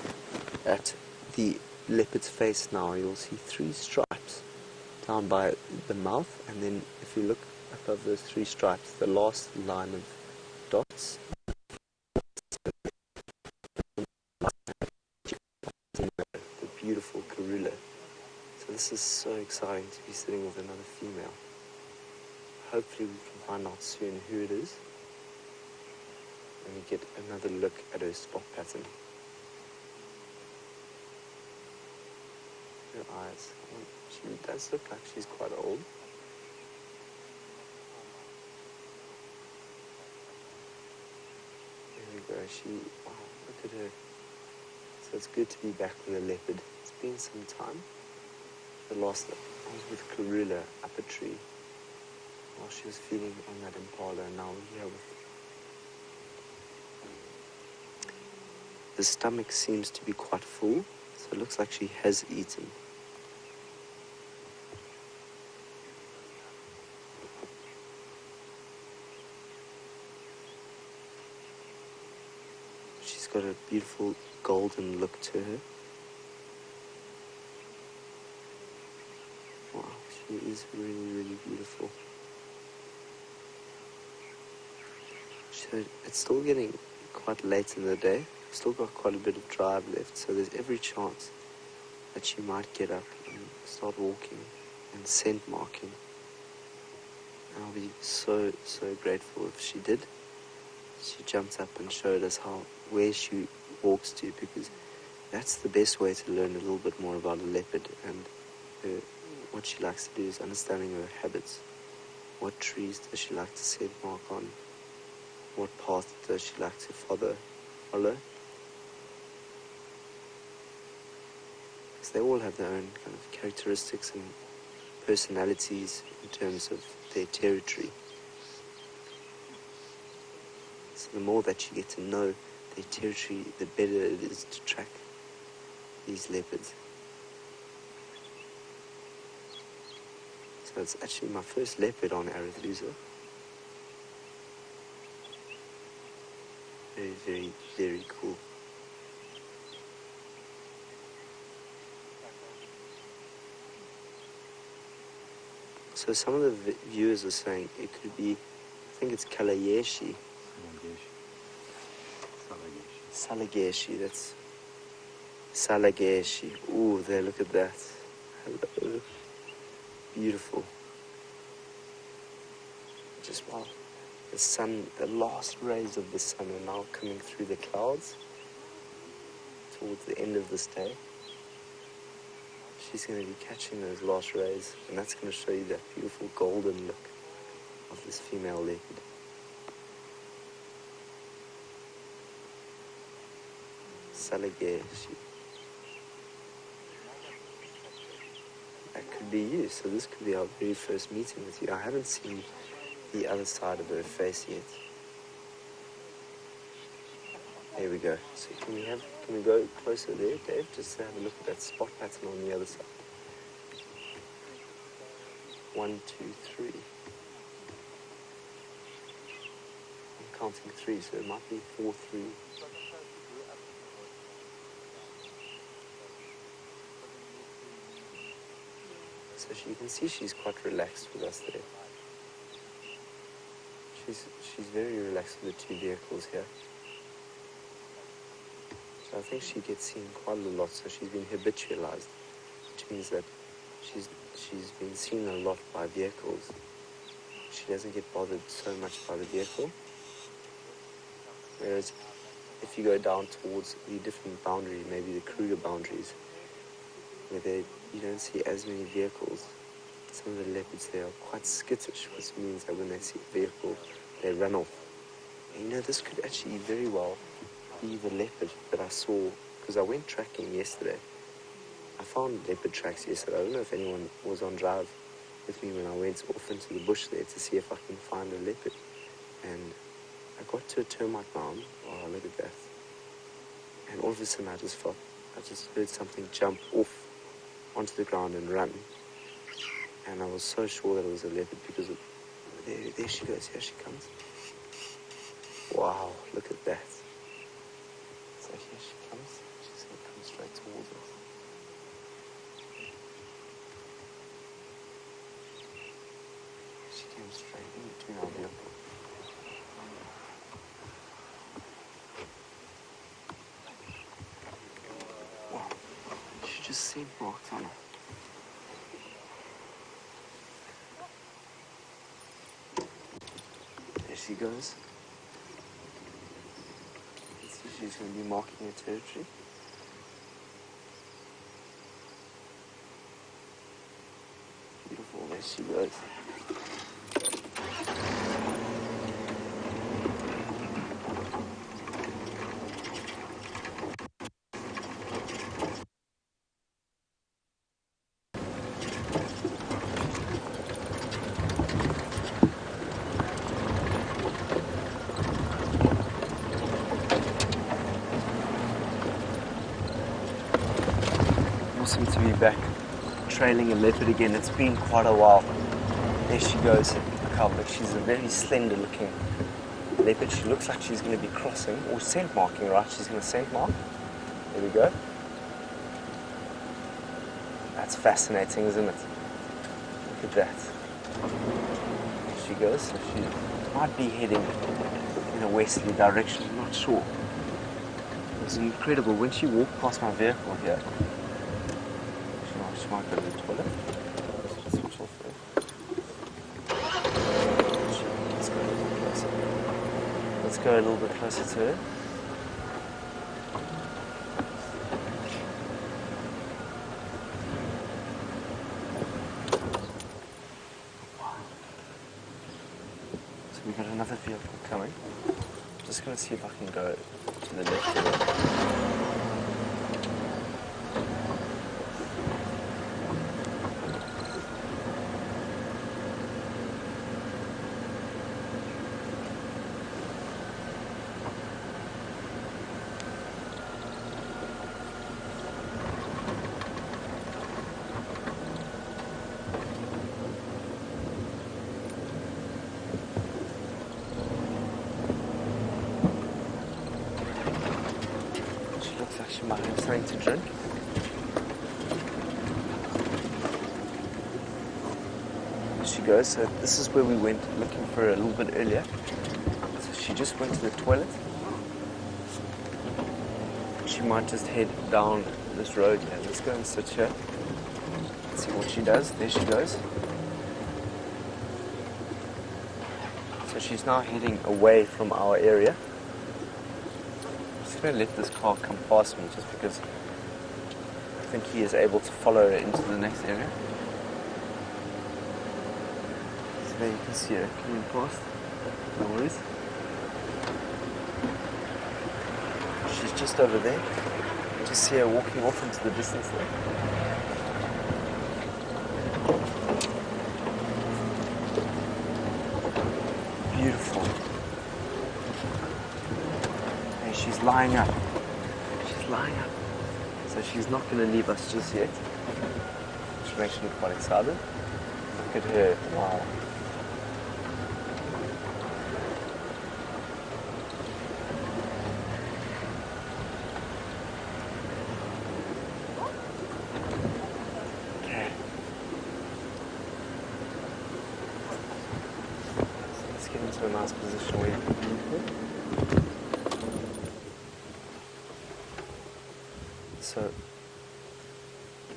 at the leopard's face now, you'll see 3 stripes down by the mouth, and then if you look above those 3 stripes, the last line of dots, the beautiful karula. So this is so exciting to be sitting with another female. Hopefully we can find out soon who it is, and we get another look at her spot pattern. Her eyes, she does look like she's quite old. There we go, wow, look at her. So it's good to be back with a leopard. It's been some time. The last I was with Karula up a tree while she was feeding on that impala, and now we're here with... The stomach seems to be quite full, so it looks like she has eaten. She's got a beautiful golden look to her. Wow, she is really, really beautiful. So it's still getting quite late in the day. We've still got quite a bit of drive left, so there's every chance that she might get up and start walking and scent marking. And I'll be so, so grateful if she did. She jumped up and showed us where she walks to, because that's the best way to learn a little bit more about a leopard, and what she likes to do is understanding her habits. What trees does she like to scent mark on? What path does she like to follow? Because they all have their own kind of characteristics and personalities in terms of their territory. So the more that you get to know their territory, the better it is to track these leopards. So it's actually my first leopard on Arathusa. Very, very, very cool. So some of the viewers are saying it could be, I think it's Salayexe. Salayexe, that's Salayexe. Ooh, there, look at that. Hello. Beautiful. Just wow. The sun, the last rays of the sun are now coming through the clouds towards the end of this day. She's going to be catching those last rays, and that's going to show you that beautiful golden look of this female leopard. Salayexe. That could be you, so this could be our very first meeting with you. I haven't seen the other side of her face yet. There we go. So can we go closer there, Dave, just to have a look at that spot pattern on the other side. 1, 2, 3. I'm counting 3, so it might be 4, 3. So you can see she's quite relaxed with us there. She's very relaxed with the 2 vehicles here. So I think she gets seen quite a lot, so she's been habitualized, which means that she's been seen a lot by vehicles. She doesn't get bothered so much by the vehicle. Whereas if you go down towards the different boundary, maybe the Kruger boundaries, where you don't see as many vehicles, some of the leopards there are quite skittish, which means that when they see a vehicle, they run off. And this could actually very well be the leopard that I saw, because I went tracking yesterday. I found leopard tracks yesterday. I don't know if anyone was on drive with me when I went off into the bush there to see if I can find a leopard. and I got to a termite mound. Oh, look at that. And all of a sudden I just heard something jump off onto the ground and run. And I was so sure that it was a leopard because there she goes, here she comes. Wow, look at that. So here she comes. She's going to come straight towards us. She came straight in between our vehicle. Wow, she just scent marked on her. There she goes. Let's see, she's going to be marking her territory. Beautiful, there she goes. Awesome to be back trailing a leopard again. It's been quite a while. There she goes. Look how big. She's a very slender looking leopard. She looks like she's going to be crossing or scent marking, right? She's going to scent mark. There we go. That's fascinating, isn't it? Look at that. There she goes. So she might be heading in a westerly direction. I'm not sure. It was incredible. When she walked past my vehicle here, she might go to the toilet. Let's switch off there. Let's go a little bit closer. Let's go a little bit closer to her. Wow. So we've got another vehicle coming. I'm just going to see if I can go to the left of it. She might have something to drink. There she goes. So this is where we went looking for her a little bit earlier. So she just went to the toilet. She might just head down this road here. Let's go and sit here. Let's see what she does. There she goes. So she's now heading away from our area. I'm going to let this car come past me just because I think he is able to follow her into the next area. So there you can see her coming past. No worries. She's just over there. You just see her walking off into the distance there. Beautiful. She's lying up. She's lying up. So she's not going to leave us just yet. Which makes me quite excited. Look at her. Wow. Okay. So let's get into a nice position where you can move her.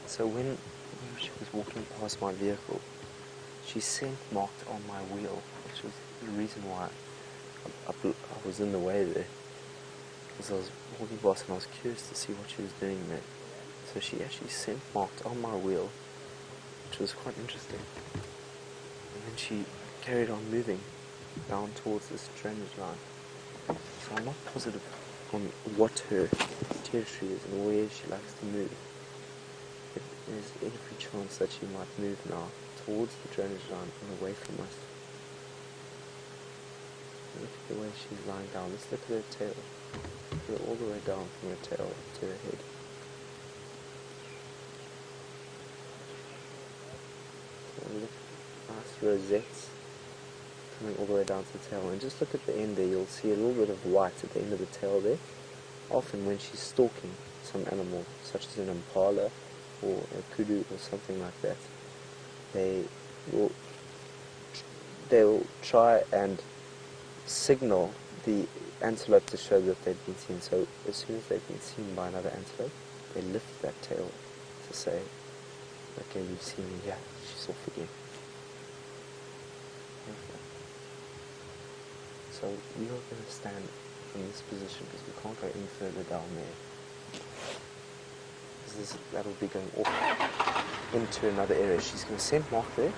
So when she was walking past my vehicle, she scent marked on my wheel, which was the reason why I was in the way there. Because I was walking past and I was curious to see what she was doing there. So she actually scent marked on my wheel, which was quite interesting. And then she carried on moving down towards this drainage line. So I'm not positive on what her territory is and where she likes to move. But there's every chance that she might move now towards the drainage line and away from us. Look at the way she's lying down. Let's look at her tail. Look at her all the way down from her tail to her head. So look, nice rosettes coming all the way down to the tail. And just look at the end there. You'll see a little bit of white at the end of the tail there. Often when she's stalking some animal, such as an impala or a kudu or something like that, they'll try and signal the antelope to show that they've been seen. So as soon as they've been seen by another antelope, they lift that tail to say, okay, you've seen me, yeah, she's off again. Okay. So we are going to stand in this position because we can't go any further down there. Because that'll be going off into another area. She's going to scent mark there.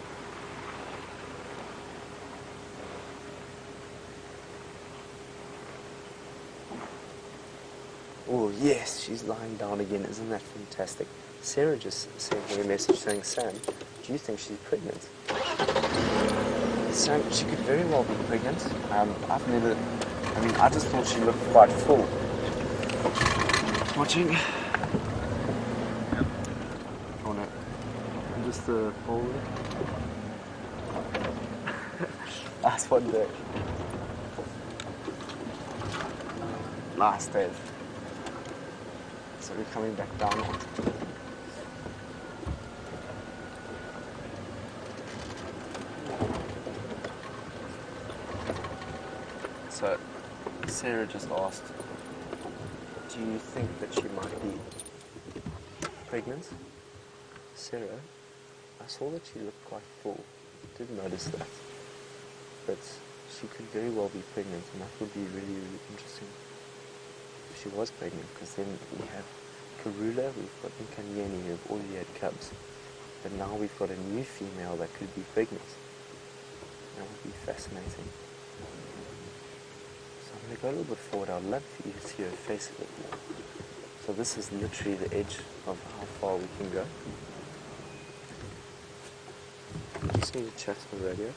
Oh yes, she's lying down again. Isn't that fantastic? Sarah just sent me a message saying, Sam, do you think she's pregnant? Sam, she could very well be pregnant. I just thought she looked quite full. Watching. Oh no. Just the pole. Last one there. Last day. So we're coming back down. So Sarah just asked, do you think that she might be pregnant? Sarah, I saw that she looked quite full. Didn't notice that. But she could very well be pregnant, and that would be really, really interesting if she was pregnant, because then we have Karula, we've got Nkanyeni who have already had cubs, but now we've got a new female that could be pregnant. That would be fascinating. So I'm going to go a little bit forward. I'd love for you to see her face a bit more. So this is literally the edge of how far we can go. I just need to check the radio.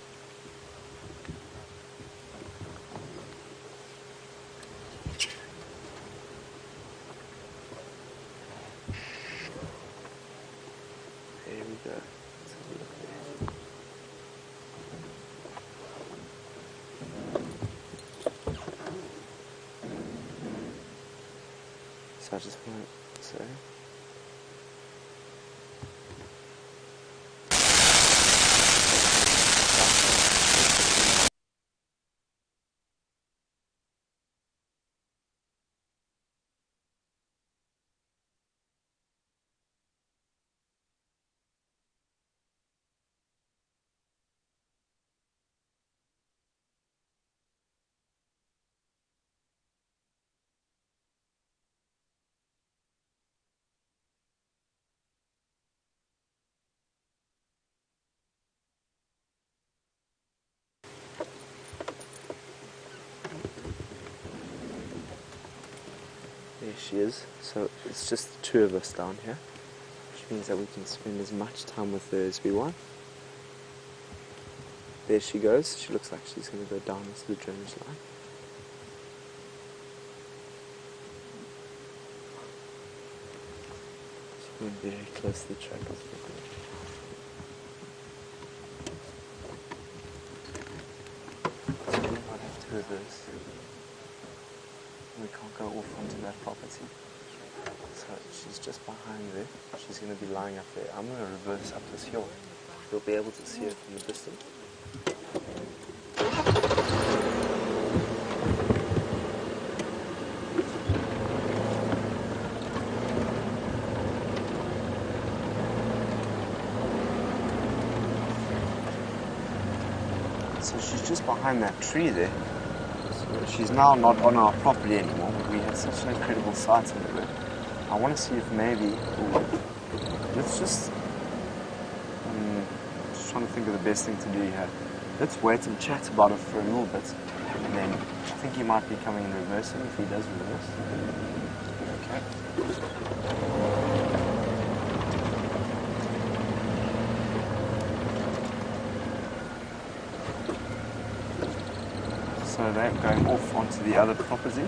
There we go. Let's have a look there. So I just want to say, there she is. So it's just the two of us down here, which means that we can spend as much time with her as we want. There she goes. She looks like she's going to go down into the drainage line. She's going very close to the track. So we might have to reverse. We can't go off onto that property. So she's just behind there. She's going to be lying up there. I'm going to reverse up this hill. You'll be able to see her from the distance. So she's just behind that tree there. So she's now not on our property anymore. We had such an incredible sighting of her. I want to see if maybe, let's just trying to think of the best thing to do here. Let's wait and chat about it for a little bit, and then I think he might be coming in reversing if he does reverse. Okay. So So they're going off onto the other property.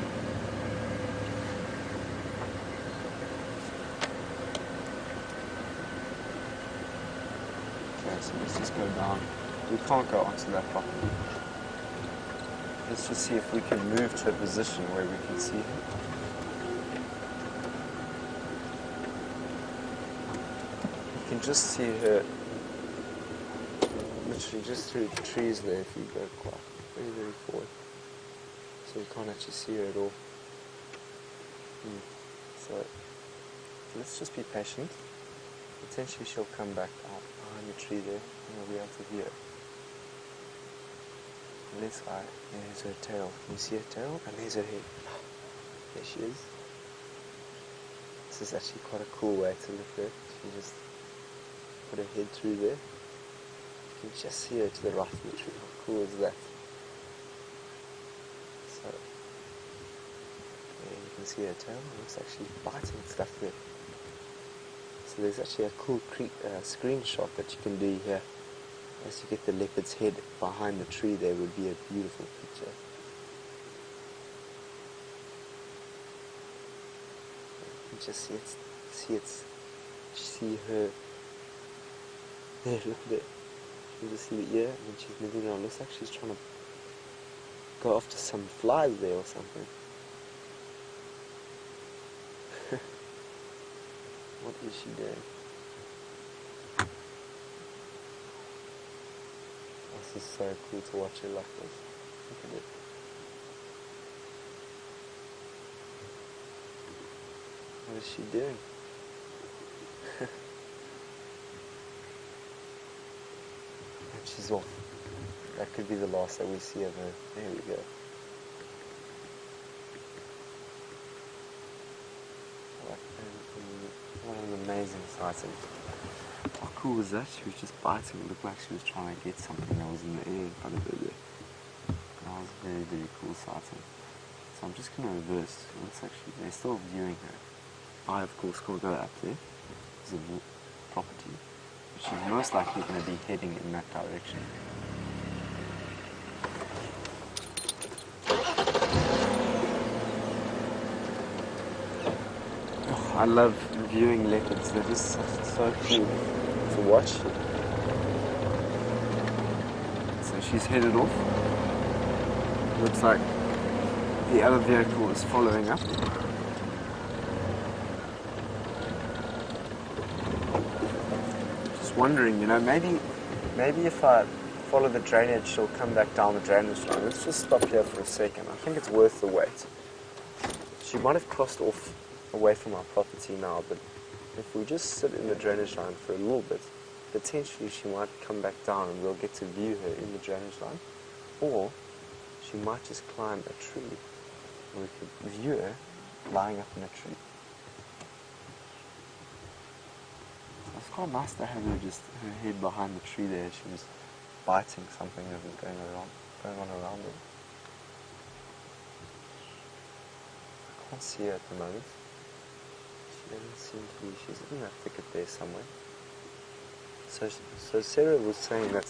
Okay, so let's just go down. We can't go onto that property. Let's just see if we can move to a position where we can see her. You can just see her literally just through the trees there if you go quite very, very forward. So you can't actually see her at all. So let's just be patient. Potentially she'll come back out behind the tree there and we'll be able to view her. There's her tail. Can you see her tail? And there's her head. There she is. This is actually quite a cool way to look at it. She just put her head through there. You can just see her to the right of the tree. How cool is that? So, yeah, you can see her tail. It looks actually biting stuff there. So there's actually a cool screenshot that you can do here. As you get the leopard's head behind the tree, there would be a beautiful picture. You can just see her. There, look at it. You can just see the ear, and then she's moving around. Looks like she's trying to go after some flies there or something. What is she doing? This is so cool to watch her like this. Look at it. What is she doing? And she's off. That could be the last that we see of her. There we go. What an amazing sighting. How cool was that? She was just biting. It looked like she was trying to get something that was in the air in front of her there. That was a very, very cool sighting. So I'm just going to reverse. It looks like they're still viewing her. I, of course, can't go up there. There's a property. But she's most likely going to be heading in that direction. Oh, I love viewing leopards. They're just so cool to watch. So she's headed off. Looks like the other vehicle is following up. Just wondering, you know, maybe if I follow the drainage, she'll come back down the drainage line. Let's just stop here for a second. I think it's worth the wait. She might have crossed off away from our property now, but if we just sit in the drainage line for a little bit, potentially she might come back down and we'll get to view her in the drainage line. Or she might just climb a tree and we could view her lying up in a tree. So it's quite nice to have her just her head behind the tree there. She was biting something that was going on around her. I can't see her at the moment. She doesn't seem to be, she's in that thicket there somewhere. So Sarah was saying that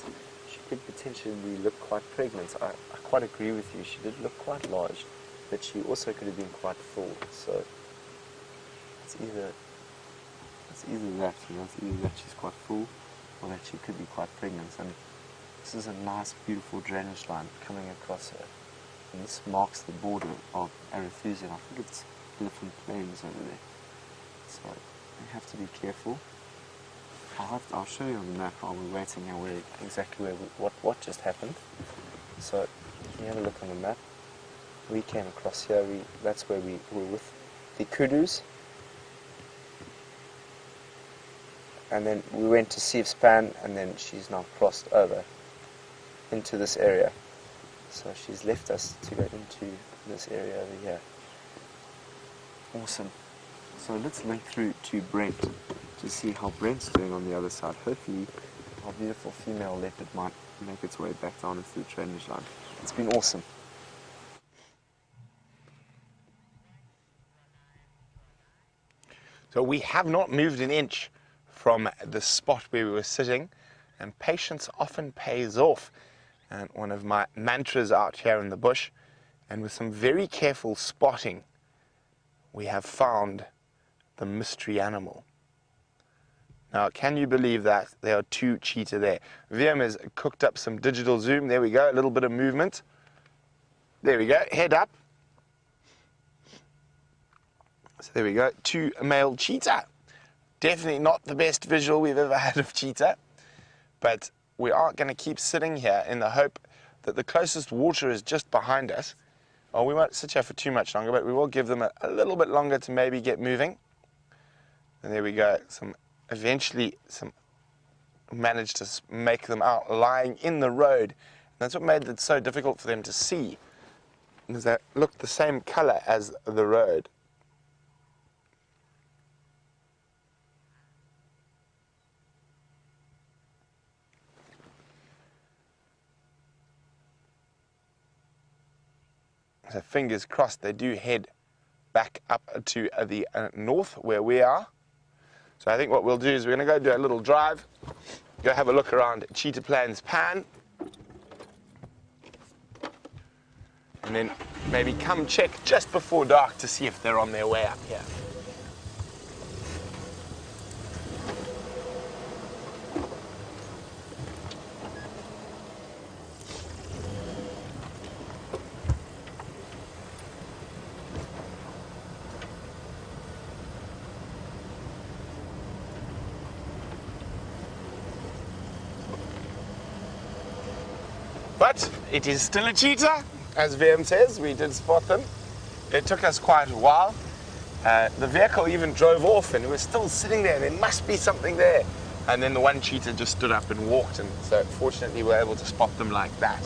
she could potentially look quite pregnant. I quite agree with you. She did look quite large, but she also could have been quite full. So it's either that, you know, it's either that she's quite full or that she could be quite pregnant. And this is a nice, beautiful drainage line coming across her. And this marks the border of Arathusa, and I think it's elephant plains over there. So you have to be careful. I'll show you on the map while we're waiting and exactly what just happened. So if you have a look on the map, we came across here. That's where we were with the kudus, and then we went to Span, and then she's now crossed over into this area. So she's left us to go into this area over here. Awesome. So let's link through to Brent to see how Brent's doing on the other side. Hopefully our beautiful female leopard might make its way back down into the drainage line. It's been awesome. So we have not moved an inch from the spot where we were sitting, and patience often pays off. and one of my mantras out here in the bush, and with some very careful spotting, we have found the mystery animal. Now, can you believe that? There are two cheetah there. Willem has cooked up some digital zoom. There we go, a little bit of movement. There we go, head up. So there we go, two male cheetah. Definitely not the best visual we've ever had of cheetah, but we are going to keep sitting here in the hope that the closest water is just behind us. Well, we won't sit here for too much longer, but we will give them a little bit longer to maybe get moving. And there we go, eventually managed to make them out lying in the road. And that's what made it so difficult for them to see, is that looked the same color as the road. So fingers crossed they do head back up to the north where we are. So I think what we'll do is we're going to go do a little drive, go have a look around Cheetah Plains Pan, and then maybe come check just before dark to see if they're on their way up here. But it is still a cheetah, as Willem says. We did spot them. It took us quite a while. The vehicle even drove off and it was still sitting there. There must be something there. And then the one cheetah just stood up and walked, and so fortunately we were able to spot them like that.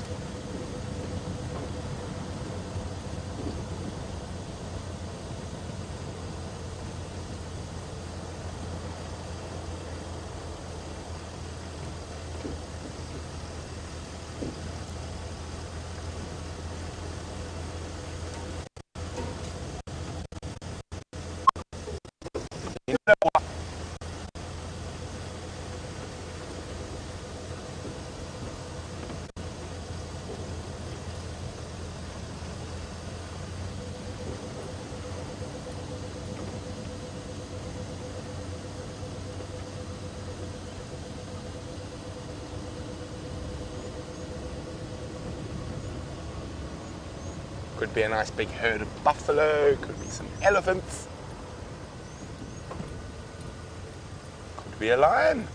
You know what? Could be a nice big herd of buffalo, could be some elephants. Could be a lion.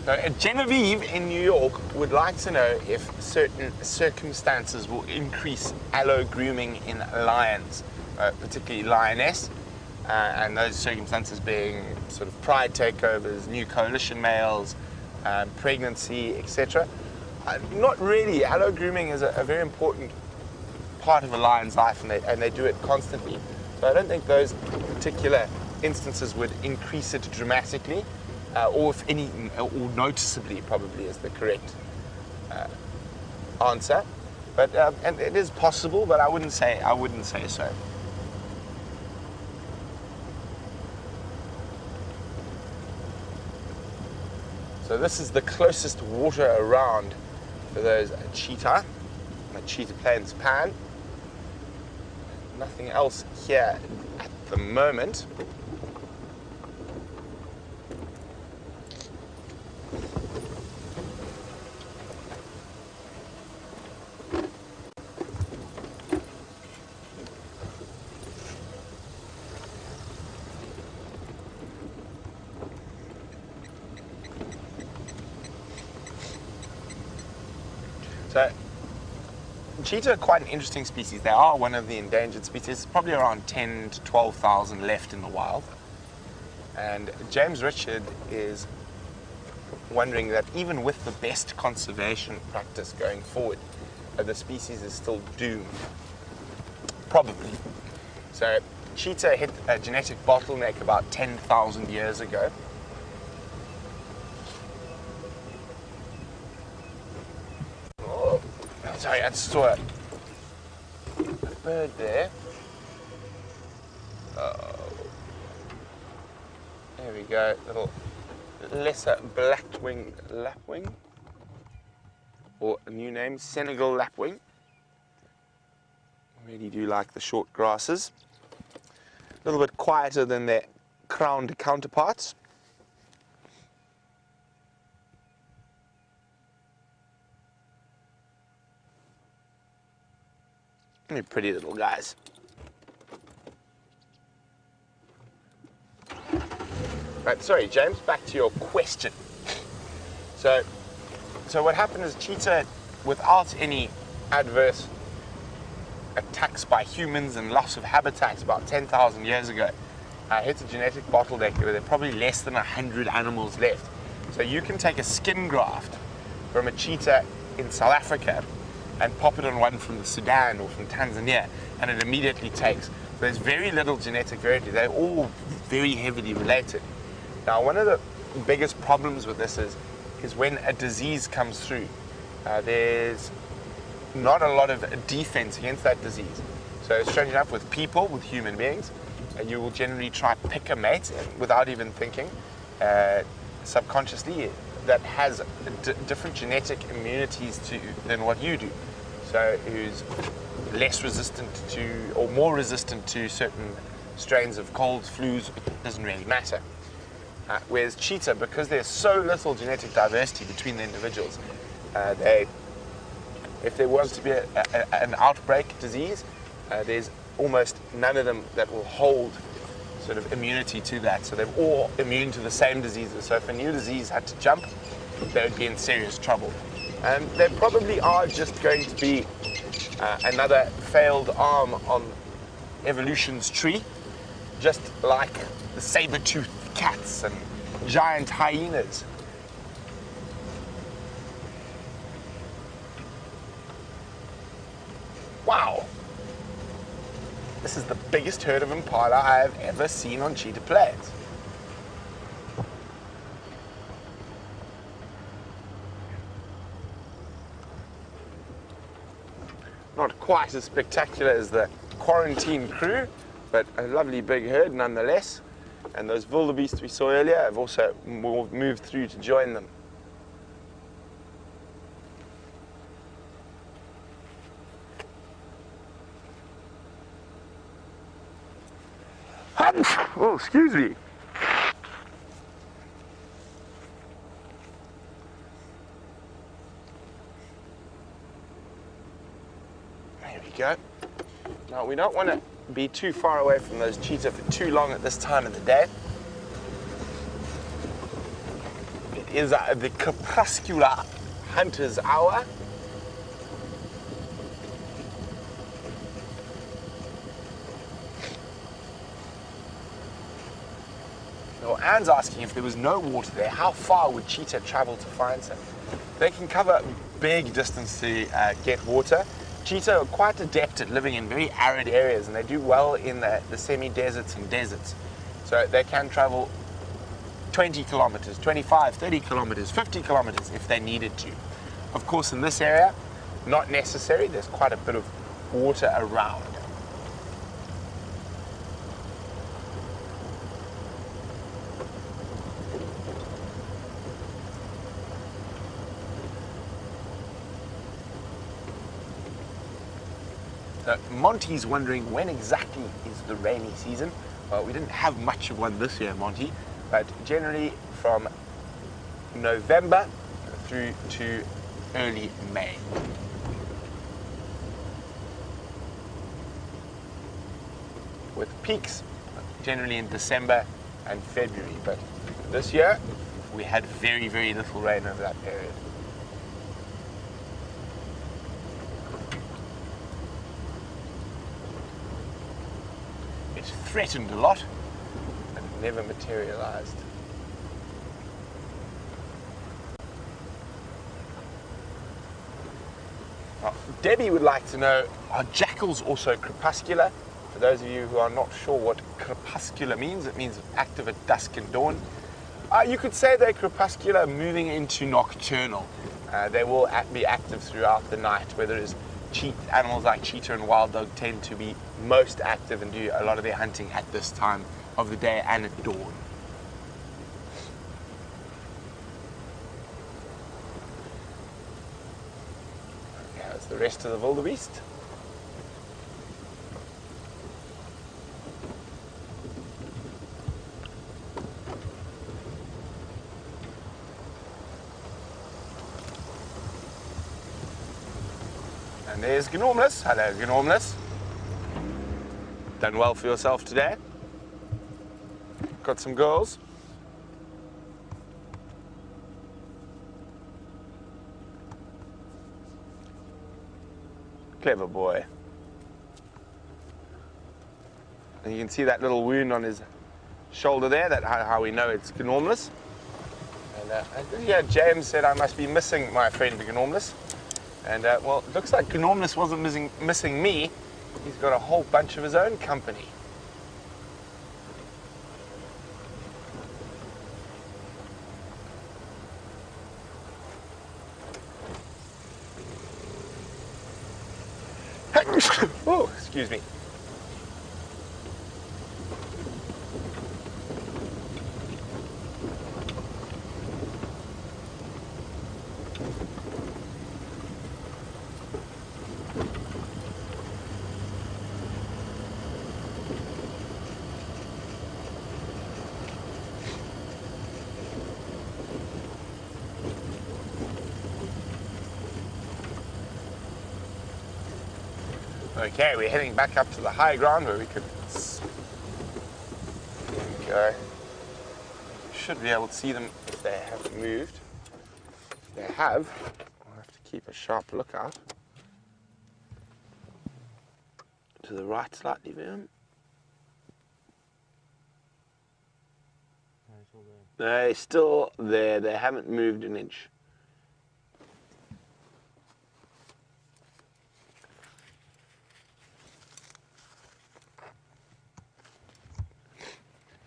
So Genevieve in New York would like to know if certain circumstances will increase allo grooming in lions, particularly lioness, and those circumstances being sort of pride takeovers, new coalition males, pregnancy, etc. Not really. Allo grooming is a very important part of a lion's life, and they do it constantly. So I don't think those particular instances would increase it dramatically. Or if any, or noticeably, probably is the correct answer. But and it is possible, but I wouldn't say so. So this is the closest water around for those cheetah, the Cheetah Plains Pan. Nothing else here at the moment. So, cheetah are quite an interesting species. They are one of the endangered species. Probably around 10 to 12,000 left in the wild. And James Richard is wondering that even with the best conservation practice going forward, the species is still doomed. Probably. So cheetah hit a genetic bottleneck about 10,000 years ago. Oh, sorry, I just saw a bird there. Oh, there we go, little lesser black-winged lapwing, or a new name, Senegal lapwing. Really do like the short grasses. A little bit quieter than their crowned counterparts. They're pretty little guys. Right, sorry, James, back to your question. So what happened is cheetah, without any adverse attacks by humans and loss of habitats about 10,000 years ago, hit a genetic bottleneck where there are probably less than 100 animals left. So you can take a skin graft from a cheetah in South Africa and pop it on one from the Sudan or from Tanzania, and it immediately takes. So there's very little genetic variety. They're all very heavily related. Now, one of the biggest problems with this is when a disease comes through, there's not a lot of defense against that disease. So strange enough, with people, with human beings, you will generally try to pick a mate without even thinking, subconsciously, that has different genetic immunities than what you do. So who's less resistant to, or more resistant to certain strains of colds, flus, it doesn't really matter. Whereas cheetah, because there's so little genetic diversity between the individuals, if there was to be an outbreak disease, there's almost none of them that will hold sort of immunity to that. So they're all immune to the same diseases. So if a new disease had to jump, they would be in serious trouble. And there probably are just going to be another failed arm on evolution's tree, just like the saber-toothed cats and giant hyenas. Wow! This is the biggest herd of impala I have ever seen on cheetah plains. Not quite as spectacular as the quarantine crew, but a lovely big herd nonetheless. And those wildebeest we saw earlier have also moved through to join them. Oh, excuse me. There we go. Now, we don't want to be too far away from those cheetah for too long at this time of the day. It is the crepuscular hunter's hour. Now, Anne's asking if there was no water there, how far would cheetah travel to find some? They can cover big distance to get water. Cheetah are quite adept at living in very arid areas, and they do well in the semi-deserts and deserts. So they can travel 20 kilometers, 25, 30 kilometers, 50 kilometers if they needed to. Of course, in this area, not necessary. There's quite a bit of water around. Monty's wondering when exactly is the rainy season. Well, we didn't have much of one this year, Monty, but generally from November through to early May. With peaks generally in December and February, but this year we had very, very little rain over that period. Threatened a lot, but never materialized. Debbie would like to know, are jackals also crepuscular? For those of you who are not sure what crepuscular means, it means active at dusk and dawn. You could say they're crepuscular moving into nocturnal. They will be active throughout the night, whether it's animals like cheetah and wild dog tend to be most active and do a lot of their hunting at this time of the day and at dawn. Here's the rest of the wildebeest. And there's Gnormless. Hello, Gnormless. Done well for yourself today? Got some girls? Clever boy. And you can see that little wound on his shoulder there, that's how we know it's Gnormless. And yeah, James said I must be missing my friend Gnormless. And well, it looks like Gnormless wasn't missing me. He's got a whole bunch of his own company. Oh, excuse me. Okay, we're heading back up to the high ground where we could go. You should be able to see them if they haven't moved. If they have, I'll have to keep a sharp lookout. To the right slightly, William. They're still there, they haven't moved an inch.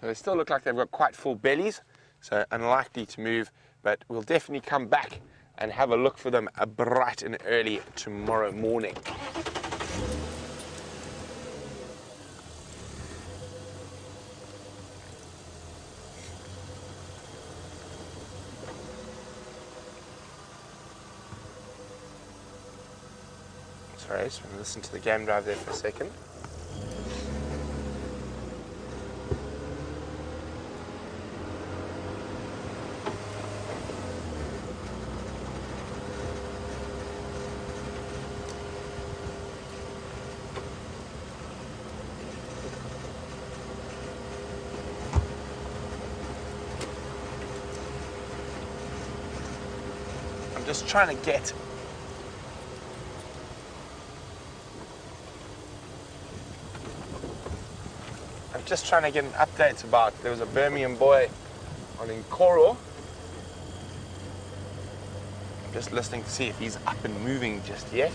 So they still look like they've got quite full bellies, so unlikely to move, but we'll definitely come back and have a look for them bright and early tomorrow morning. Sorry, just want to listen to the game drive there for a second. Just trying to get an update about, there was a Birmingham boy on Inkoro. I'm just listening to see if he's up and moving just yet.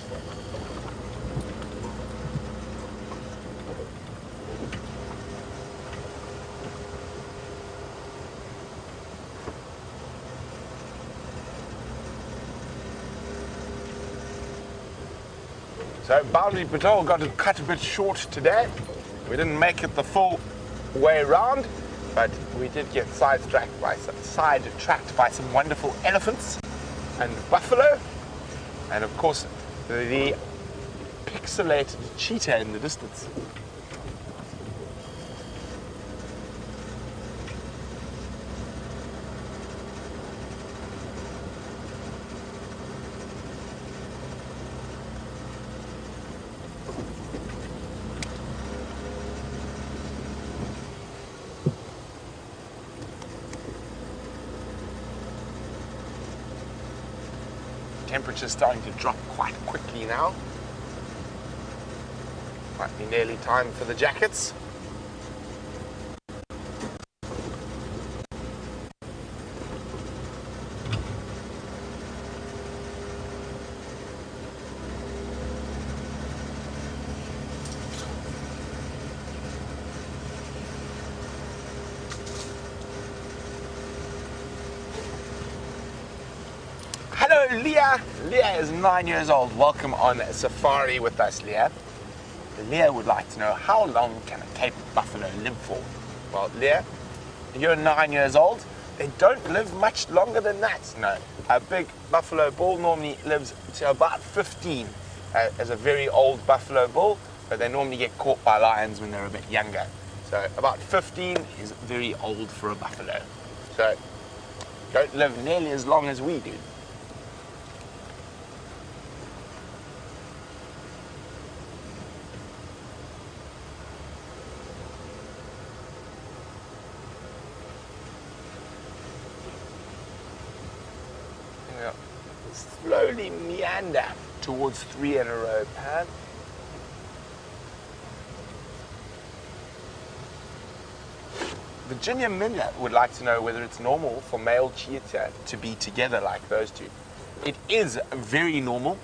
So boundary patrol got cut a bit short today. We didn't make it the full way round, but we did get sidetracked by some wonderful elephants and buffalo, and of course the pixelated cheetah in the distance. Temperature's starting to drop quite quickly now. Might be nearly time for the jackets. Hello, Leah. Leah is 9 years old. Welcome on safari with us, Leah. Leah would like to know, how long can a Cape buffalo live for? Well, Leah, you're 9 years old. They don't live much longer than that. No, a big buffalo bull normally lives to about 15 as a very old buffalo bull, but they normally get caught by lions when they're a bit younger. So about 15 is very old for a buffalo. So don't live nearly as long as we do. Slowly meander towards 3 in a row pad. Virginia Miller would like to know whether it's normal for male cheetah to be together like those two. It is very normal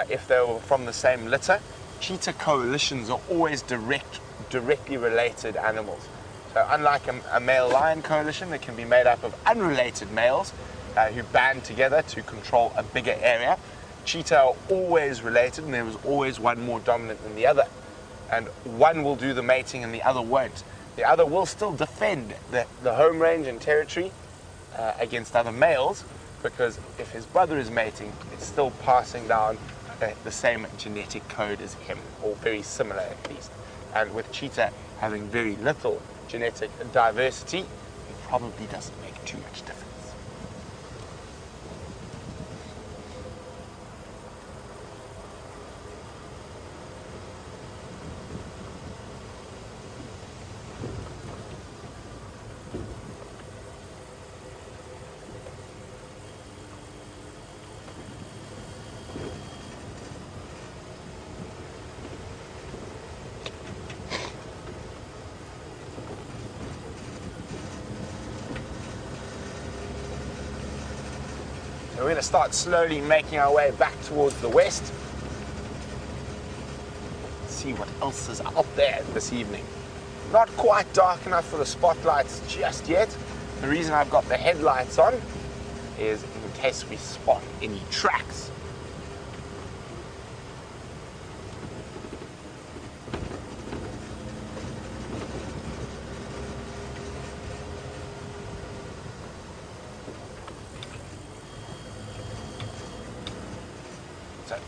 if they were from the same litter. Cheetah coalitions are always directly related animals. So unlike a male lion coalition that can be made up of unrelated males, who band together to control a bigger area. Cheetah are always related, and there was always one more dominant than the other. And one will do the mating and the other won't. The other will still defend the home range and territory against other males, because if his brother is mating, it's still passing down the same genetic code as him, or very similar at least. And with cheetah having very little genetic diversity, it probably doesn't make too much difference. So we're going to start slowly making our way back towards the west. See what else is out there this evening. Not quite dark enough for the spotlights just yet. The reason I've got the headlights on is in case we spot any tracks.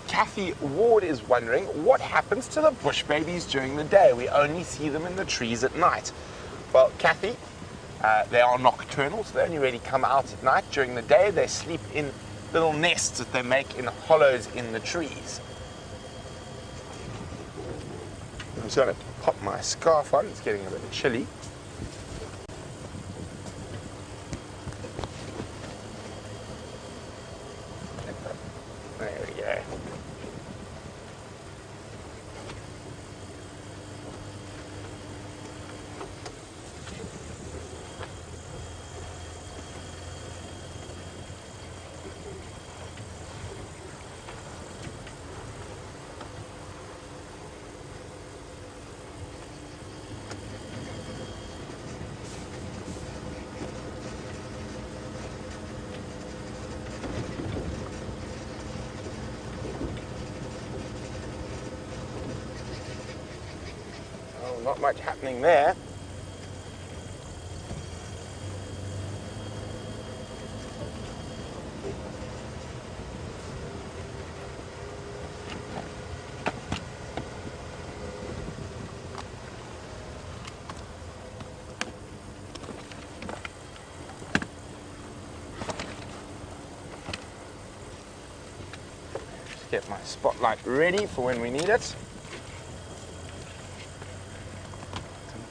Kathy Ward is wondering what happens to the bush babies during the day. We only see them in the trees at night. Well, Kathy, they are nocturnal, so they only really come out at night. During the day, they sleep in little nests that they make in hollows in the trees. I'm just going to pop my scarf on. It's getting a bit chilly. There we go. Not much happening there. Just get my spotlight ready for when we need it.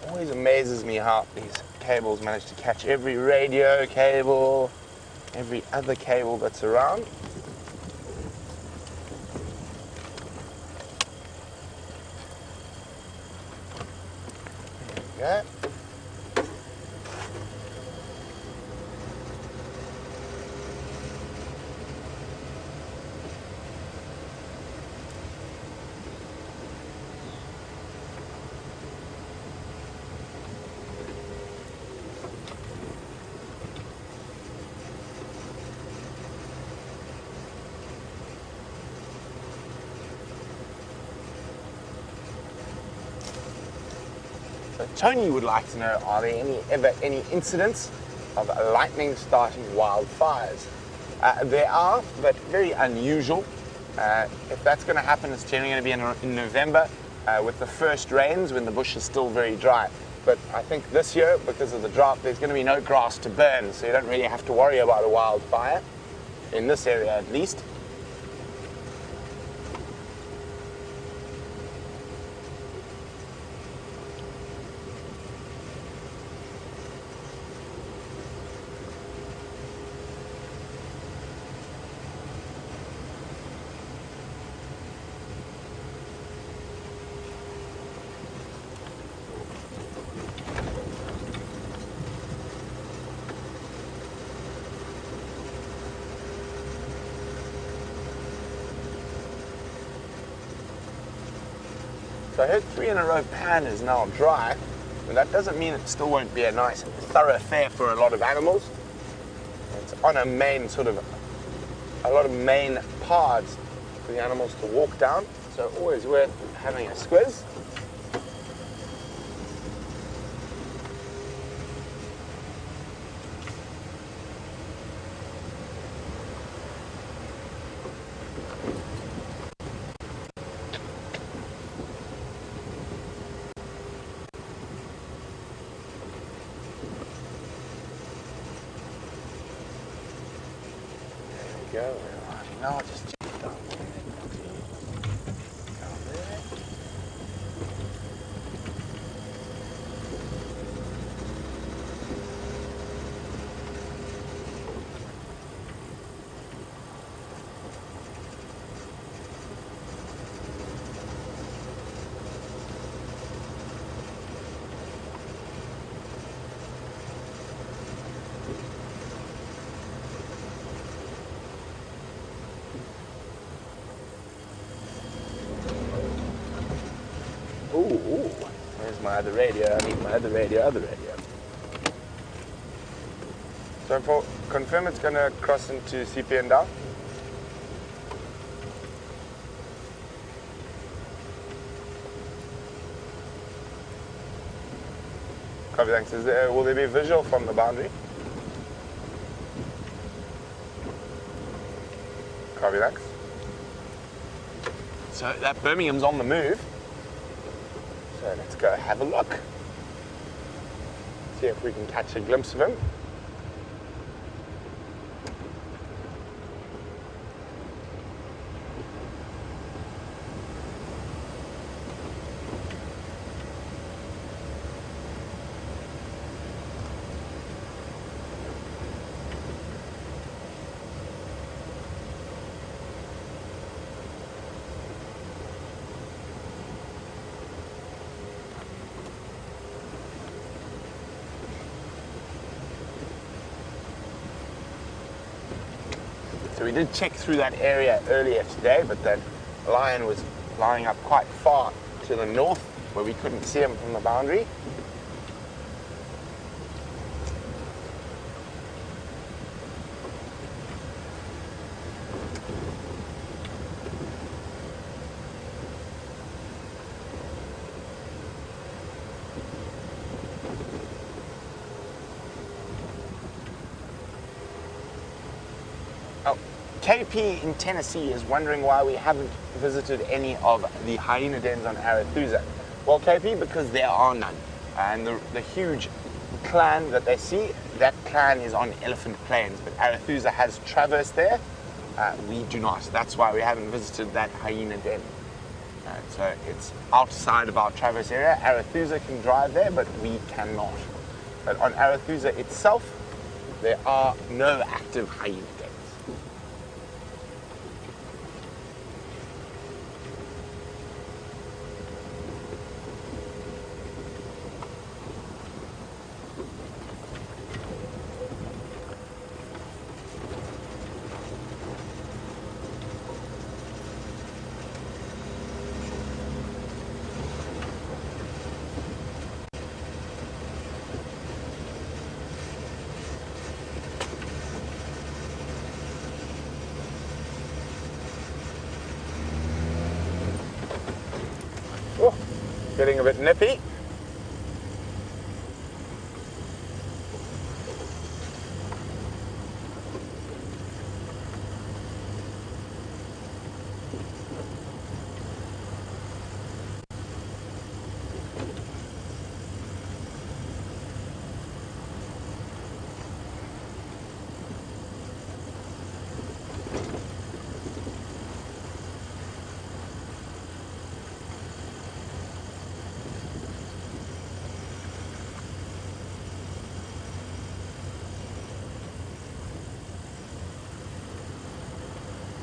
Always amazes me how these cables manage to catch every radio cable, every other cable that's around. There we go. Tony would like to know, are there ever any incidents of lightning starting wildfires? There are, but very unusual. If that's going to happen, it's generally going to be in November with the first rains when the bush is still very dry. But I think this year, because of the drought, there's going to be no grass to burn, so you don't really have to worry about a wildfire, in this area at least. So I heard 3 in a row pan is now dry, and that doesn't mean it still won't be a nice thoroughfare for a lot of animals. It's on a main a lot of main paths for the animals to walk down, so always worth having a squiz. Go. No, I'll just check down there. Down there. Ooh, there's my other radio. I need my other radio. So for confirm it's going to cross into CP and down. Copy, thanks. Will there be a visual from the boundary? Copy, thanks. So that Birmingham's on the move. So let's go have a look. See if we can catch a glimpse of him. So we did check through that area earlier today, but that lion was lying up quite far to the north where we couldn't see him from the boundary. KP in Tennessee is wondering why we haven't visited any of the hyena dens on Arathusa. Well, KP, because there are none. And the huge clan that they see, that clan is on Elephant Plains, but Arathusa has traverse there. We do not. That's why we haven't visited that hyena den. So it's outside of our traverse area. Arathusa can drive there, but we cannot. But on Arathusa itself, there are no active hyena dens. Getting a bit nippy.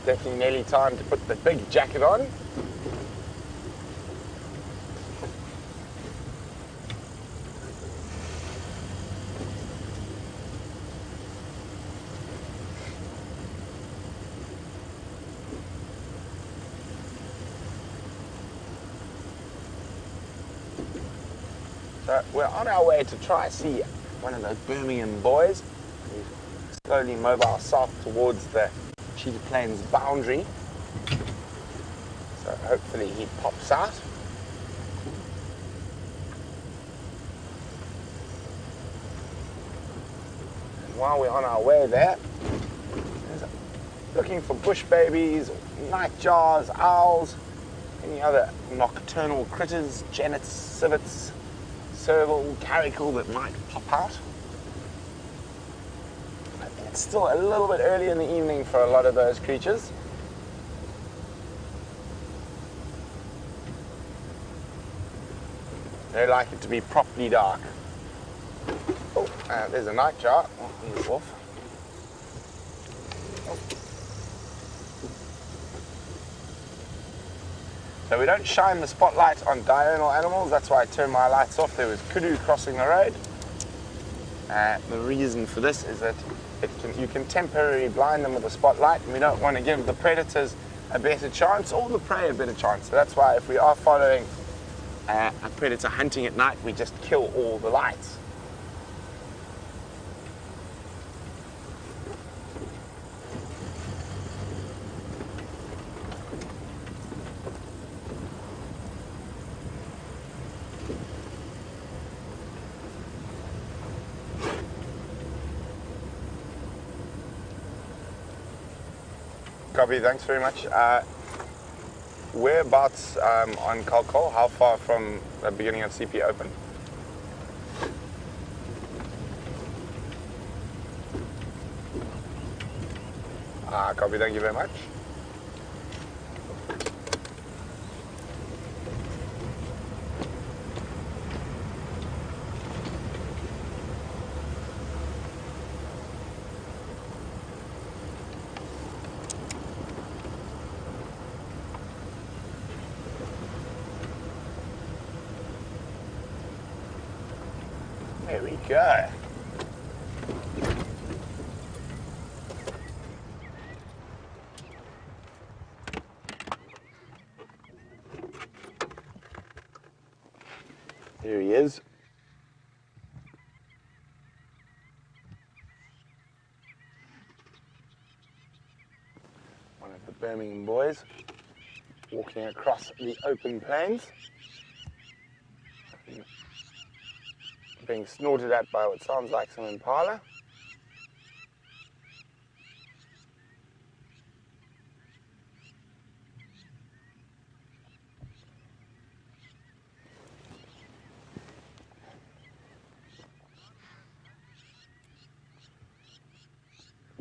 Definitely nearly time to put the big jacket on. So we're on our way to try see one of those Birmingham boys. We slowly mobile south towards the Cheetah Plains boundary. So hopefully he pops out. And while we're on our way there, looking for bush babies, nightjars, owls, any other nocturnal critters, genets, civets, serval, caracal that might pop out. It's still a little bit early in the evening for a lot of those creatures. They like it to be properly dark. Oh, there's a nightjar. Oh, he's off. Oh. So we don't shine the spotlight on diurnal animals. That's why I turned my lights off. There was kudu crossing the road. The reason for this is that you can temporarily blind them with a spotlight, and we don't want to give the predators a better chance or the prey a better chance. So that's why if we are following a predator hunting at night, we just kill all the lights. Copy, thanks very much. Whereabouts on Kalkol? How far from the beginning of CP Open? Copy, thank you very much. There we go. There he is. One of the Birmingham boys walking across the open plains. Being snorted at by what sounds like some impala.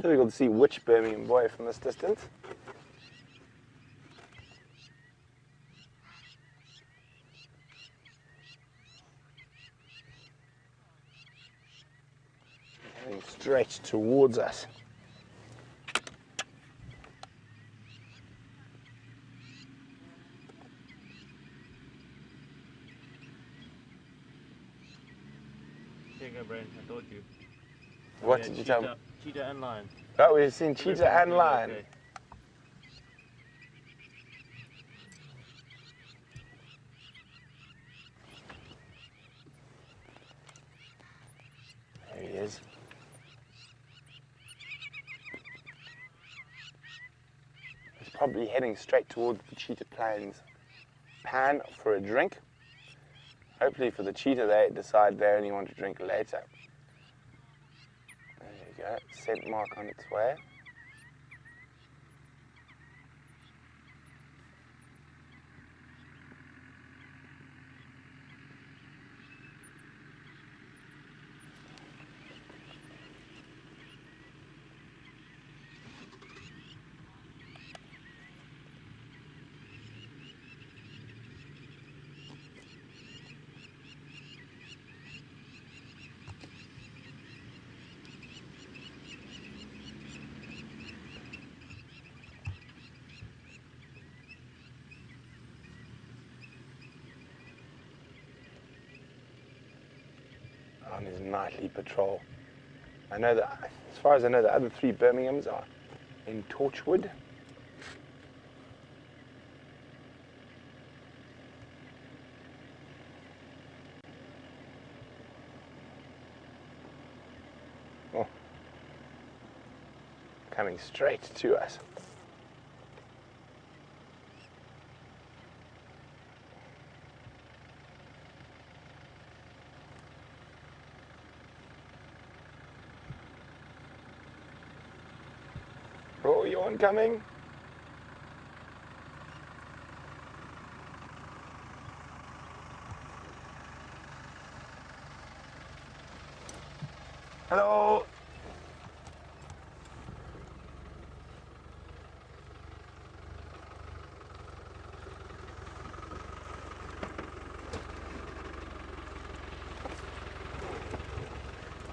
Difficult to see which Birmingham boy from this distance. Heading straight towards us. There you go, Brent. I told you. What Yeah, did you tell me? Cheetah and lion. Oh, we've seen cheetah and lion. Okay. There he is. He's probably heading straight towards the Cheetah Plains pan for a drink. Hopefully for the cheetah they decide they only want to drink later. There you go, scent mark on its way. on his nightly patrol. I know that, as far as I know, the other 3 Birminghams are in Torchwood. Oh, coming straight to us. Oh, you oncoming? Hello.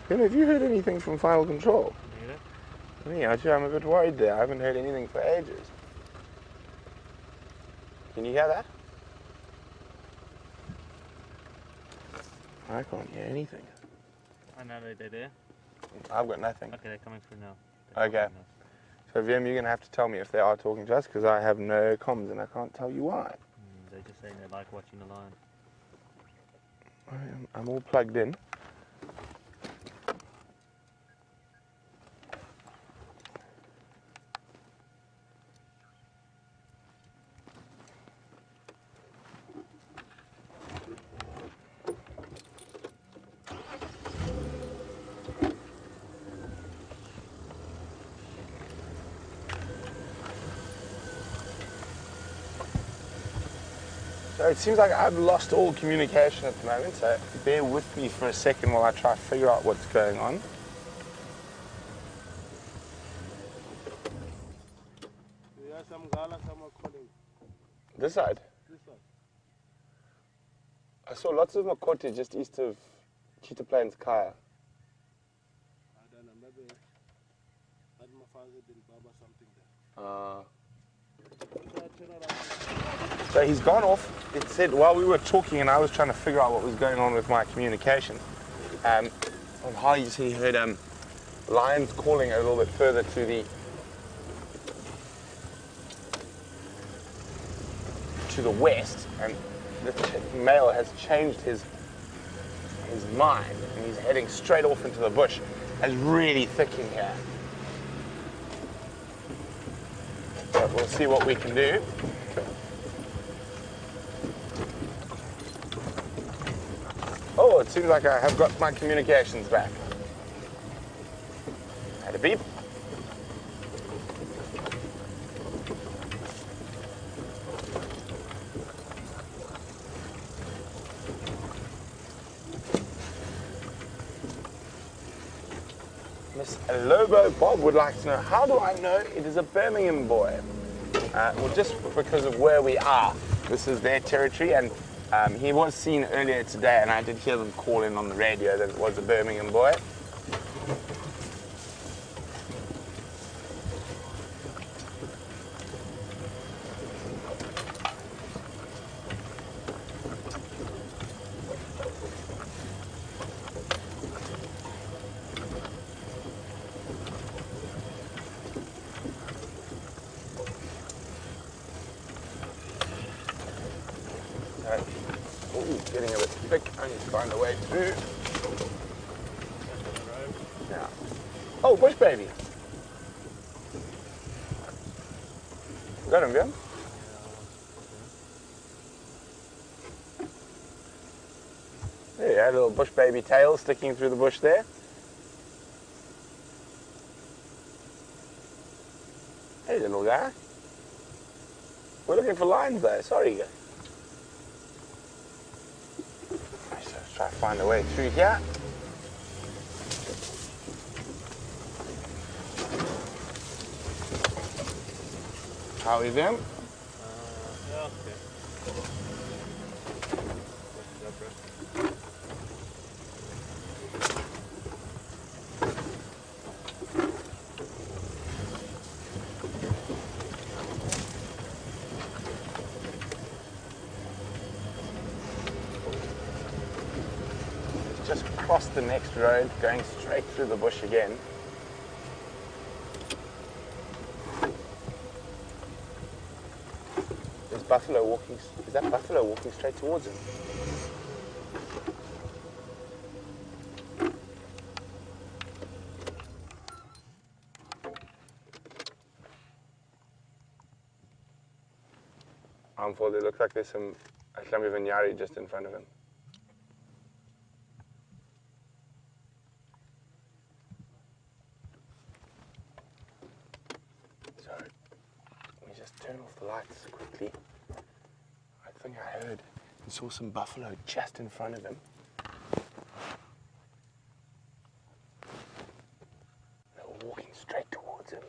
Have you heard anything from Final Control? Yeah, actually, I'm a bit worried there. I haven't heard anything for ages. Can you hear that? I can't hear anything. I know they're there. I've got nothing. Okay, they're coming through now. Okay. So, Vim, you're going to have to tell me if they are talking to us, because I have no comms and I can't tell you why. They're just saying they like watching the lion. I'm all plugged in. So it seems like I've lost all communication at the moment, so bear with me for a second while I try to figure out what's going on. Yeah, some gala, some are calling. This side? This one. I saw lots of makote just east of Cheetah Plains, Kaya. I don't know, maybe that my father did Baba something there. So he's gone off. It said while we were talking and I was trying to figure out what was going on with my communication, on how he heard lions calling a little bit further to the west, and the male has changed his mind and he's heading straight off into the bush. It's really thick in here. But we'll see what we can do. Oh, it seems like I have got my communications back. Had a beep. Miss Lobo Bob would like to know, how do I know it is a Birmingham boy? Well, just because of where we are. This is their territory, and he was seen earlier today, and I did hear them call in on the radio that it was a Birmingham boy. Getting a bit thick. I need to find a way through. Yeah. Oh, bush baby. Got him, Jim? There you go, a little bush baby tail sticking through the bush there. Hey, little guy. We're looking for lions though. Sorry, guys. Try to find a way through here. How are we doing? Yeah, okay. Just across the next road, going straight through the bush again. There's buffalo walking. Is that buffalo walking straight towards him? Harmful. It looks like there's a clump of vinyari just in front of him. So, let me just turn off the lights quickly. I think I heard and saw some buffalo just in front of him. They were walking straight towards him.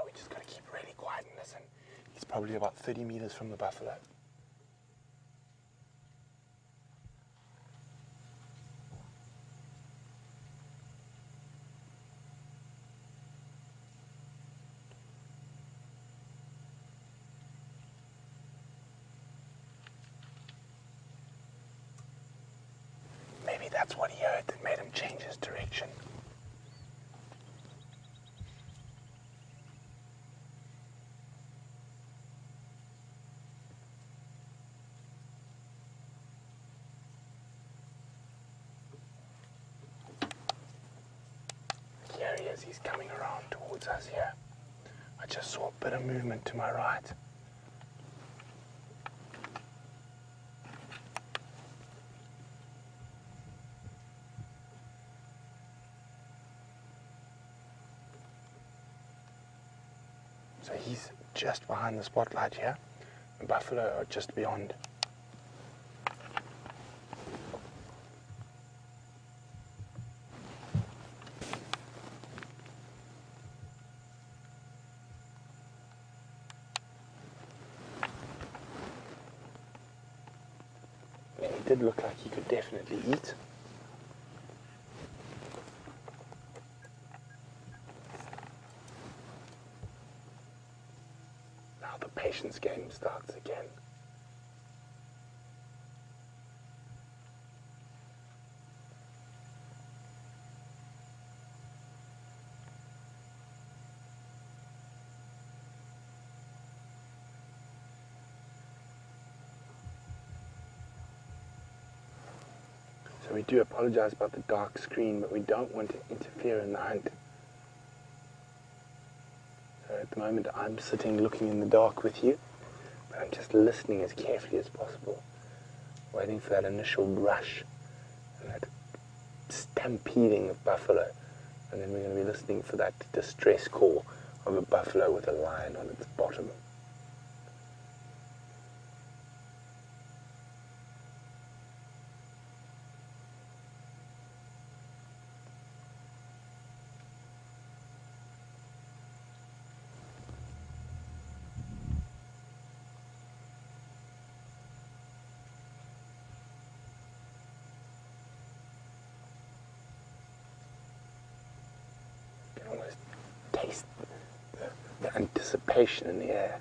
We just got to keep really quiet and listen. He's probably about 30 meters from the buffalo. Maybe that's what he heard that made him change his direction. Here he is, he's coming around towards us here. I just saw a bit of movement to my right. So he's just behind the spotlight here. The buffalo are just beyond. It did look like he could definitely eat. Now the patience game starts again. So we do apologize about the dark screen, but we don't want to interfere in the hunt. So at the moment I'm sitting looking in the dark with you, but I'm just listening as carefully as possible, waiting for that initial rush and that stampeding of buffalo, and then we're going to be listening for that distress call of a buffalo with a lion on its bottom. You can almost taste the anticipation in the air.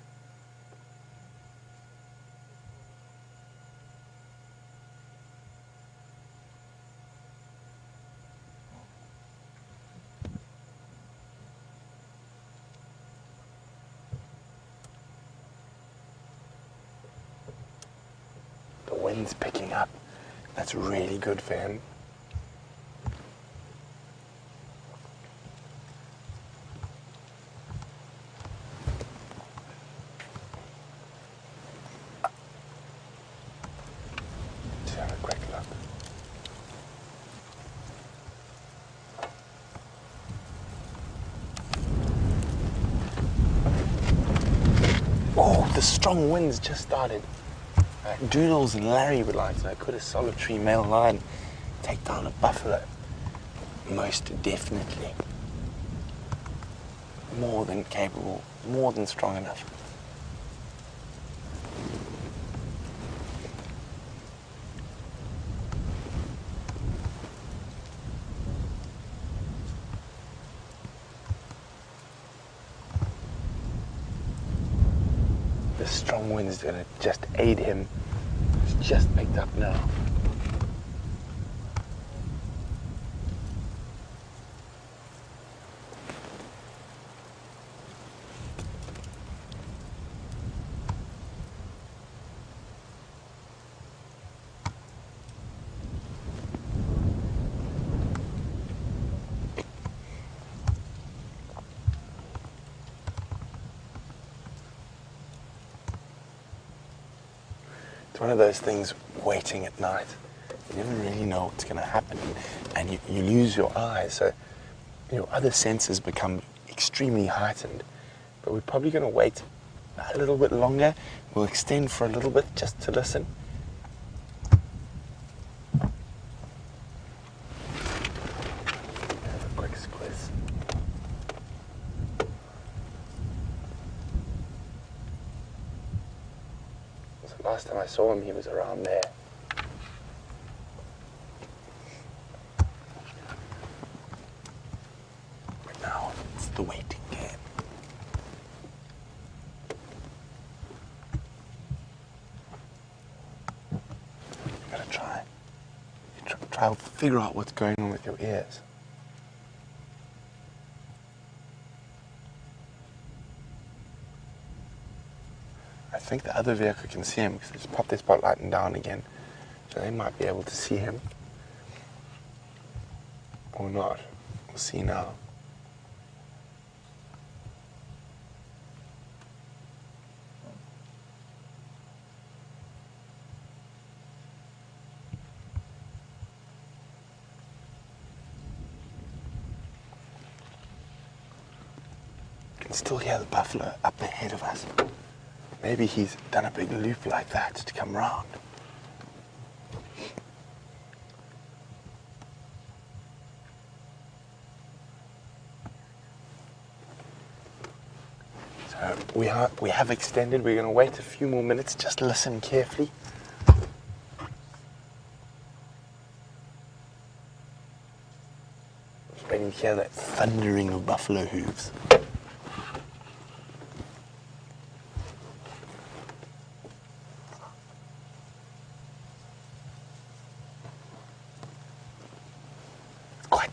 The wind's picking up. That's really good for him. Let's have a quick look. Oh, the strong winds just started. Doodles and Larry would like to know, could a solitary male lion take down a buffalo? Most definitely. More than capable, more than strong enough. strong wind's going to just aid him. It's just picked up now. It's one of those things, waiting at night. You never really know what's going to happen, and you lose your eyes, so your other senses become extremely heightened. But we're probably going to wait a little bit longer. We'll extend for a little bit just to listen. Have a quick squeeze. Last time I saw him, he was around there. But now it's the waiting game. You gotta try. Try to figure out what's going on with your ears. I think the other vehicle can see him because they just popped their spotlight down again. So they might be able to see him. Or not. We'll see now. You can still hear the buffalo up ahead of us. Maybe he's done a big loop like that to come round. So we have extended. We're going to wait a few more minutes. Just listen carefully. Just waiting to hear that thundering of buffalo hooves.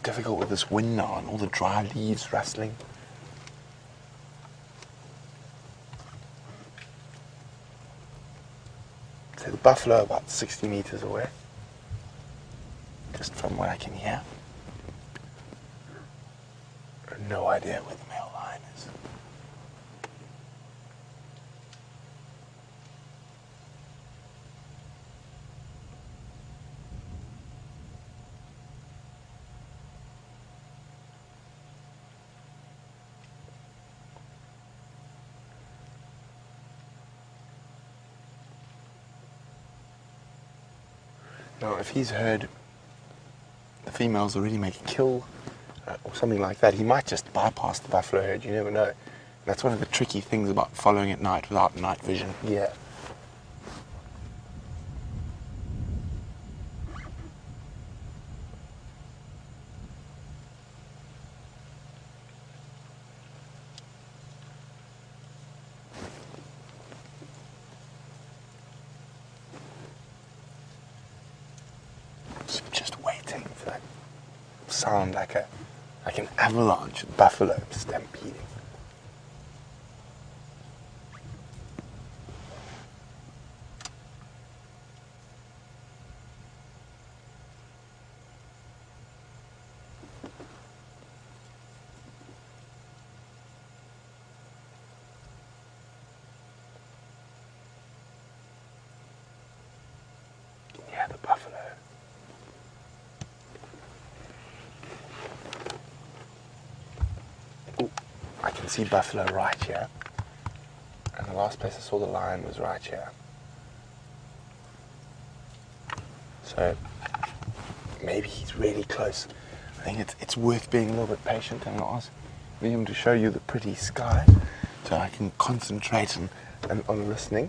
Difficult with this wind now and all the dry leaves rustling. So the buffalo about 60 meters away, just from what I can hear. No idea where the male lion is. Now, if he's heard the females already make a kill or something like that, he might just bypass the buffalo herd. You never know. That's one of the tricky things about following at night without night vision. Yeah. Just waiting for that sound like an avalanche of buffalo stampeding. Yeah, the buffalo. I can see buffalo right here, and the last place I saw the lion was right here. So maybe he's really close. I think it's worth being a little bit patient and ask him to show you the pretty sky so I can concentrate on listening.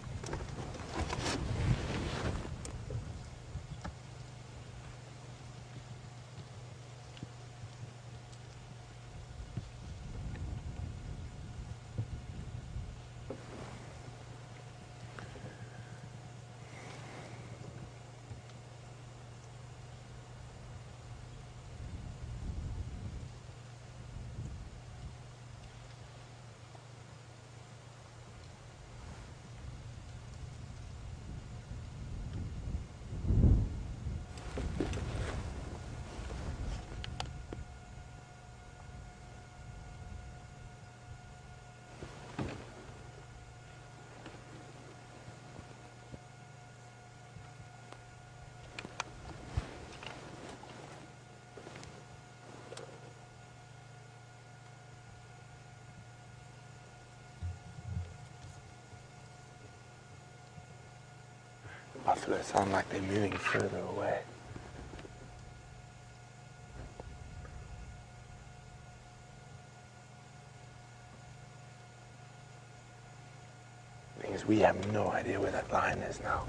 buffalo sound like they're moving further away. The thing is, we have no idea where that lion is now.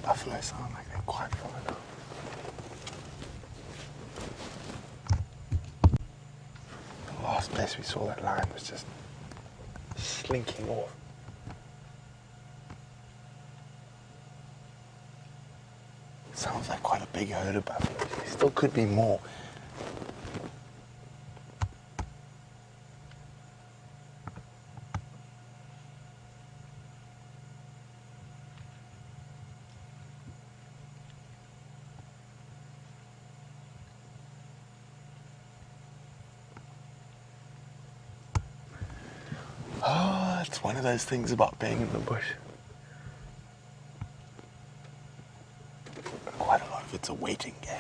Buffalo sound like they're quite far now. The last place we saw that lion was just slinking off. It sounds like quite a big herd of buffaloes. There still could be more. Oh, it's one of those things about being in the bush. Quite a lot of it's a waiting game.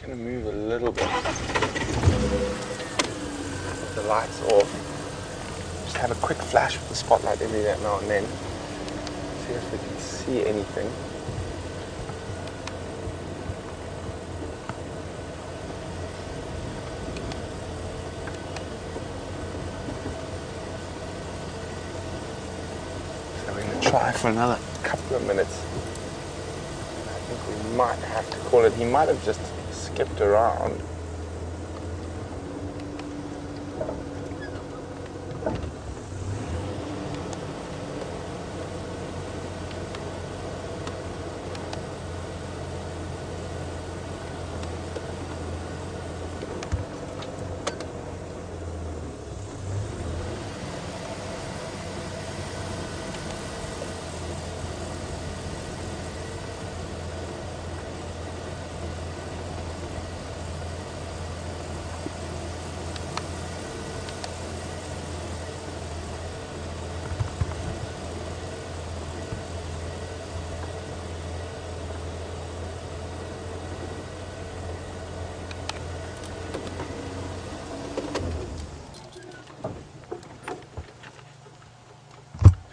Going to move a little bit with the lights off. Just have a quick flash with the spotlight every now and then. See if we can see anything. So we're going to try for another couple of minutes. I think we might have to call it. He might have just skipped around.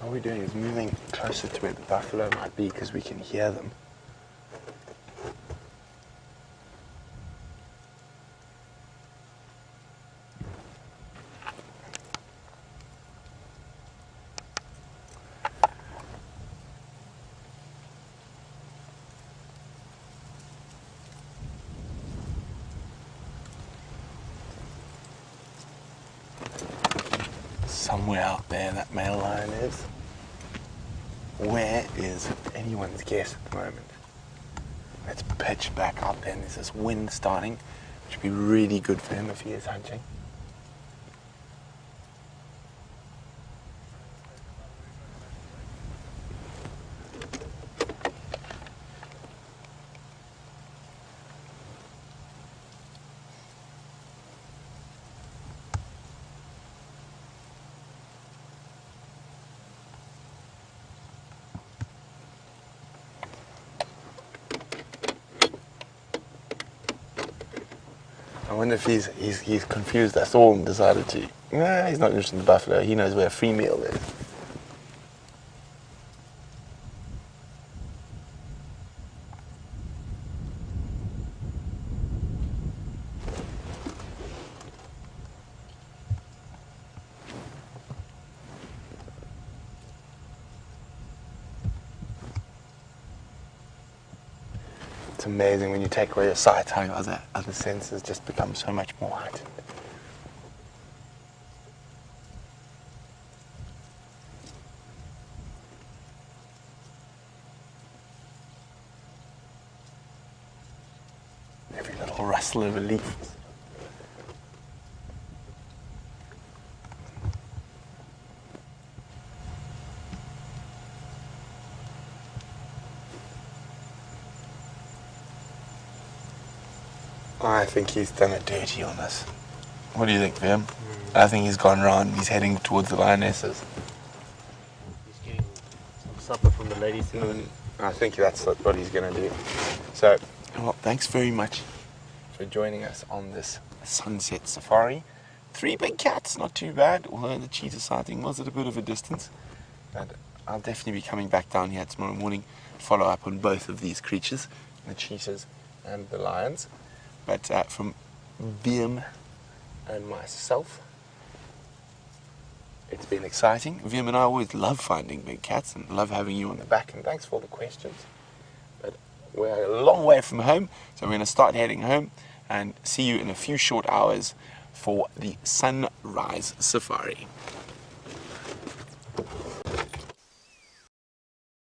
All we're doing is moving closer to where the buffalo might be because we can hear them. Somewhere out there that male lion is. Where is anyone's guess at the moment? Let's pitch back out there, and there's this wind starting, which would be really good for him if he is hunting. I wonder if he's confused us all and decided to, nah, he's not interested in the buffalo, he knows where a free meal is. It's amazing when you take away your sight how your other senses just become so much more heightened. little rustle of a leaf. I think he's done it dirty on us. What do you think, Vim? I think he's gone round. He's heading towards the lionesses. He's getting some supper from the ladies tonight. I think that's what he's going to do. So, well, thanks very much for joining us on this sunset safari. 3 big cats, not too bad, although the cheetah sighting was at a bit of a distance. But I'll definitely be coming back down here tomorrow morning, follow up on both of these creatures, the cheetahs and the lions. But from Vim and myself, it's been exciting. Vim and I always love finding big cats and love having you on the back, and thanks for all the questions. But we're a long way from home, so we're going to start heading home and see you in a few short hours for the sunrise safari.